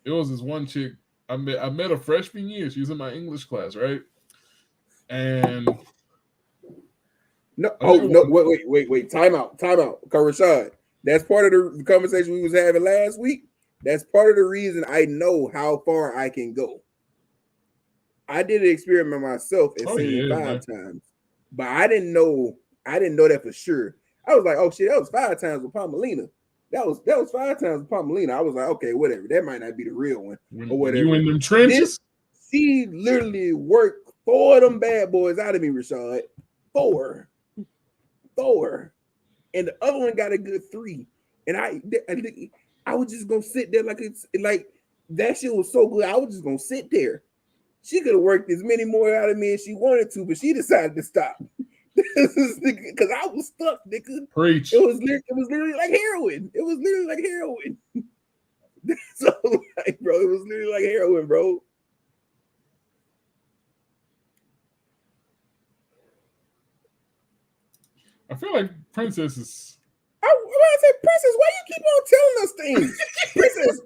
It was this one chick I met a freshman year. She was in my English class, right? And no, wait. Time out. Cause Rashad, that's part of the conversation we was having last week. That's part of the reason I know how far I can go. I did an experiment myself and seen 5 times, but I didn't know that for sure. I was like, oh shit, that was 5 times with Palmelina. That was 5 times with Palmelina. I was like, okay, whatever. That might not be the real one or whatever. You in them trenches? She literally worked 4 of them bad boys out of me, Rashad. 4. And the other one got a good 3. And I was just gonna sit there like it's like that shit was so good. I was just gonna sit there. She could have worked as many more out of me as she wanted to, but she decided to stop. Because I was stuck, nigga. Preach. It was literally like heroin. So, like, bro, it was literally like heroin, bro. I feel like Princess is. I say, Princess, why you keep on telling us things? Princess,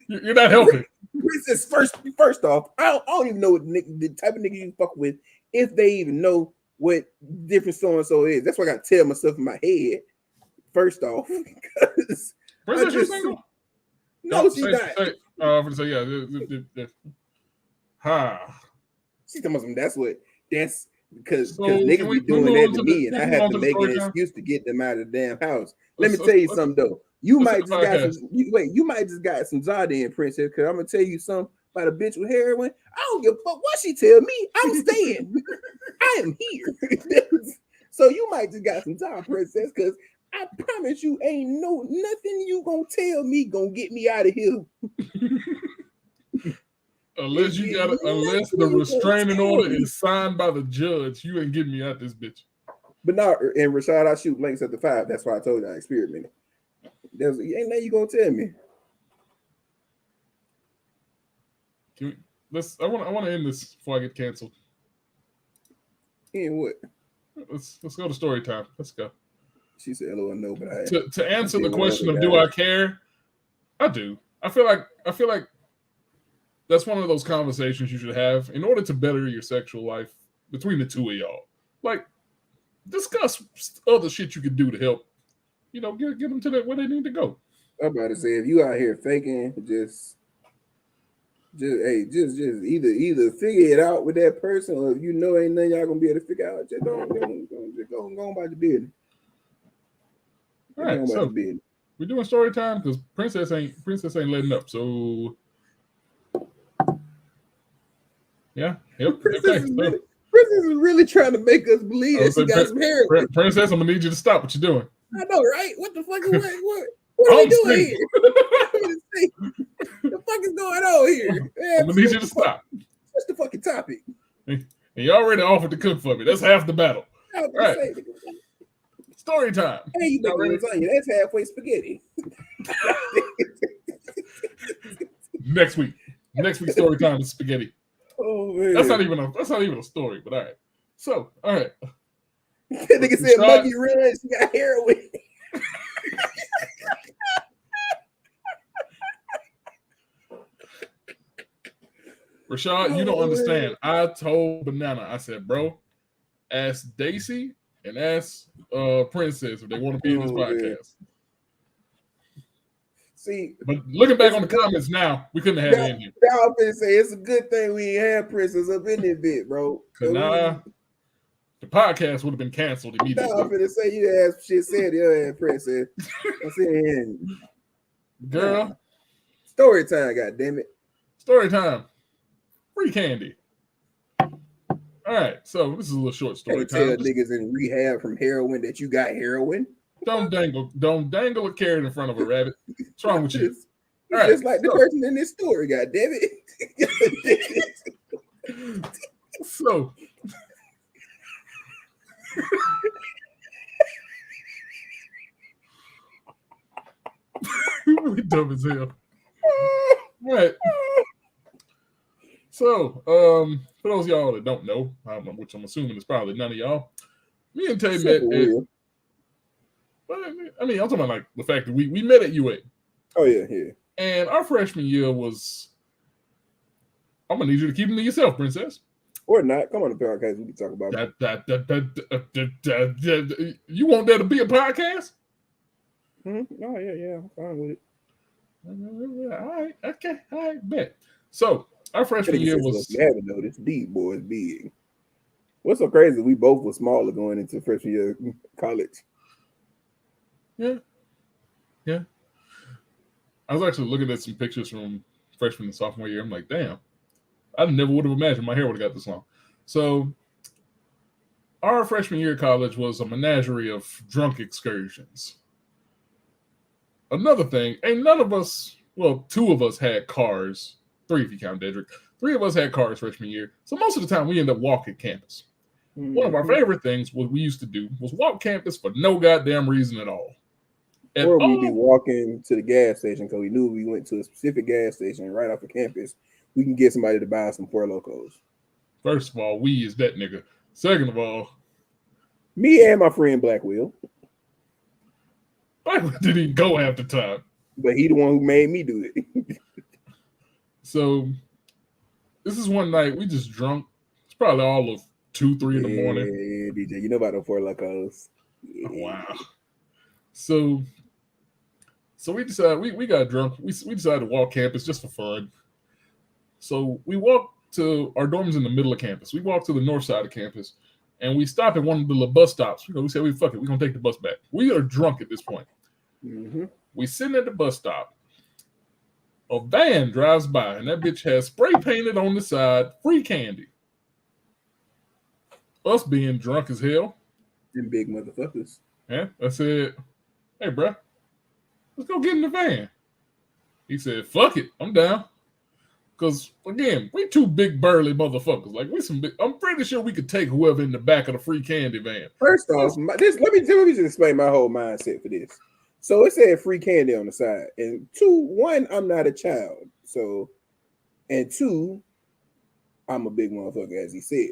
you're not helping. Princess, first off, I don't even know what the type of nigga you fuck with if they even know what different so and so is. That's why I gotta tell myself in my head. First off, Princess, you're single? No, she's not. I'm gonna say yeah. Ha. She's talking about that's because So niggas be doing that to me, and I have to make an excuse to get them out of the damn house. Let me tell you something though. You might just got some Zardin, Princess, because I'm gonna tell you something about a bitch with heroin. I don't give a fuck what she tell me. I'm staying. I am here. So you might just got some time, Princess, because I promise you ain't nothing you gonna tell me gonna get me out of here. Unless the restraining order is signed by the judge, you ain't getting me out this bitch. But now, and Rashad, I shoot blanks at the 5. That's why I told you I experimented. Ain't nothing you gonna tell me. I want to end this before I get canceled. And what? Let's go to story time. Let's go. She said, "Hello, no," but to answer the question of do I care? I do. I feel like that's one of those conversations you should have in order to better your sexual life between the two of y'all. Like, discuss other shit you could do to help. Get them to where they need to go. I'm about to say, if you out here faking, just either figure it out with that person, or if you know ain't nothing y'all gonna be able to figure out, just don't go about the business. All right, so we're doing story time because Princess ain't letting up. So yeah, yep. Princess is really trying to make us believe that she got some heroin. Princess, I'm gonna need you to stop what you're doing. I know, right? What the fuck is what are we doing here? The fuck is going on here? I'm gonna need you to stop. What's the fucking topic? And you already offered to cook for me. That's half the battle. All right. Story time. Hey, you know that's halfway spaghetti. Next week story time is spaghetti. Oh man, that's not even a story. But all right. So all right. That nigga said Monkey Run. She got heroin. Rashad, you don't understand. I told Banana, I said, bro, ask Daisy and ask Princess if they want to be in this podcast. Man. See, but looking back on the comments now, we couldn't have had him. I'm gonna say it's a good thing we ain't had Princess up in this bit, bro. The podcast would have been canceled immediately. I'm gonna say you asked shit said the other Princess. I'm saying, girl, story time. God damn it, story time. Free candy. All right, so this is a little short story time. Tell niggas in rehab from heroin that you got heroin. Don't dangle a carrot in front of a rabbit. What's wrong with you? Just like the person in this story, god damn it. So Really dumb as hell. Right. So, for those of y'all that don't know, which I'm assuming is probably none of y'all, me and Tay Except met for at. Will. I mean, I'm talking about like the fact that we met at UA, Oh yeah. and our freshman year was. I'm gonna need you to keep them to yourself, princess. Or not. Come on the podcast. We can talk about it. You want that to be a podcast? Oh yeah. I'm fine with it. All right, okay, all right, bet. So our freshman year was. You haven't noticed, these boys big. What's so crazy? We both were smaller going into freshman year college. Yeah. I was actually looking at some pictures from freshman and sophomore year. I'm like, damn, I never would have imagined my hair would have got this long. So our freshman year of college was a menagerie of drunk excursions. Another thing, ain't none of us, well, 2 of us had cars. 3 if you count Dedrick. 3 of us had cars freshman year. So most of the time we ended up walking campus. One of our favorite things what we used to do was walk campus for no goddamn reason at all. Or we'd be walking to the gas station because we knew we went to a specific gas station right off the campus. We can get somebody to buy some Four Locos. First of all, we is that nigga. Second of all, me and my friend Black Will. Black Will didn't even go half the time. But he the one who made me do it. So this is one night we just drunk. It's probably all of 2, 3 in the morning. Yeah, DJ. You know about the Four Locos. Yeah. Oh, wow. So we decided we got drunk. We decided to walk campus just for fun. So we walked to our dorms in the middle of campus. We walked to the north side of campus, and we stopped at one of the little bus stops. We said, fuck it, we're gonna take the bus back. We are drunk at this point. Mm-hmm. We sitting at the bus stop. A van drives by, and that bitch has spray painted on the side, free candy. Us being drunk as hell. Them big motherfuckers. Yeah, I said, hey, bro, let's go get in the van. He said, fuck it, I'm down. Because, again, we 2 big burly motherfuckers. Like, I'm pretty sure we could take whoever in the back of the free candy van. First off, let me just explain my whole mindset for this. So it said free candy on the side. And 1, I'm not a child. So, and 2, I'm a big motherfucker, as he said.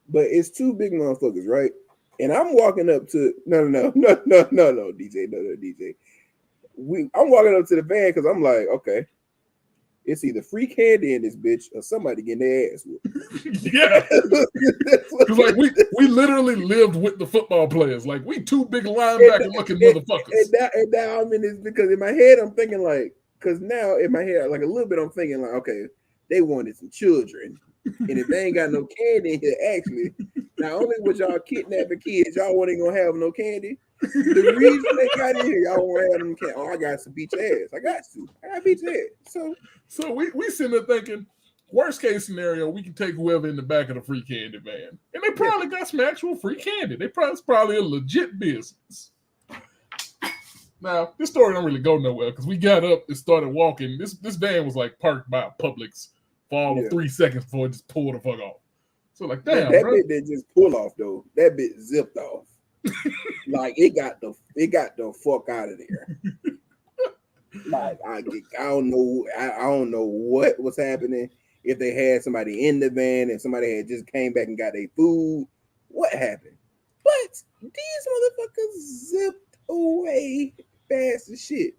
But it's 2 big motherfuckers, right? And I'm walking up to no, DJ. I'm walking up to the van because I'm like, okay, it's either free candy in this bitch or somebody getting their ass whooped. Yeah, because like we literally lived with the football players. Like we 2 big linebacker looking motherfuckers. And now I'm in this because in my head I'm thinking like, because now in my head like a little bit I'm thinking like, okay, they wanted some children. And if they ain't got no candy in here, actually, not only was y'all kidnapping kids, y'all ain't gonna have no candy. The reason they got in here, y'all won't have them candy. Oh, I got some beach ass. I got beach ass. So we sitting there thinking, worst case scenario, we can take whoever in the back of the free candy van, and they probably got some actual free candy. It's probably a legit business. Now, this story don't really go nowhere because we got up and started walking. This van was like parked by a Publix for all of 3 seconds before it just pulled the fuck off. So like, damn, that bro. bit didn't just pull off though. That bit zipped off. Like it got the fuck out of there. Like I don't know what was happening. If they had somebody in the van and somebody had just came back and got their food, what happened? But these motherfuckers zipped away fast as shit.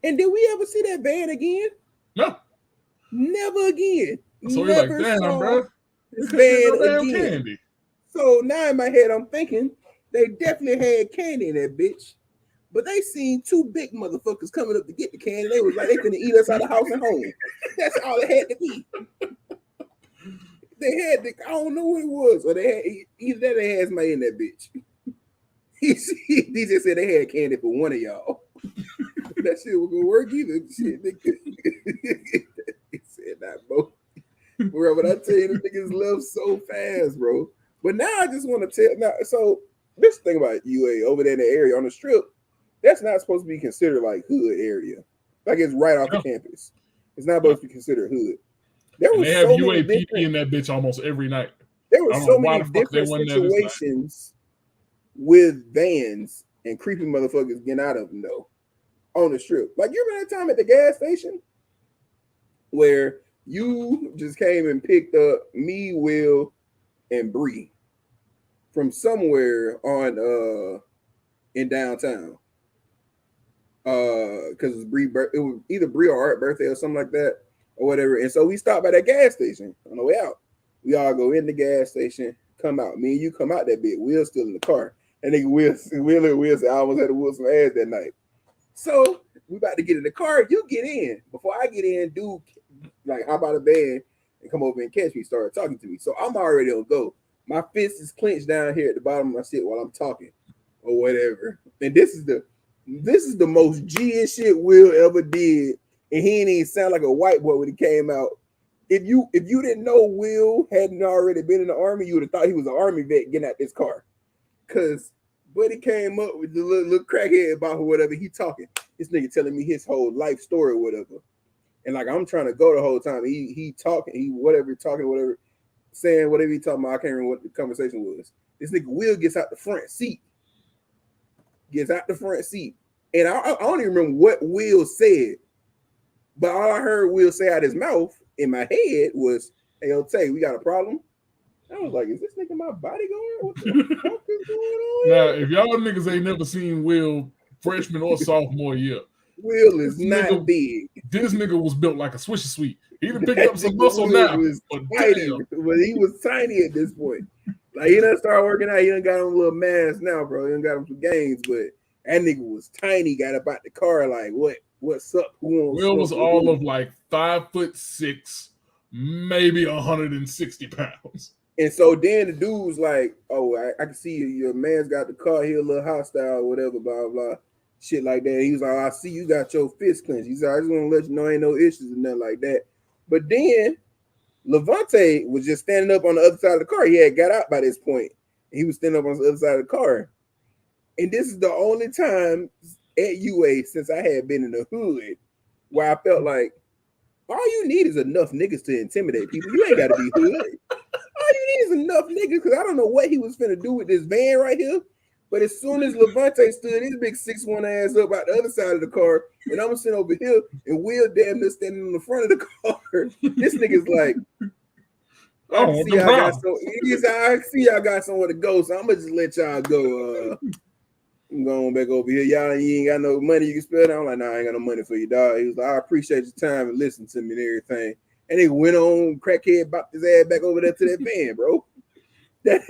And did we ever see that van again? No. Never again. So you're like, damn, bro. This van again. Candy. So now in my head, I'm thinking they definitely had candy in that bitch. But they seen 2 big motherfuckers coming up to get the candy. They was like, they finna eat us out of house and home. That's all it had to be. They had I don't know what it was. Or they had either that they had somebody in that bitch. He just said they had candy for one of y'all. That shit was gonna work either. Shit, he said that, bro. Bro, but I tell you, the niggas left so fast, bro. But now I just want to tell now. So this thing about UA over there in the area on the strip, that's not supposed to be considered like hood area. Like it's right off the campus. It's not supposed to be considered hood. They have UAPP in that bitch almost every night. There were so many different situations with vans and creepy motherfuckers getting out of them though on the strip. Like you remember that time at the gas station where you just came and picked up me, Will, and Bree from somewhere on in downtown. Because it was either Bree or Art birthday or something like that or whatever. And so we stopped by that gas station on the way out. We all go in the gas station, come out. Me and you come out that bit. Will's still in the car. And nigga Will said I almost had to whoop some ass that night. So we about to get in the car. You get in. Before I get in, dude, like hop out of bed and come over and catch me, start talking to me. So I'm already on go. My fist is clenched down here at the bottom of my shit while I'm talking or whatever. And this is the most G shit Will ever did. And he didn't even sound like a white boy when he came out. If you didn't know Will hadn't already been in the army, you would have thought he was an army vet getting out this car. Cause Buddy came up with the little crackhead about whatever he talking. This nigga telling me his whole life story or whatever. And like I'm trying to go the whole time. He talking, saying whatever he talking about. I can't remember what the conversation was. This nigga Will gets out the front seat. And I don't even remember what Will said. But all I heard Will say out his mouth in my head was, "Hey, yo, Tay, we got a problem." I was like, "Is this nigga my bodyguard? What the fuck is going on?" Now, if y'all niggas ain't never seen Will freshman or sophomore year, Will is not big. This nigga was built like a Swisher Sweet. He done picked up some muscle now. But he was tiny at this point. Like he done started working out. He done got on a little mass now, bro. He done got him some gains, but that nigga was tiny. Got up out the car like, what's up? Will was all of like 5'6", maybe 160 pounds. And so then the dude's like, "Oh, I can see your man's got the car. He a little hostile, whatever, blah blah, shit like that." He was like, "I see you got your fist clenched." He said, "I just want to let you know ain't no issues and nothing like that." But then Levante was just standing up on the other side of the car. He had got out by this point. He was standing up on the other side of the car. And this is the only time at UA since I had been in the hood where I felt like all you need is enough niggas to intimidate people. You ain't got to be hood. All you need is enough niggas, because I don't know what he was finna do with this van right here. But as soon as Levante stood his big 6'1" ass up out the other side of the car, and I'm sitting over here, and Will damn near standing in the front of the car, this nigga's like, I see y'all got somewhere to go, so I'm gonna just let y'all go. I'm going back over here. Y'all, you ain't got no money you can spend. I'm like, "Nah, I ain't got no money for you, dog." He was like, "I appreciate your time and listening to me and everything." And he went on, crackhead, bopped his ass back over there to that van, bro. That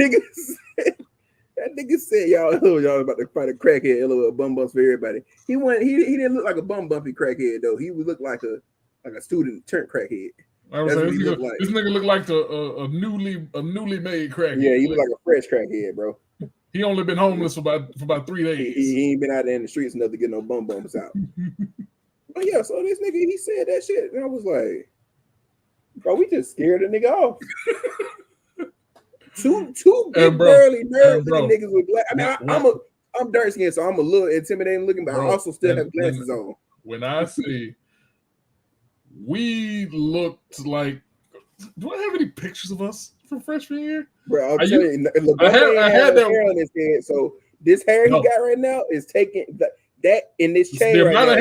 nigga said, y'all about to fight a crackhead, a little bum bumps for everybody. He didn't look like a bum bumpy crackhead though. He would look like a student turned crackhead. This nigga looked like a newly made crackhead. Yeah, he looked like a fresh crackhead, bro. He only been homeless for about 3 days. He ain't been out there in the streets enough to get no bum bumps out. But yeah, so this nigga, he said that shit, and I was like, bro, we just scared a nigga off. Two big burly nerd looking niggas with black. I mean, I'm dark skinned, so I'm a little intimidating looking, but I also still have glasses on. When I say we looked like, do I have any pictures of us from freshman year? Bro, I'll tell you, I had that hair on his head. So this hair he got right now is taking that in this chain right now.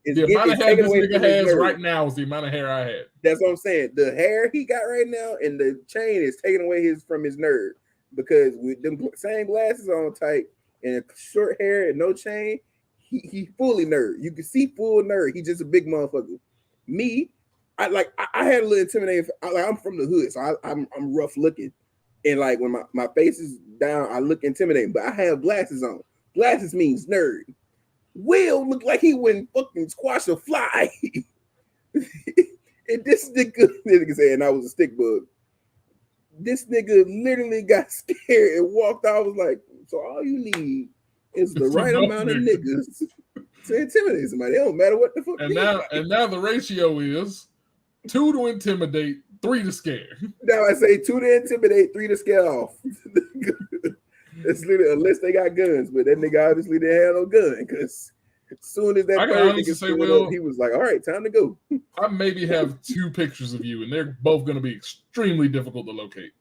The amount of hair this nigga has right now is the amount of hair I had. That's what I'm saying. The hair he got right now and the chain is taking away from his nerve, because with them same glasses on tight and short hair and no chain, he fully nerd. You can see full nerd. He's just a big motherfucker. Me, I had a little intimidating. I'm from the hood, so I'm rough looking, and like when my face is down, I look intimidating. But I have glasses on. Glasses means nerd. Will looked like he wouldn't fucking squash a fly. And this nigga said, I was a stick bug. This nigga literally got scared and walked out. I was like, so all you need is the right amount of niggas to intimidate somebody. It don't matter what the fuck. And now the ratio is 2 to intimidate, 3 to scare. Now I say 2 to intimidate, 3 to scare off. It's literally, unless they got guns, but that nigga obviously didn't have no gun, because as soon as that nigga stood up, he was like, all right, time to go. I maybe have 2 pictures of you, and they're both going to be extremely difficult to locate.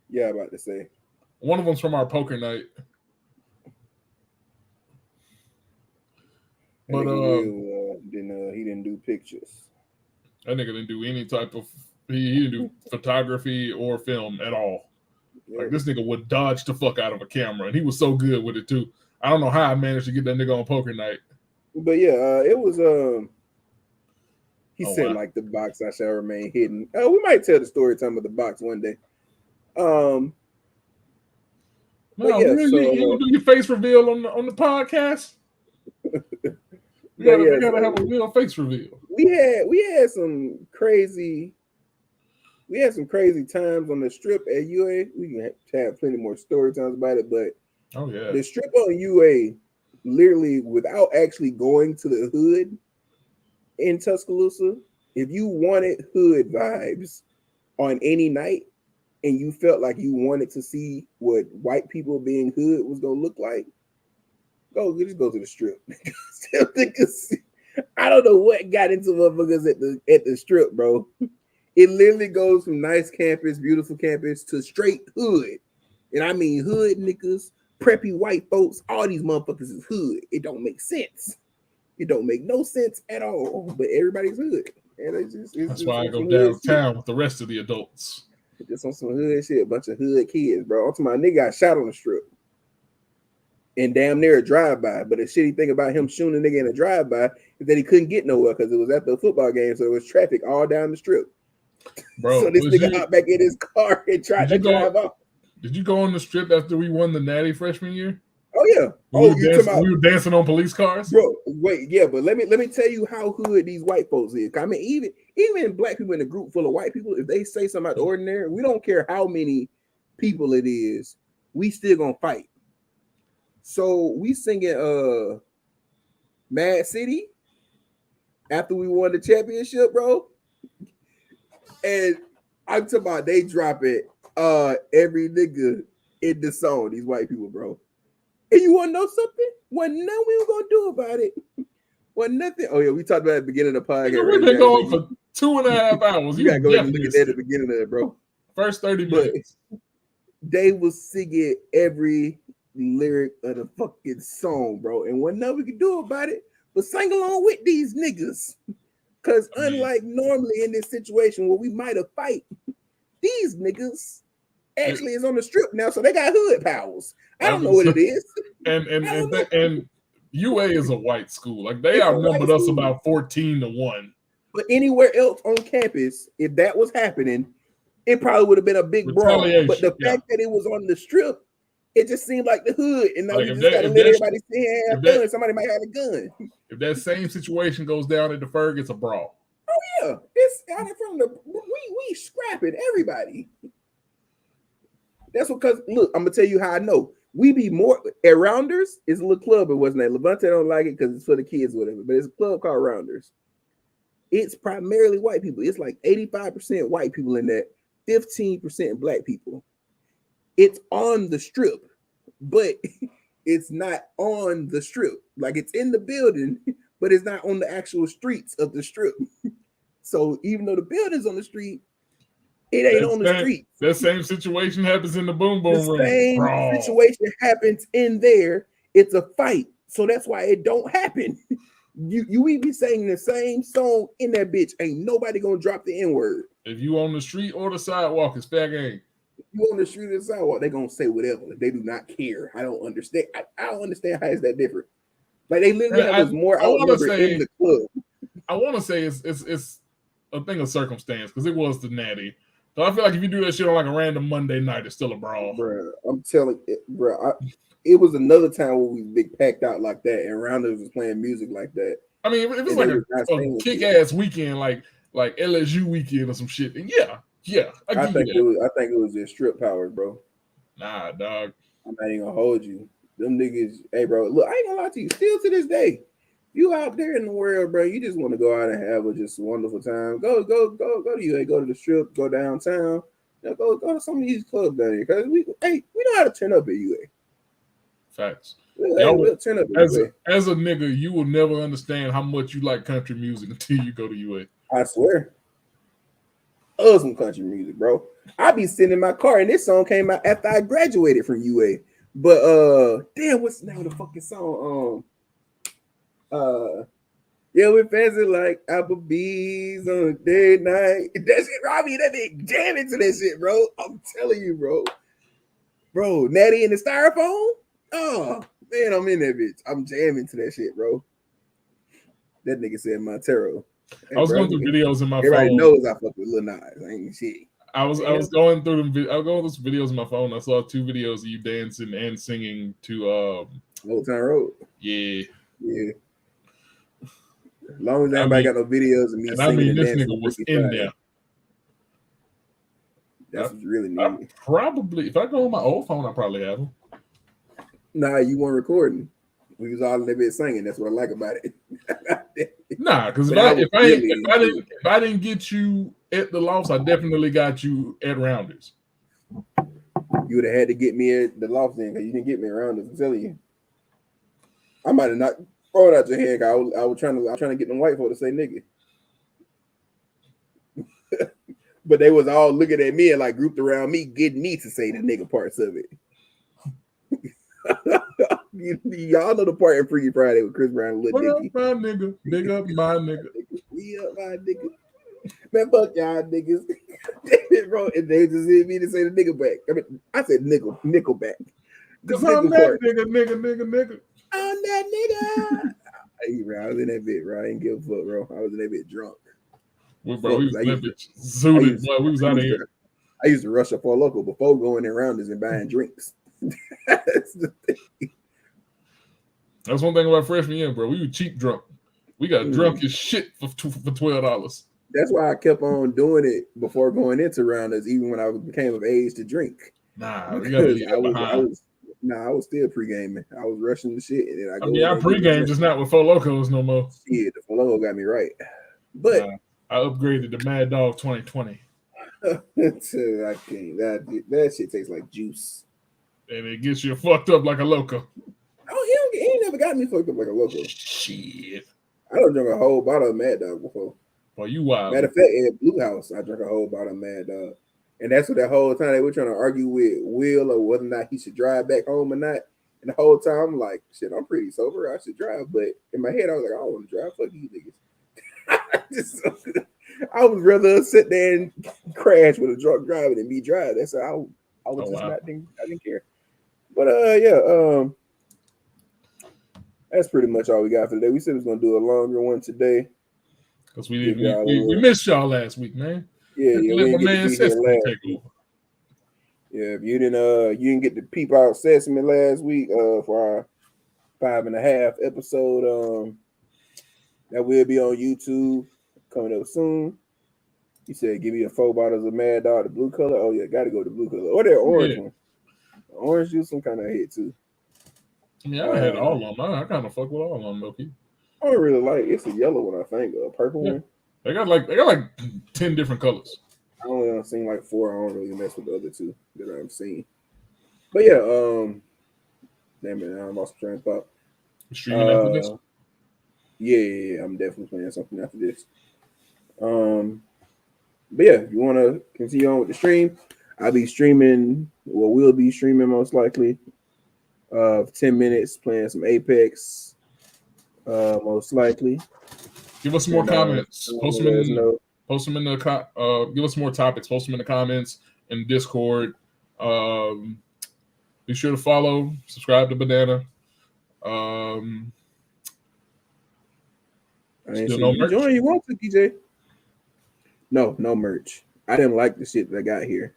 Yeah, I'm about to say. One of them's from our poker night. That But nigga Will he didn't do pictures. that nigga didn't do any type of he didn't do photography or film at all. Like Yep. this nigga would dodge the fuck out of a camera, and he was so good with it too. I don't know how I managed to get that nigga on poker night. But yeah, it was he Oh, said wow. like the box I shall remain hidden. We might tell the story time of the box one day. But No, yeah, really, so you gonna do your face reveal on the podcast? We but gotta, yeah, we gotta so have a real face reveal. we had some crazy times on the strip at UA. We can have plenty more story times about it, but Oh yeah, the strip on UA, literally without actually going to the hood in Tuscaloosa, if you wanted hood vibes on any night and you felt like you wanted to see what white people being hood was gonna look like, just go to the strip. I don't know what got into motherfuckers at the strip, bro. It literally goes from nice campus, beautiful campus to straight hood. And I mean hood niggas, preppy white folks, all these motherfuckers is hood. It don't make sense. It don't make no sense at all. But everybody's hood. And it's that's just why I on go some hood shit. downtown with the rest of the adults. Just on some hood shit. A bunch of hood kids, bro. Ultimately, my nigga got shot on the strip. And damn near a drive-by. But the shitty thing about him shooting a nigga in a drive-by is that he couldn't get nowhere because it was at the football game. So it was traffic all down the strip. Bro, So this nigga hopped back in his car and tried to drive off. Did you go on the strip after we won the Natty freshman year? Oh yeah. We were dancing on police cars, bro. Wait, yeah, but let me tell you how hood these white folks is. I mean, even black people in a group full of white people, if they say something out the ordinary, we don't care how many people it is, we still gonna fight. So we singing Mad City after we won the championship, bro. And I'm talking about they drop it every nigga in the song, these white people, bro. And you want to know something? What nothing we were gonna do about it? What nothing? Oh yeah, we talked about it at the beginning of the podcast. We've been going for 2.5 hours. You gotta go ahead and look at that at the beginning of it, bro. First 30 minutes. They was singing every lyric of the fucking song, bro. And what nothing we could do about it but sing along with these niggas. Because unlike normally in this situation where we might have fight, these niggas actually is on the strip now, so they got hood powers. I don't know what it is. And UA is a white school. Like they outnumbered us about 14-1. But anywhere else on campus, if that was happening, it probably would have been a big brawl. But the fact that it was on the strip, it just seemed like the hood. And now we just gotta let everybody see have fun. Somebody might have a gun. If that same situation goes down at the Ferg, it's a brawl. Oh yeah, it's out from the we scrapping everybody. That's because look, I'm gonna tell you how I know. We be more at Rounders is a little club. It wasn't that Levante don't like it because it's for the kids or whatever, but it's a club called Rounders. It's primarily white people. It's like 85% white people in that, 15% black people. It's on the strip, but it's not on the strip. Like it's in the building, but it's not on the actual streets of the strip. So even though the building's on the street, it ain't on the street. That same situation happens in the boom boom room. The same situation happens in there. It's a fight. So that's why it don't happen. You be saying the same song in that bitch. Ain't nobody gonna drop the N-word. If you on the street or the sidewalk, it's fair game. If you on the street or the sidewalk, they gonna say whatever. They do not care. I don't understand. I don't understand how is that different. Like they literally have us more outnumbered in the club. I want to say it's a thing of circumstance because it was the Natty. So I feel like if you do that shit on like a random Monday night, it's still a brawl. Bro, I'm telling you, bro. It was another time where we big packed out like that, and Rounders was playing music like that. I mean, if it's like a kick-ass weekend, like LSU weekend or some shit, then yeah. I think it was just strip powers, bro. Nah, dog. I'm not even gonna hold you. Them niggas, hey, bro. Look, I ain't gonna lie to you. Still to this day, you out there in the world, bro. You just want to go out and have a just wonderful time. Go to you. Go to the strip. Go downtown. Go to some of these clubs down here because we know how to turn up at UA. Facts. We'll turn up as a nigga, you will never understand how much you like country music until you go to UA. I swear. love some country music, bro. I be sitting in my car and this song came out after I graduated from UA. But damn, what's the name of the fucking song? Yeah, we fancy like Applebee's on a day night. That shit, Robbie, that nigga jamming to that shit, bro. I'm telling you, bro. Bro, Natty and the styrofoam. Oh man, I'm in that bitch. I'm jamming to that shit, bro. That nigga said Montero. I Hey, was bro, going through videos in my everybody phone. knows I fuck with Lil Nas. I ain't shit. I was going through them. I was going through some videos on my phone. I saw 2 videos of you dancing and singing to Old Town Road. yeah. Yeah. As long as I everybody mean, got no videos of me and I singing mean and this dancing nigga was Freaky in Friday, there. that's what's really I needed. probably, if I go on my old phone, I probably have them. Nah, you weren't recording. We was all in that bit singing. That's what I like about it. Nah, because But I was really into it. if I didn't get you at the loft, I definitely got you at Rounders. You would have had to get me at the loft then because you didn't get me around this. I'm telling you. I might have not thrown it out your head. I was trying to get them white folk to say nigga. But they was all looking at me and like grouped around me, getting me to say the nigga parts of it. Y'all know the part in Freaky Friday with Chris Brown and Lil What up, Dicky. my nigga? Big up, my nigga. We up, my nigga. Man, fuck y'all niggas. Bro, and they just hit me to say the nigga back. I mean, I said nickelback. Because I'm that nigga. I'm that nigga. Hey, bro, I was in that bit, bro. I didn't give a fuck, bro. I was in that bit drunk. Well, bro, we was in that bitch zooted, boy. We was out of here. I used to rush up for local before going around this and buying drinks. That's the thing. That's one thing about freshman year, bro. We were cheap drunk. We got drunk as shit for $12. That's why I kept on doing it before going into rounders, even when I became of age to drink. Nah, we gotta leave that behind. I was still pre-gaming. I was rushing the shit, and then I mean, I pre-game just not with Four Locos no more. Yeah, the Four Loko got me right, but I upgraded to Mad Dog 2020. I can't. That shit tastes like juice, and it gets you fucked up like a loco. Oh, he ain't never got me fucked up like a loco. Shit, I don't drink a whole bottle of Mad Dog before. Boy, you wild. Matter of fact, at Blue House, I drank a whole bottle of Mad Dog. And that's what that whole time they were trying to argue with Will or whether or not he should drive back home or not. And the whole time I'm like, shit, I'm pretty sober. I should drive. But in my head, I was like, I don't want to drive. Fuck you niggas. I would rather sit there and crash with a drunk driver than be driving. That's how I was I didn't care. But that's pretty much all we got for today. We said we was gonna do a longer one today. Because we missed y'all last week, man. Yeah, we let my didn't man Sesame take over. Yeah, if you didn't get to peep out Sesame last week for our 5.5 episode, that will be on YouTube coming up soon. He said, give me the 4 bottles of Mad Dog, the blue color. Oh yeah, gotta go to blue color. Or that orange one. Orange juice, some kind of hit too. Yeah, I had all of them. I kind of fuck with all of them, Milky. I don't really like it's a yellow one, I think, a purple one. They got like 10 different colors. I only seen like 4. I don't really mess with the other 2 that I've seen. But yeah, damn it, I'm also trying to thought. Streaming after this? Yeah, I'm definitely playing something after this. But yeah, if you want to continue on with the stream, I'll be streaming. Well, we'll be streaming most likely. 10 minutes playing some Apex. Most likely. Give us more comments. Post them in the give us more topics. Post them in the comments in Discord. Be sure to follow, subscribe to Banana. Still no merch. Join you want to, DJ? No merch. I didn't like the shit that I got here.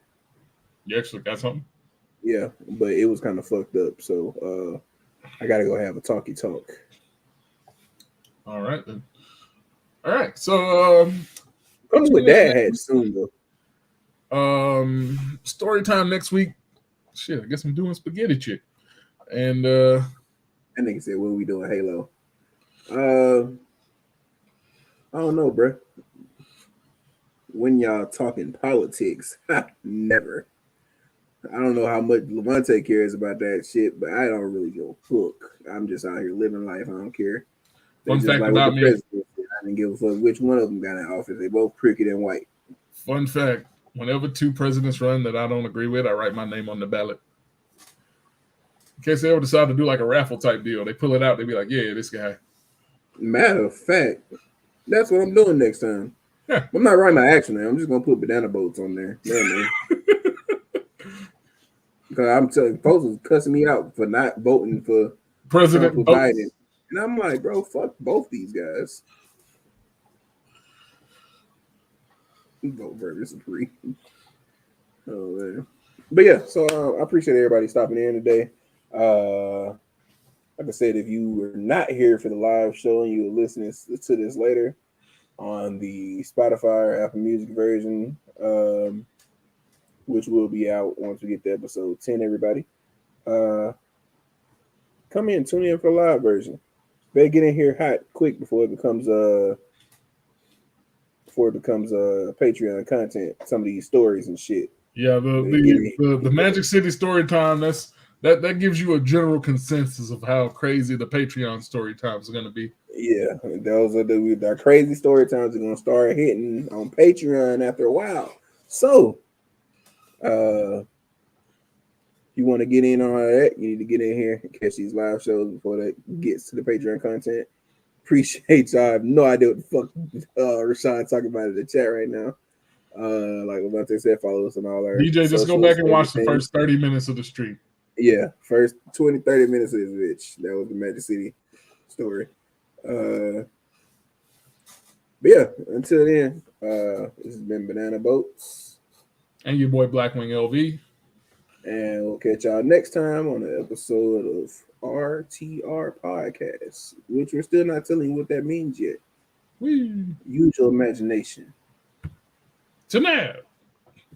You actually got something? Yeah, but it was kind of fucked up. So I gotta go have a talkie talk. All right then. All right, so coming with Dad had soon though. Story time next week. Shit, I guess I'm doing spaghetti chick. And that nigga said, "What are we doing, Halo?" I don't know, bro. When y'all talking politics, never. I don't know how much Levante cares about that shit, but I don't really give a fuck. I'm just out here living life. I don't care. Fun fact about me. I didn't give a fuck which one of them got in office. They both crooked and white. Fun fact: whenever two presidents run that I don't agree with, I write my name on the ballot. In case they ever decide to do like a raffle type deal, they pull it out. They be like, "Yeah, this guy." Matter of fact, that's what I'm doing next time. Yeah. I'm not writing my action name. I'm just gonna put banana boats on there. Man. Because I'm telling folks was cussing me out for not voting for Trump President or Biden. votes. And I'm like, bro, fuck both these guys. Vote Burger Supreme. Oh man. But yeah, so I appreciate everybody stopping in today. Like I said, if you were not here for the live show and you were listening to this later on the Spotify or Apple Music version, which will be out once we get to episode 10, everybody. Come in, tune in for the live version. Better get in here hot, quick before it becomes Patreon content. Some of these stories and shit. Yeah, Better get in the Magic City story time. That gives you a general consensus of how crazy the Patreon story times are going to be. Yeah, those are the crazy story times are gonna start hitting on Patreon after a while. So, you want to get in on all that, you need to get in here and catch these live shows before that gets to the Patreon content. Appreciate y'all. I have no idea what the fuck Rashad talking about in the chat right now. Like what they said, follow us on all our DJ, just go socials, back and watch the everything. first 30 minutes of the stream. Yeah, first 20, 30 minutes of this bitch. That was the Magic City story. But yeah, until then, this has been Banana Boats. And your boy Blackwing LV. And we'll catch y'all next time on an episode of RTR Podcast, which we're still not telling you what that means yet. Woo. Use your imagination. To now.